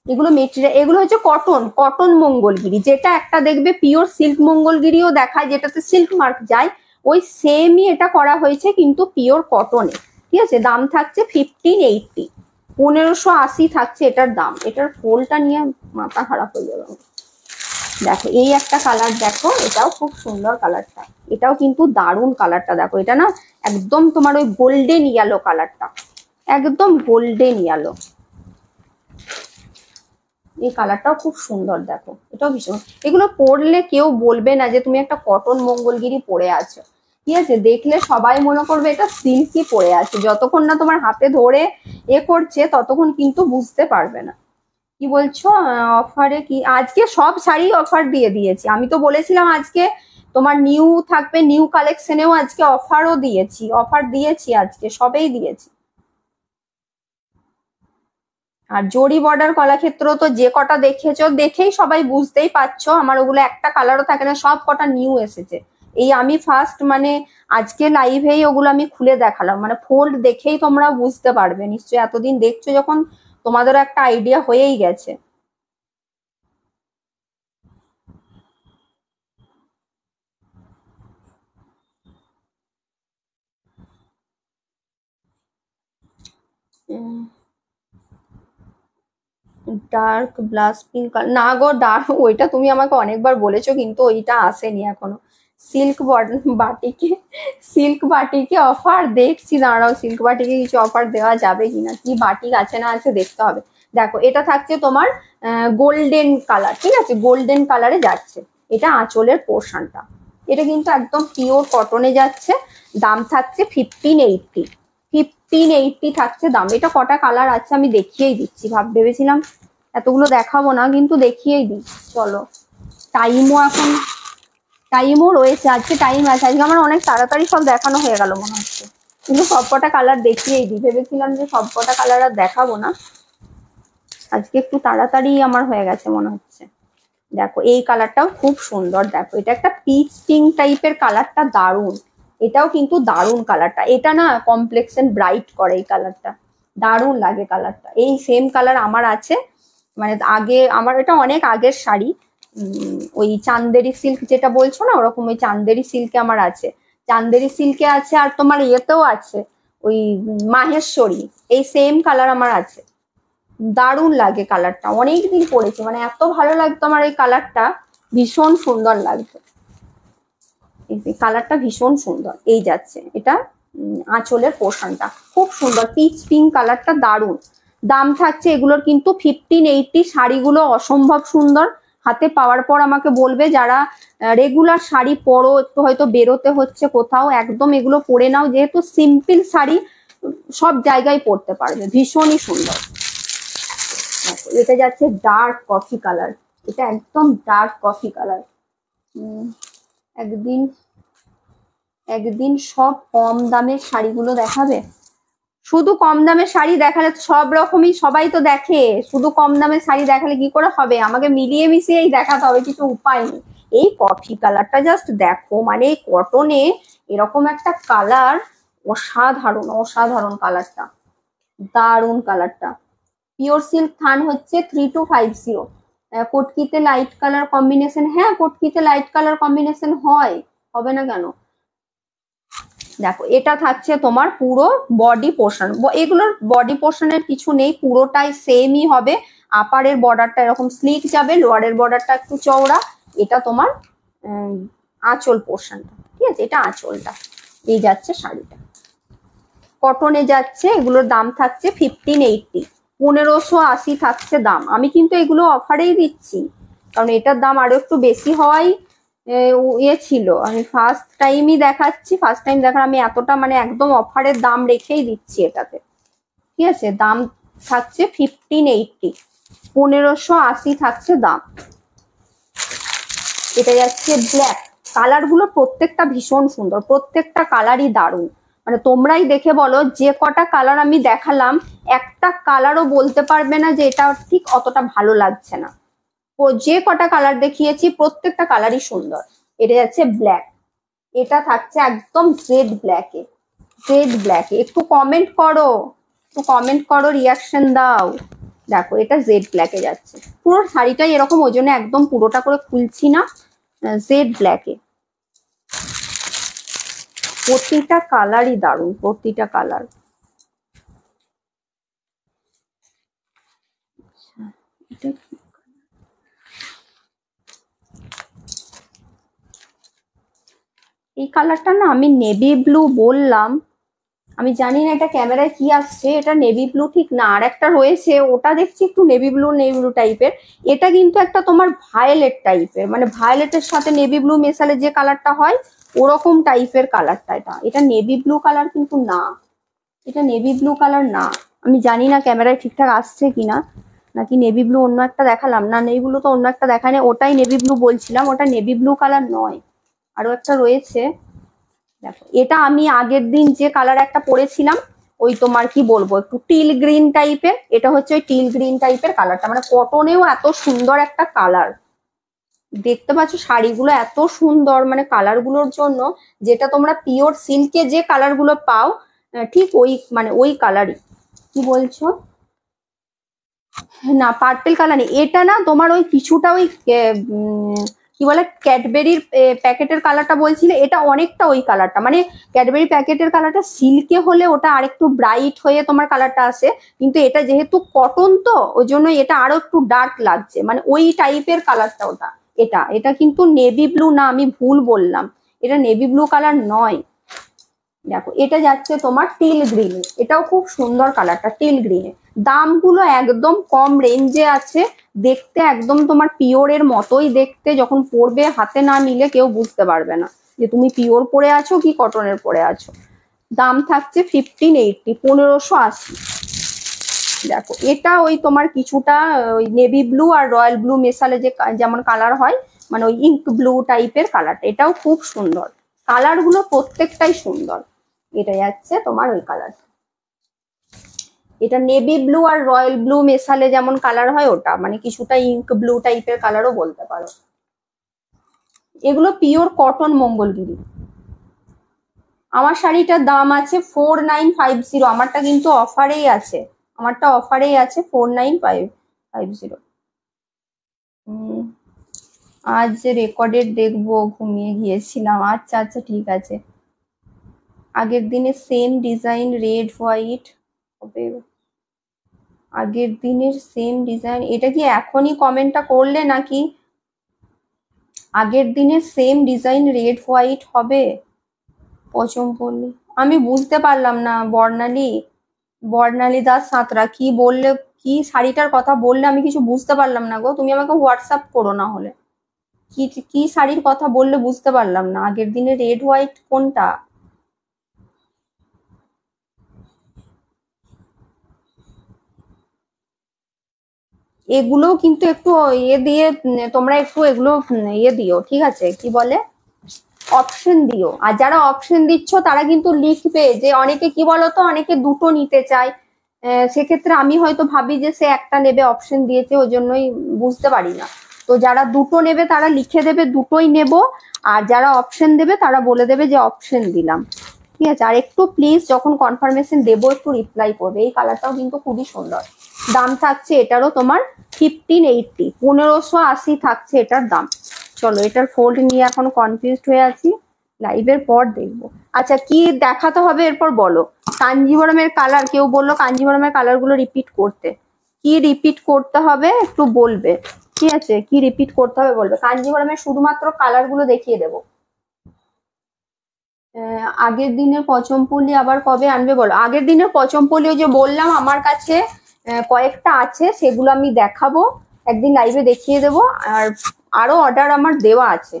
এগুলো মেটেরিয়াল, এগুলো হচ্ছে কটন, কটন মঙ্গলগিরি, যেটা একটা দেখবে পিওর সিল্ক মঙ্গলগিরিও দেখায়, যেটাতে সিল্ক মার্ক যায়, ওই সেমই এটা করা হয়েছে কিন্তু পিওর কটনে। ঠিক আছে, দাম থাকছে 1580, 1580 থাকছে এটার দাম। এটার ফোলটা নিয়ে মাথা খারাপ হয়ে যাবে। দেখো এই একটা কালার, দেখো এটাও খুব সুন্দর কালারটা, এটাও কিন্তু দারুণ কালারটা। দেখো এটা না একদম তোমার ওই গোল্ডেন ইয়েলো কালারটা, একদম গোল্ডেন ইয়েলো, এই কালারটাও খুব সুন্দর। দেখো এটাও ভীষণ, এগুলো পরলে কেউ বলবে না যে তুমি একটা কটন মঙ্গলগিরি পরে আছো। ঠিক আছে, দেখলে সবাই মনে করবে এটা সিল্কই পরে আছে, যতক্ষণ না তোমার হাতে ধরে করছে ততক্ষণ কিন্তু বুঝতে পারবে না। কি বলছো অফারে কি? আজকে সব শাড়ি অফার দিয়ে দিয়েছি, আমি তো বলেছিলাম আজকে তোমার নিউ থাকবে, নিউ কালেকশনেও আজকে অফারও দিয়েছি, অফার দিয়েছি আজকে, সবেই দিয়েছি। আর জরি বর্ডার কলাক্ষেত্র তো যে কটা দেখেছো, দেখেই সবাই বুঝতেই পারছো আমার ওগুলো একটা কালারও থাকে না, সব কটা নিউ এসেছে। এই আমি ফার্স্ট মানে আজকে লাইভেই ওগুলো আমি খুলে দেখালাম, মানে ফোল্ড দেখেই তোমরা বুঝতে পারবে নিশ্চয়ই, এতদিন দেখছো যখন তোমাদেরও একটা আইডিয়া হয়েই গেছে। ডার্ক ব্লাস পিঙ্ক, না গো ডার্ক, ওইটা তুমি আমাকে অনেকবার বলেছো কিন্তু ওইটা আসেনি এখনো। সিল্ক বাটিকে, সিল্ক বাটিকে অফার দেখছি, দাঁড়াও সিল্ক বাটিকে কিছু অফার দেওয়া যাবে কিনা, কি বাটিক আছে না আছে দেখতে হবে। দেখো এটা থাকছে তোমার গোল্ডেন কালার, ঠিক আছে, গোল্ডেন কালারে যাচ্ছে, এটা আঁচলের পোর্শনটা, এটা কিন্তু একদম পিওর কটনে যাচ্ছে। দাম থাকছে 1580, 1580 থাকছে দাম। এটা কটা কালার আছে আমি দেখিয়েই দিচ্ছি, ভেবেছিলাম এতগুলো দেখাবো না, কিন্তু দেখিয়েই দিই। চলো, টাইমও এখন, টাইমও রয়েছে, আজকে টাইম আছে, আজকে আমার অনেক তাড়াতাড়ি সব দেখানো হয়ে গেল মনে হচ্ছে, কিন্তু সবকটা কালার দেখিয়েই দিই, ভেবেছিলাম যে সবকটা কালার আর দেখাবো না, আজকে একটু তাড়াতাড়ি আমার হয়ে গেছে মনে হচ্ছে। দেখো এই কালারটাও খুব সুন্দর, দেখো এটা একটা পিচ পিঙ্ক টাইপের কালারটা, দারুণ। এটাও কিন্তু দারুণ কালারটা, এটা না কমপ্লেক্সন ব্রাইট করে এই কালারটা, দারুণ লাগে কালারটা। এই সেম কালার আমার আছে, মানে আগে আমার এটা অনেক আগের শাড়ি, ওই চান্দেরি সিল্ক যেটা বলছো না, ওরকম ওই চান্দেরি সিল্কে আমার আছে, চান্দেরি সিল্কে আছে, আর তোমার ইয়েতেও আছে ওই মাহেশ্বরী, এই সেম কালার আমার আছে। দারুণ লাগে কালারটা, অনেকদিন পরেছি, মানে এত ভালো লাগতো আমার এই কালারটা, ভীষণ সুন্দর লাগতো। এই কালারটা ভীষণ সুন্দর। এই যাচ্ছে এটা আঁচলের পোর্শনটা খুব সুন্দর, পিচ পিঙ্ক কালারটা দারুণ। দাম থাকছে এগুলোর কিন্তু 1580। শাড়িগুলো অসম্ভব সুন্দর, হাতে পাওয়ার পর আমাকে বলবে, যারা রেগুলার শাড়ি পরো, একটু হয়তো বেরোতে হচ্ছে কোথাও, একদম এগুলো পরে নাও, যেহেতু সিম্পল শাড়ি, সব জায়গায় পরতে পারবে, ভীষণই সুন্দর। এটা যাচ্ছে ডার্ক কফি কালার, এটা একদম ডার্ক কফি কালার। একদিন একদিন সব কম দামের শাড়িগুলো দেখাবে, শুধু কম দামের শাড়ি দেখালে সব রকমই সবাই তো দেখে, শুধু কম দামের শাড়ি দেখালে কি করে হবে, আমাকে মিলিয়ে মিশিয়েই দেখাতে হবে, কিছু উপায় নেই। এই কফি কালারটা জাস্ট দেখো, মানে কটনে এরকম একটা কালার, অসাধারণ অসাধারণ কালারটা, দারুণ কালারটা। পিওর সিল্ক থান হচ্ছে 3250। কটকিতে লাইট কালার কম্বিনেশন, হ্যাঁ কটকিতে লাইট কালার কম্বিনেশন হয়, হবে না কেন। দেখো এটা থাকছে তোমার পুরো বডি পোর্শন, এগুলোর বডি পোর্শনের কিছু নেই, পুরোটাই সেমই হবে। আপারের বর্ডারটা এরকম স্লিক যাবে, লোয়ারের বর্ডারটা একটু চওড়া। এটা তোমার আঁচল পোর্শনটা, ঠিক আছে, এটা আঁচলটা। এই যাচ্ছে শাড়িটা, কটনে যাচ্ছে, এগুলোর দাম থাকছে 1580, 1580 থাকছে দাম। আমি কিন্তু এগুলো অফারেই দিচ্ছি, কারণ এটার দাম আরো একটু বেশি হওয়াই ইয়ে ছিল। আমি ফার্স্ট টাইমই দেখাচ্ছি, ফার্স্ট টাইম দেখার আমি এতটা মানে একদম অফারের দাম রেখেই দিচ্ছি এটাতে, ঠিক আছে। দাম থাকছে 1580, 1580 থাকছে দাম। এটা যাচ্ছে ব্ল্যাক, কালার গুলো প্রত্যেকটা ভীষণ সুন্দর, প্রত্যেকটা কালারই দারুণ। মানে তোমরাই দেখে বলো, যে কটা কালার আমি দেখালাম, একটা কালারও বলতে পারবে না যে এটা ঠিক অতটা ভালো লাগছে না। যে কটা কালার দেখিয়েছি প্রত্যেকটা কালারই সুন্দর। এটা যাচ্ছে ব্ল্যাক, এটা থাকছে একদম জেড ব্ল্যাকে, জেড ব্ল্যাকে। একটু কমেন্ট করো, একটু কমেন্ট করো, রিয়াকশন দাও। দেখো এটা জেড ব্ল্যাকে যাচ্ছে, পুরো শাড়িটাই এরকম, ওই জন্য একদম পুরোটা করে খুলছি না, জেড ব্ল্যাকে। প্রতিটা কালারই দারুণ, প্রতিটা কালার। এই কালারটা না আমি নেভি ব্লু বললাম, আমি জানি না এটা ক্যামেরায় কি আসছে, এটা নেভি ব্লু ঠিক না, আর একটা রয়েছে ওটা দেখছি একটু নেভি ব্লু টাইপের। এটা কিন্তু একটা তোমার ভায়োলেট টাইপের, মানে ভায়োলেটের সাথে নেভি ব্লু মেশালে যে কালারটা হয় ওরকম টাইপের কালারটা। এটা নেভি ব্লু কালার কিন্তু না, এটা নেভি ব্লু কালার না। আমি জানি না ক্যামেরায় ঠিকঠাক আসছে কিনা, নাকি নেভি ব্লু অন্য একটা দেখালাম, না নেভি ব্লু তো অন্য একটা দেখায় না, ওটাই নেভি ব্লু বলছিলাম, ওটা নেভি ব্লু কালার নয়, আরো একটা রয়েছে। দেখো এটা আমি আগের দিন যে কালার একটা পরেছিলাম, ওই তোমার কি বলবো একটু টিল গ্রিন টাইপের, এটা হচ্ছে ওই টিল গ্রিন টাইপের কালারটা, মানে কটনেও এত সুন্দর একটা কালার। দেখতে পাচ্ছ শাড়িগুলো এত সুন্দর, মানে কালার গুলোর জন্য, যেটা তোমরা পিওর সিল্কে যে কালার গুলো পাও, ঠিক ওই মানে ওই কালারই। কি বলছো, না পার্পেল কালার নেই, এটা না তোমার ওই কিছুটা ওই কি বলে ক্যাডবেরির প্যাকেটের কালারটা বলছিলে, এটা অনেকটা ওই কালারটা, মানে ক্যাডবেরি প্যাকেটের কালারটা সিল্কে হলে ওটা আরেকটু ব্রাইট হয়ে তোমার কালারটা আসে, কিন্তু এটা যেহেতু কটন তো ওই জন্য এটা আরো একটু ডার্ক লাগছে, মানে ওই টাইপের কালারটা ওটা। এটা এটা কিন্তু নেভি ব্লু না, আমি ভুল বললাম, এটা নেভি ব্লু কালার নয়। দেখো এটা যাচ্ছে তোমার টিল গ্রিনে, এটাও খুব সুন্দর কালারটা, টিল গ্রিনে। দামগুলো একদম কম রেঞ্জে আছে, দেখতে একদম তোমার পিওরের মতোই দেখতে, যখন পরবে হাতে না নিলে কেউ বুঝতে পারবে না যে তুমি পিওর পরে আছো কি কটনের পরে আছো। দাম থাকছে 1580, 1580। দেখো এটা ওই তোমার কিছুটা ওই নেভি ব্লু আর রয়্যাল ব্লু মেশালে যে যেমন কালার হয়, মানে ওই ইঙ্ক ব্লু টাইপের কালারটা, এটাও খুব সুন্দর, কালার গুলো প্রত্যেকটাই সুন্দর। এটা যাচ্ছে তোমার ওই কালার। এটা নেভি ব্লু আর রয়্যাল ব্লু মেশালে যেমন কালার হয় ওটা, মানে কিছুটা ইঙ্ক ব্লু টাইপের কালারও বলতে পারো। এগুলো পিওর কটন মঙ্গলগিরি। আমার শাড়িটার দাম আছে 4950। আমারটা কিন্তু অফারেই আছে, আমারটা অফারেই আছে 4950। আজ রেকর্ডেড দেখবো, ঘুমিয়ে গিয়েছিলাম। আচ্ছা আচ্ছা ঠিক আছে। আগের দিনের সেম ডিজাইন রেড হোয়াইট হবে, আগের দিনের সেম ডিজাইন, এটা কি এখনই কমেন্টটা করলে নাকি আগের দিনের সেম ডিজাইন রেড হোয়াইট হবে পচমপল্লি? আমি বুঝতে পারলাম না বর্ণালী, বর্ণালী দাস সাঁতরা কি বললে, কি শাড়িটার কথা বললে আমি কিছু বুঝতে পারলাম না গো। তুমি আমাকে হোয়াটসঅ্যাপ করো না হলে। কি কি শাড়ির কথা বললে বুঝতে পারলাম না। আগের দিনে রেড হোয়াইট কোনটা? এগুলো কিন্তু একটু ইয়ে দিয়ে তোমরা একটু এগুলো ইয়ে দিও, ঠিক আছে, কি বলে, অপশন দিও। আর যারা অপশন দিচ্ছ তারা কিন্তু লিখবে, যে অনেকে কি বলতো, অনেকে দুটো নিতে চায়, সেক্ষেত্রে আমি হয়তো ভাবি যে সে একটা নেবে, অপশন দিয়েছে ওই জন্যই বুঝতে পারি না। তো যারা দুটো নেবে তারা লিখে দেবে দুটোই নেব, আর যারা অপশন দেবে তারা বলে দেবে যে অপশন দিলাম, ঠিক আছে। আর একটু প্লিজ যখন কনফার্মেশন দেবো একটু রিপ্লাই করবে। এই কালারটাও কিন্তু খুবই সুন্দর। দাম থাকছে এটারও তোমার 1580, 1580 থাকছে এটার দাম। চলো, এটার ফোল্ড নিয়ে এখন কনফিউজড হয়ে আছি, লাইভের পর দেখবো। আচ্ছা কি দেখাতে হবে এরপর বলো। কাঞ্জিভরমের কালার, কেউ বললো কাঞ্জিভরমের কালার গুলো রিপিট করতে, কি রিপিট করতে হবে একটু বলবে, ঠিক আছে, কি রিপিট করতে হবে বলবে। কাঞ্জিভরমের শুধুমাত্র কালার গুলো দেখিয়ে দেবো। আগের দিনের পচমপল্লি আবার কবে আনবে বলো। আগের দিনের পচমপল্লি ওই যে বললাম আমার কাছে কয়েকটা আছে, সেগুলো আমি দেখাবো একদিন, লাইভে দেখিয়ে দেবো। আর আরো অর্ডার আমার দেওয়া আছে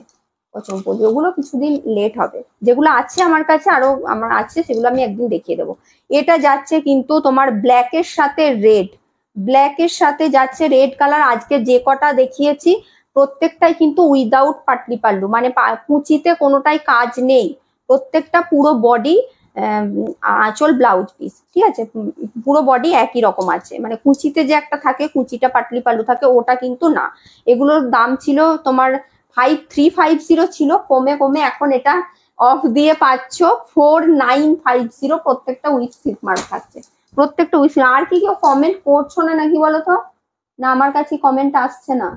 পচমপল্লি, ওগুলো কিছুদিন লেট হবে। যেগুলো আছে আমার কাছে আরো আমার আছে, সেগুলো আমি একদিন দেখিয়ে দেবো। এটা যাচ্ছে কিন্তু তোমার ব্ল্যাকের সাথে রেড, ব্ল্যাকের সাথে যাচ্ছে রেড কালার। আজকে যে কটা দেখিয়েছি প্রত্যেকটাই কিন্তু উইদাউট পাটলি পাল্লু, মানে কুচিতে কোনোটাই কাজ নেই, প্রত্যেকটা পুরো বডি আঁচল ব্লাউজ পিস, ঠিক আছে, পুরো বডি একই রকম আছে। মানে কুচিতে যে একটা থাকে, কুচিটা পাটলি পাল্লু থাকে, ওটা কিন্তু না। এগুলোর দাম ছিল তোমার 5350 ছিল, কমে কমে এখন এটা অফ দিয়ে পাচ্ছ 4950। প্রত্যেকটা উইথ সিল্ক মার্ক থাকছে, প্রত্যেকটা উইথ। আর কি কেউ কমেন্ট করছো না নাকি বলো তো? না আমার কাছে কমেন্ট আসছে না।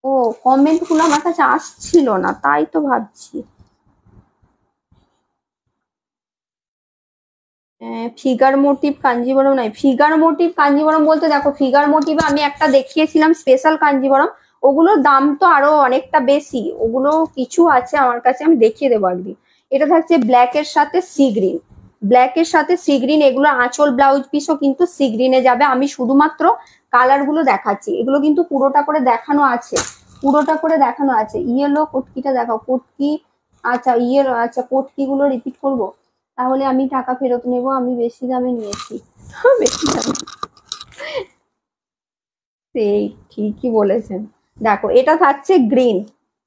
ও, কমেন্ট গুলো আমার কাছে আসছিল না, তাই তো ভাবছি। ফিগার মোটিভ কাঞ্জিবরম নাই, ফিগার মোটিভ কাঞ্জিবরম বলতে দেখো, ফিগার মোটিভে আমি একটা দেখিয়েছিলাম স্পেশাল কাঞ্জিবরম, ওগুলোর দাম তো আরো অনেকটা বেশি। ওগুলো কিছু আছে আমার কাছে, আমি দেখিয়ে দেবো একদিন। এটা থাকছে ব্ল্যাক এর সাথে সি গ্রিন, ব্ল্যাক এর সাথে সি গ্রিন। এগুলো আঁচল ব্লাউজ পিসও কিন্তু সি গ্রিনে যাবে। আমি শুধুমাত্র কালার গুলো দেখাচ্ছি, এগুলো কিন্তু পুরোটা করে দেখানো আছে, পুরোটা করে দেখানো আছে। ইয়েলো কটকিটা দেখাও, কটকি, আচ্ছা ইয়েলো, আচ্ছা কটকি গুলো রিপিট করবো, তাহলে আমি টাকা ফেরত নেব, আমি বেশি দামে নিয়েছি। বেশি দামে, সেই ঠিকই বলেছেন। দেখো এটা থাকছে গ্রিন,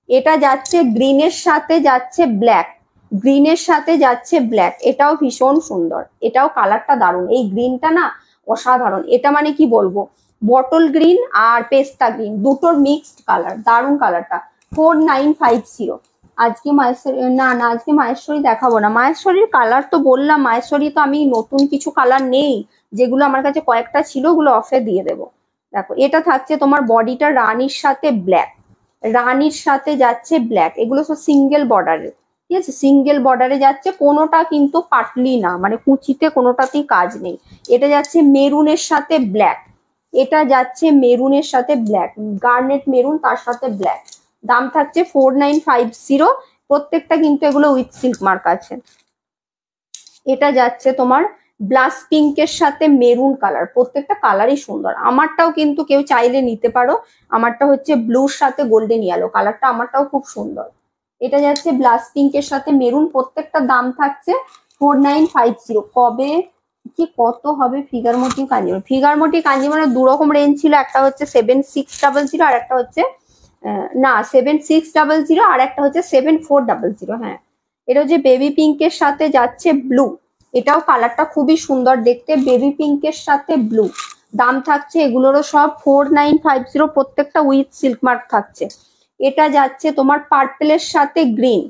এটা যাচ্ছে গ্রিনের সাথে যাচ্ছে ব্ল্যাক, গ্রিনের সাথে যাচ্ছে ব্ল্যাক, এটাও ভীষণ সুন্দর, এটাও কালারটা দারুণ। এই গ্রিনটা না অসাধারণ, এটা মানে কি বলবো, বটল গ্রিন আর পেস্তা গ্রিন দুটোর মিক্সড কালার, দারুণ কালারটা। 4950। আজকে মাহেশ্বরী, না না আজকে মাহেশ্বরী দেখাবো না। মাহেশ্বরীর কালার তো বললাম, মাহেশ্বরী তো আমি নতুন কিছু কালার নেই, যেগুলো আমার কাছে কয়েকটা ছিল ওগুলো অফে দিয়ে দেবো। দেখো এটা থাকছে তোমার বডিটা রানির সাথে ব্ল্যাক, রানির সাথে যাচ্ছে ব্ল্যাক, এগুলো সব সিঙ্গেল বর্ডারের, ঠিক আছে, সিঙ্গেল বর্ডারে যাচ্ছে, কোনোটা কিন্তু পাটলি না, মানে কুচিতে কোনোটাতেই কাজ নেই। এটা যাচ্ছে মেরুনের সাথে ব্ল্যাক, এটা যাচ্ছে মেরুনের সাথে ব্ল্যাক, গার্নেট মেরুন তার সাথে ব্ল্যাক। দাম থাকছে 4950। প্রত্যেকটা কিন্তু এগুলো উইথ সিল্ক মার্ক আছে। এটা যাচ্ছে তোমার ব্লাশ পিঙ্কের সাথে মেরুন কালার, প্রত্যেকটা কালারই সুন্দর। আমারটাও কিন্তু কেউ চাইলে নিতে পারো, আমারটা হচ্ছে ব্লুর সাথে গোল্ডেন ইয়েলো কালারটা, আমারটাও খুব সুন্দর। এটা যাচ্ছে ব্লাশ পিঙ্কের সাথে মেরুন, প্রত্যেকটা দাম থাকছে 4950। কবে কি কত হবে figure motif Kanjivaram? Figure motif কাঞ্জিবরমের দু রকম রেঞ্জ ছিল, একটা হচ্ছে 7600 আর একটা হচ্ছে না 7600 আর একটা হচ্ছে 7400। হ্যাঁ, এটা হচ্ছে বেবি পিঙ্কের সাথে যাচ্ছে ব্লু, এটাও কালারটা খুবই সুন্দর দেখতে, বেবি পিঙ্কের সাথে ব্লু। দাম থাকছে এগুলোরও সব 4950, প্রত্যেকটা উইথ সিল্ক মার্ক থাকছে। এটা যাচ্ছে তোমার পার্পেলের সাথে গ্রিন,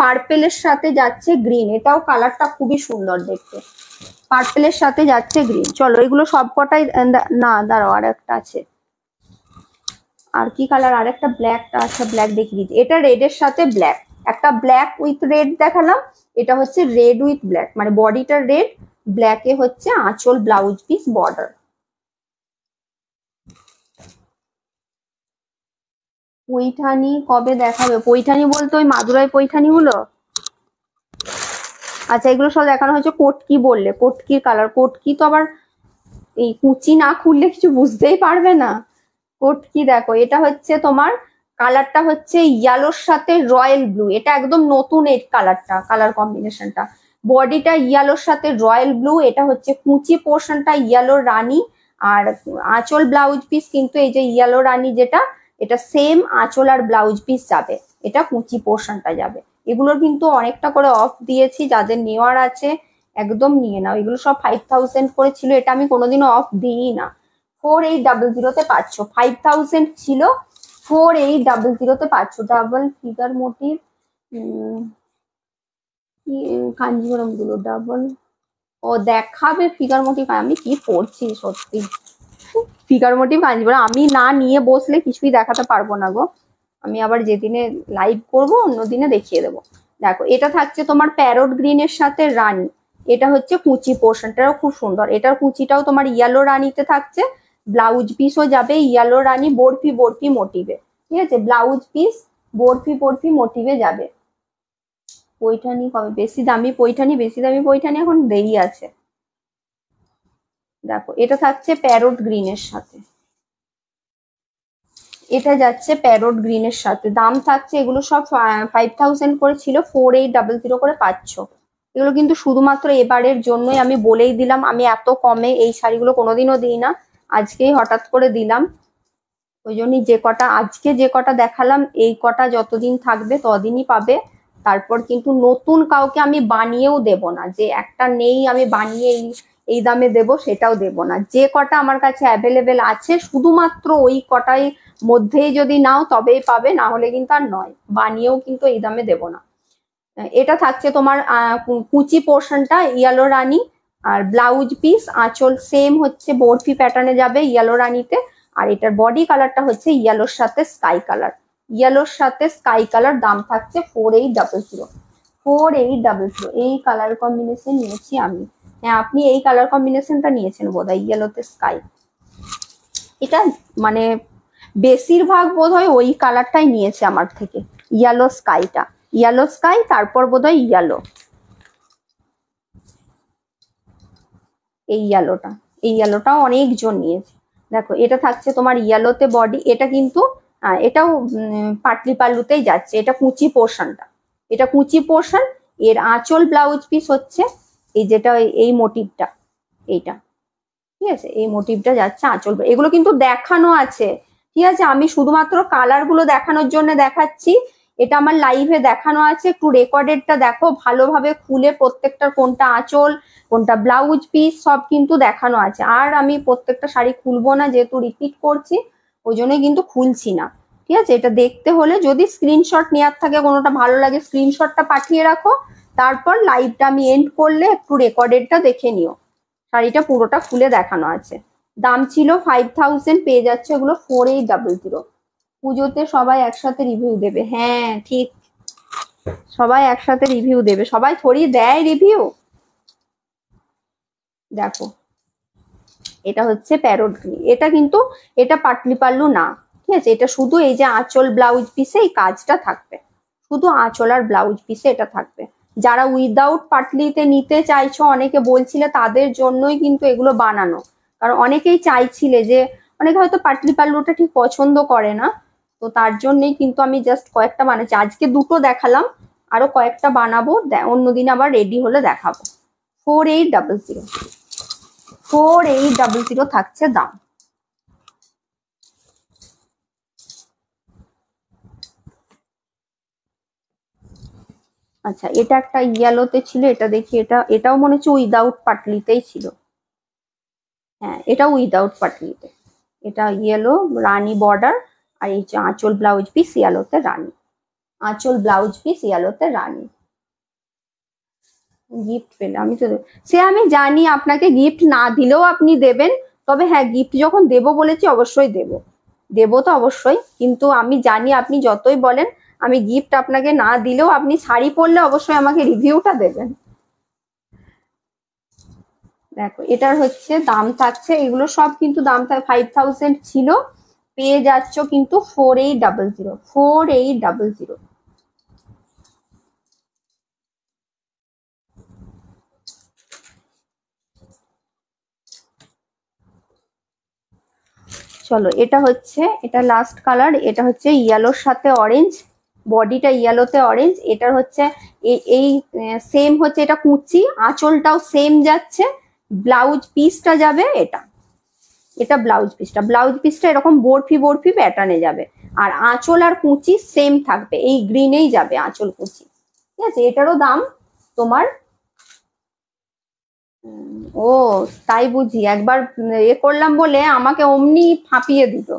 পার্পেলের সাথে যাচ্ছে গ্রিন, এটাও কালারটা খুবই সুন্দর দেখতে, পার্পেলের সাথে যাচ্ছে গ্রিন। চলো এগুলো সব কটাই না দাঁড়াও, আর একটা আছে, আর কি কালার, আর একটা ব্ল্যাকটা আছে, ব্ল্যাক দেখিয়ে দিচ্ছি। এটা রেডের সাথে ব্ল্যাক, একটা ব্ল্যাক উইথ রেড দেখালাম, এটা হচ্ছে রেড উইথ ব্ল্যাক, মানে বডিটা রেড, ব্ল্যাকে হচ্ছে আঁচল, ব্লাউজ পিস, বর্ডার। পৈঠানি কবে দেখাবে? পৈঠানি বলতে ওই মাদুরাই পৈঠানি গুলো? আচ্ছা এগুলো সব দেখানো হয়েছে। কোটকি বললে, কোটকির কালার, কোটকি তো আবার এই কুচি না খুললে কিছু বুঝতেই পারবে না। কোটকি দেখো, এটা হচ্ছে তোমার কালারটা হচ্ছে ইয়েলোর সাথে রয়্যাল ব্লু, এটা একদম নতুন এই কালারটা, কালার কম্বিনেশনটা। বডিটা ইয়েলোর সাথে রয়্যাল ব্লু, এটা হচ্ছে কুচি পোর্শনটা ইয়েলো রানী, আর আঁচল ব্লাউজ পিস কিন্তু এই যে ইয়েলো রানী যেটা, এটা সেম আঁচল আর ব্লাউজ পিস যাবে, এটা কুচি পোর্শনটা যাবে। এগুলোর কিন্তু অনেকটা করে অফ দিয়েছি, যাদের নেওয়ার আছে একদম নিয়ে নাও। এগুলো সব 5000 করে ছিল, এটা আমি কোনোদিনও অফ দিই না। 4800 পাচ্ছ, 5000 ছিল, 4800 পাচ্ছ। ডাবল ফিগার মোটিভ, কাঞ্জিভরম গুলো ডাবল, ও দেখাবে ফিগার মোটিভ, আমি কি পড়ছি সত্যি, ফিগার মোটিভ কাঞ্জিভরম আমি না নিয়ে বসলে কিছুই দেখাতে পারবো না গো, আমি আবার যেদিনে লাইভ করব অন্য দিনে দেখিয়ে দেবো। দেখো এটা থাকছে তোমার প্যারট গ্রিনের সাথে রানী, এটা হচ্ছে কুচি পোর্শনটাও খুব সুন্দর, এটার কুচিটাও তোমার ইয়েলো রানীতে থাকছে, ব্লাউজ পিসও যাবে ইয়েলো রানী বরফি বরফি মোটিভে, ঠিক আছে, ব্লাউজ পিস বরফি বরফি মোটিভে যাবে। পৈঠানি কবে? বেশি দামি পৈঠানি, বেশি দামি পৈঠানি এখন দেরি আছে। দেখো এটা থাকছে প্যারট গ্রিনের সাথে, এটা যাচ্ছে প্যারট গ্রিনের সাথে, দাম থাকছে এগুলো সব 5000 করে ছিল, 4800 করে পাচ্ছ। এগুলো কিন্তু শুধুমাত্র এবারের জন্যই আমি বলেই দিলাম, আমি এত কমে এই শাড়িগুলো কোনোদিনও দিই না, আজকেই হঠাৎ করে দিলাম। ওই জন্যই যে কটা আজকে যে কটা দেখালাম, এই কটা যতদিন থাকবে ততদিনই পাবে। তারপর কিন্তু নতুন কাউকে আমি বানিয়েও দেব না, যে একটা নেই আমি বানিয়ে এই দামে দেব, সেটাও দেব না। যে কটা আমার কাছে অ্যাভেলেবেল আছে শুধুমাত্র ওই কটাই মধ্যেই যদি নাও তবেই পাবে, না হলে কিন্তু আর নয়, বানিয়েও কিন্তু এই দামে দেব না। এটা থাকছে তোমার কুচি পোর্শনটা ইয়েলো রানী, আর ব্লাউজ পিস আঁচল সেম হচ্ছে বরফি প্যাটার্নে যাবে ইয়েলো রানীতে, আর এটার বডি কালারটা হচ্ছে ইয়েলোর সাথে স্কাই কালার, ইয়েলোর সাথে স্কাই কালার, দাম থাকছে 4800, 4800। এই কালার কম্বিনেশন নিয়েছি আমি। হ্যাঁ আপনি এই কালার কম্বিনেশনটা নিয়েছেন বোধহয়, ইয়েলোতে স্কাই, এটা মানে বেশিরভাগ বোধহয় ওই কালারটাই নিয়েছে আমার থেকে, ইয়েলো স্কাইটা, ইয়েলো স্কাই, তারপর বোধহয় ইয়েলো, এই ইয়েলোটা, এই ইয়েলোটাও অনেকজন নিয়েছে। দেখো এটা থাকছে তোমার ইয়েলোতে বডি, এটা কিন্তু এটাও পাটলি পাল্লুতেই যাচ্ছে, এটা কুচি পোর্শনটা, এটা কুচি পোর্শন, এর আঁচল ব্লাউজ পিস হচ্ছে এই যেটা এই মোটিভটা, এইটা, ঠিক আছে, এই মোটিভটা যাচ্ছে আঁচল। এগুলো কিন্তু দেখানো আছে, ঠিক আছে, আমি শুধুমাত্র কালার গুলো দেখানোর জন্য দেখাচ্ছি, এটা আমার লাইভে দেখানো আছে, একটু রেকর্ডেডটা দেখো ভালোভাবে খুলে, প্রত্যেকটার কোনটা আঁচল কোনটা ব্লাউজ পিস সব কিন্তু দেখানো আছে। আর আমি প্রত্যেকটা শাড়ি খুলবো না যেহেতু রিপিট করছি, ওই জন্যই কিন্তু খুলছি না, ঠিক আছে। এটা দেখতে হলে যদি স্ক্রিনশট নেওয়ার থাকে, কোনোটা ভালো লাগে স্ক্রিনশটটা পাঠিয়ে রাখো, তারপর লাইভটা আমি এন্ড করলে একটু রেকর্ডেডটা দেখে নিও। শাড়িটা পুরোটা খুলে দেখানো আছে, দাম ছিল 5000, পেয়ে যাচ্ছে ওগুলো 4800। পুজোতে সবাই একসাথে রিভিউ দেবে, হ্যাঁ ঠিক, সবাই একসাথে রিভিউ দেবে, সবাই থোড়ি দেয় রিভিউ। দেখো এটা হচ্ছে প্যারট গ্রিন, এটা কিন্তু এটা পাটলি পাল্লু না, ঠিক আছে, এটা শুধু এই যে আঁচল ব্লাউজ পিসে এই কাজটা থাকবে, শুধু আঁচল আর ব্লাউজ পিসে এটা থাকবে। যারা উইদাউট পাটলিতে নিতে চাইছো অনেকে বলছিলে, তাদের জন্যই কিন্তু এগুলো বানানো, কারণ অনেকেই চাইছিলে যে, অনেকে হয়তো পাটলি পাল্লুটা ঠিক পছন্দ করে না, তো তার জন্যই কিন্তু আমি জাস্ট কয়েকটা বানাচ্ছি, আজকে দুটো দেখালাম, আরো কয়েকটা বানাবো, অন্যদিন আবার রেডি হলে দেখাবো। 4800, 4800 থাকছে দাম। আচ্ছা, এটা একটা ইয়েলোতে ছিল, এটা দেখি, এটাও মনে হচ্ছে উইদাউট পাটলিতেই ছিল। হ্যাঁ, এটা উইদাউট পাটলিতে। এটা ইয়েলো রানী বর্ডার, আর এই যে আঁচল ব্লাউজ পিস ইয়েলোতে রানী, আঁচল ব্লাউজ পিস ইয়েলোতে রানী। গিফট পেলে আমি তো সে আমি জানি আপনাকে গিফট না দিলেও আপনি দেবেন, তবে হ্যাঁ গিফট যখন দেবো বলেছি অবশ্যই দেবো তো অবশ্যই, কিন্তু আমি জানি আপনি যতই বলেন আমি গিফট আপনাকে না দিলেও আপনি শাড়ি পরলে অবশ্যই আমাকে রিভিউটা দেবেন। দেখো এটার হচ্ছে দাম থাকছে, এগুলো সব কিন্তু দাম থাকে 5000 ছিল, পেয়ে যাচ্ছ কিন্তু 4800, 4800। চলো এটা হচ্ছে, এটা লাস্ট কালার, এটা হচ্ছে ইয়েলোর সাথে অরেঞ্জ, বডিটা ইয়েলোতে অরেঞ্জ। এটার হচ্ছে এই সেম হচ্ছে, এটা কুচি, আঁচলটাও সেম যাচ্ছে, ব্লাউজ পিসটা যাবে এটা ব্লাউজ পিসটা এরকম বরফি বরফি প্যাটার্নে যাবে, আর আঁচল আর কুচি সেম থাকবে, এই গ্রিনেই যাবে আঁচল কুচি। ঠিক আছে, এটারও দাম তোমার ও তাই বুঝি, একবার করলাম বলে আমাকে অমনি ফাঁপিয়ে দিত।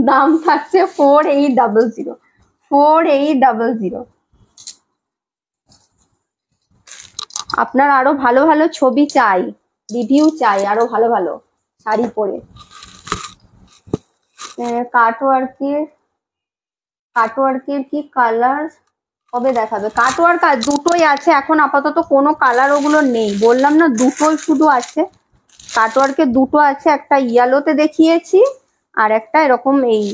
দাম থাকছে 4800, 4800। আপনার আরো ভালো ভালো ছবি চাই, রিভিউ চাই আরো ভালো ভালো শাড়ি পরে। কাটওয়ার্কের, কাটওয়ার্কের কি কালার কবে দেখাবে? কাটওয়ার্ক দুটোই আছে এখন আপাতত, কোনো কালার ওগুলো নেই, বললাম না দুটোই শুধু আছে। কাটওয়ার্কের দুটো আছে, একটা ইয়েলোতে দেখিয়েছি আর একটা এরকম এই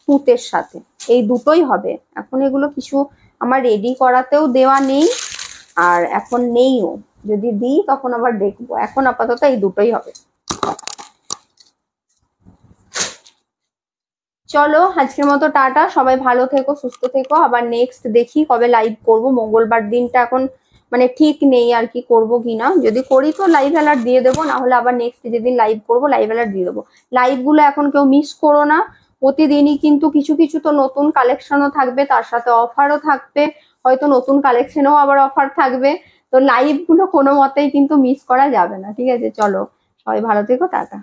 তুতের সাথে, এই দুটোই হবে এখন। এগুলো কিছু আমার রেডি করাতেও দেওয়া নেই, আর এখন নেইও, যদি দিই তখন আবার দেখবো, এখন আপাতত এই দুটোই হবে। চলো আজকের মতো টাটা, সবাই ভালো থেকো সুস্থ থেকো, আবার নেক্সট দেখি কবে লাইভ করব। মঙ্গলবার দিনটা এখন মানে ঠিক নেই আর কি, করবো কিনা, যদি করি তো লাইভ অ্যালার্ট দিয়ে দেবো, না হলে আবার নেক্সট যেদিন লাইভ করবো লাইভ অ্যালার্ট দিয়ে দেবো। লাইভ গুলো এখন কেউ মিস করো না, প্রতিদিনই কিন্তু কিছু কিছু তো নতুন কালেকশনও থাকবে, তার সাথে অফারও থাকবে, হয়তো নতুন কালেকশনেও আবার অফার থাকবে, তো লাইভ গুলো কোনো মতেই কিন্তু মিস করা যাবে না। ঠিক আছে, চলো সবাই ভালো থেকো, টাটা।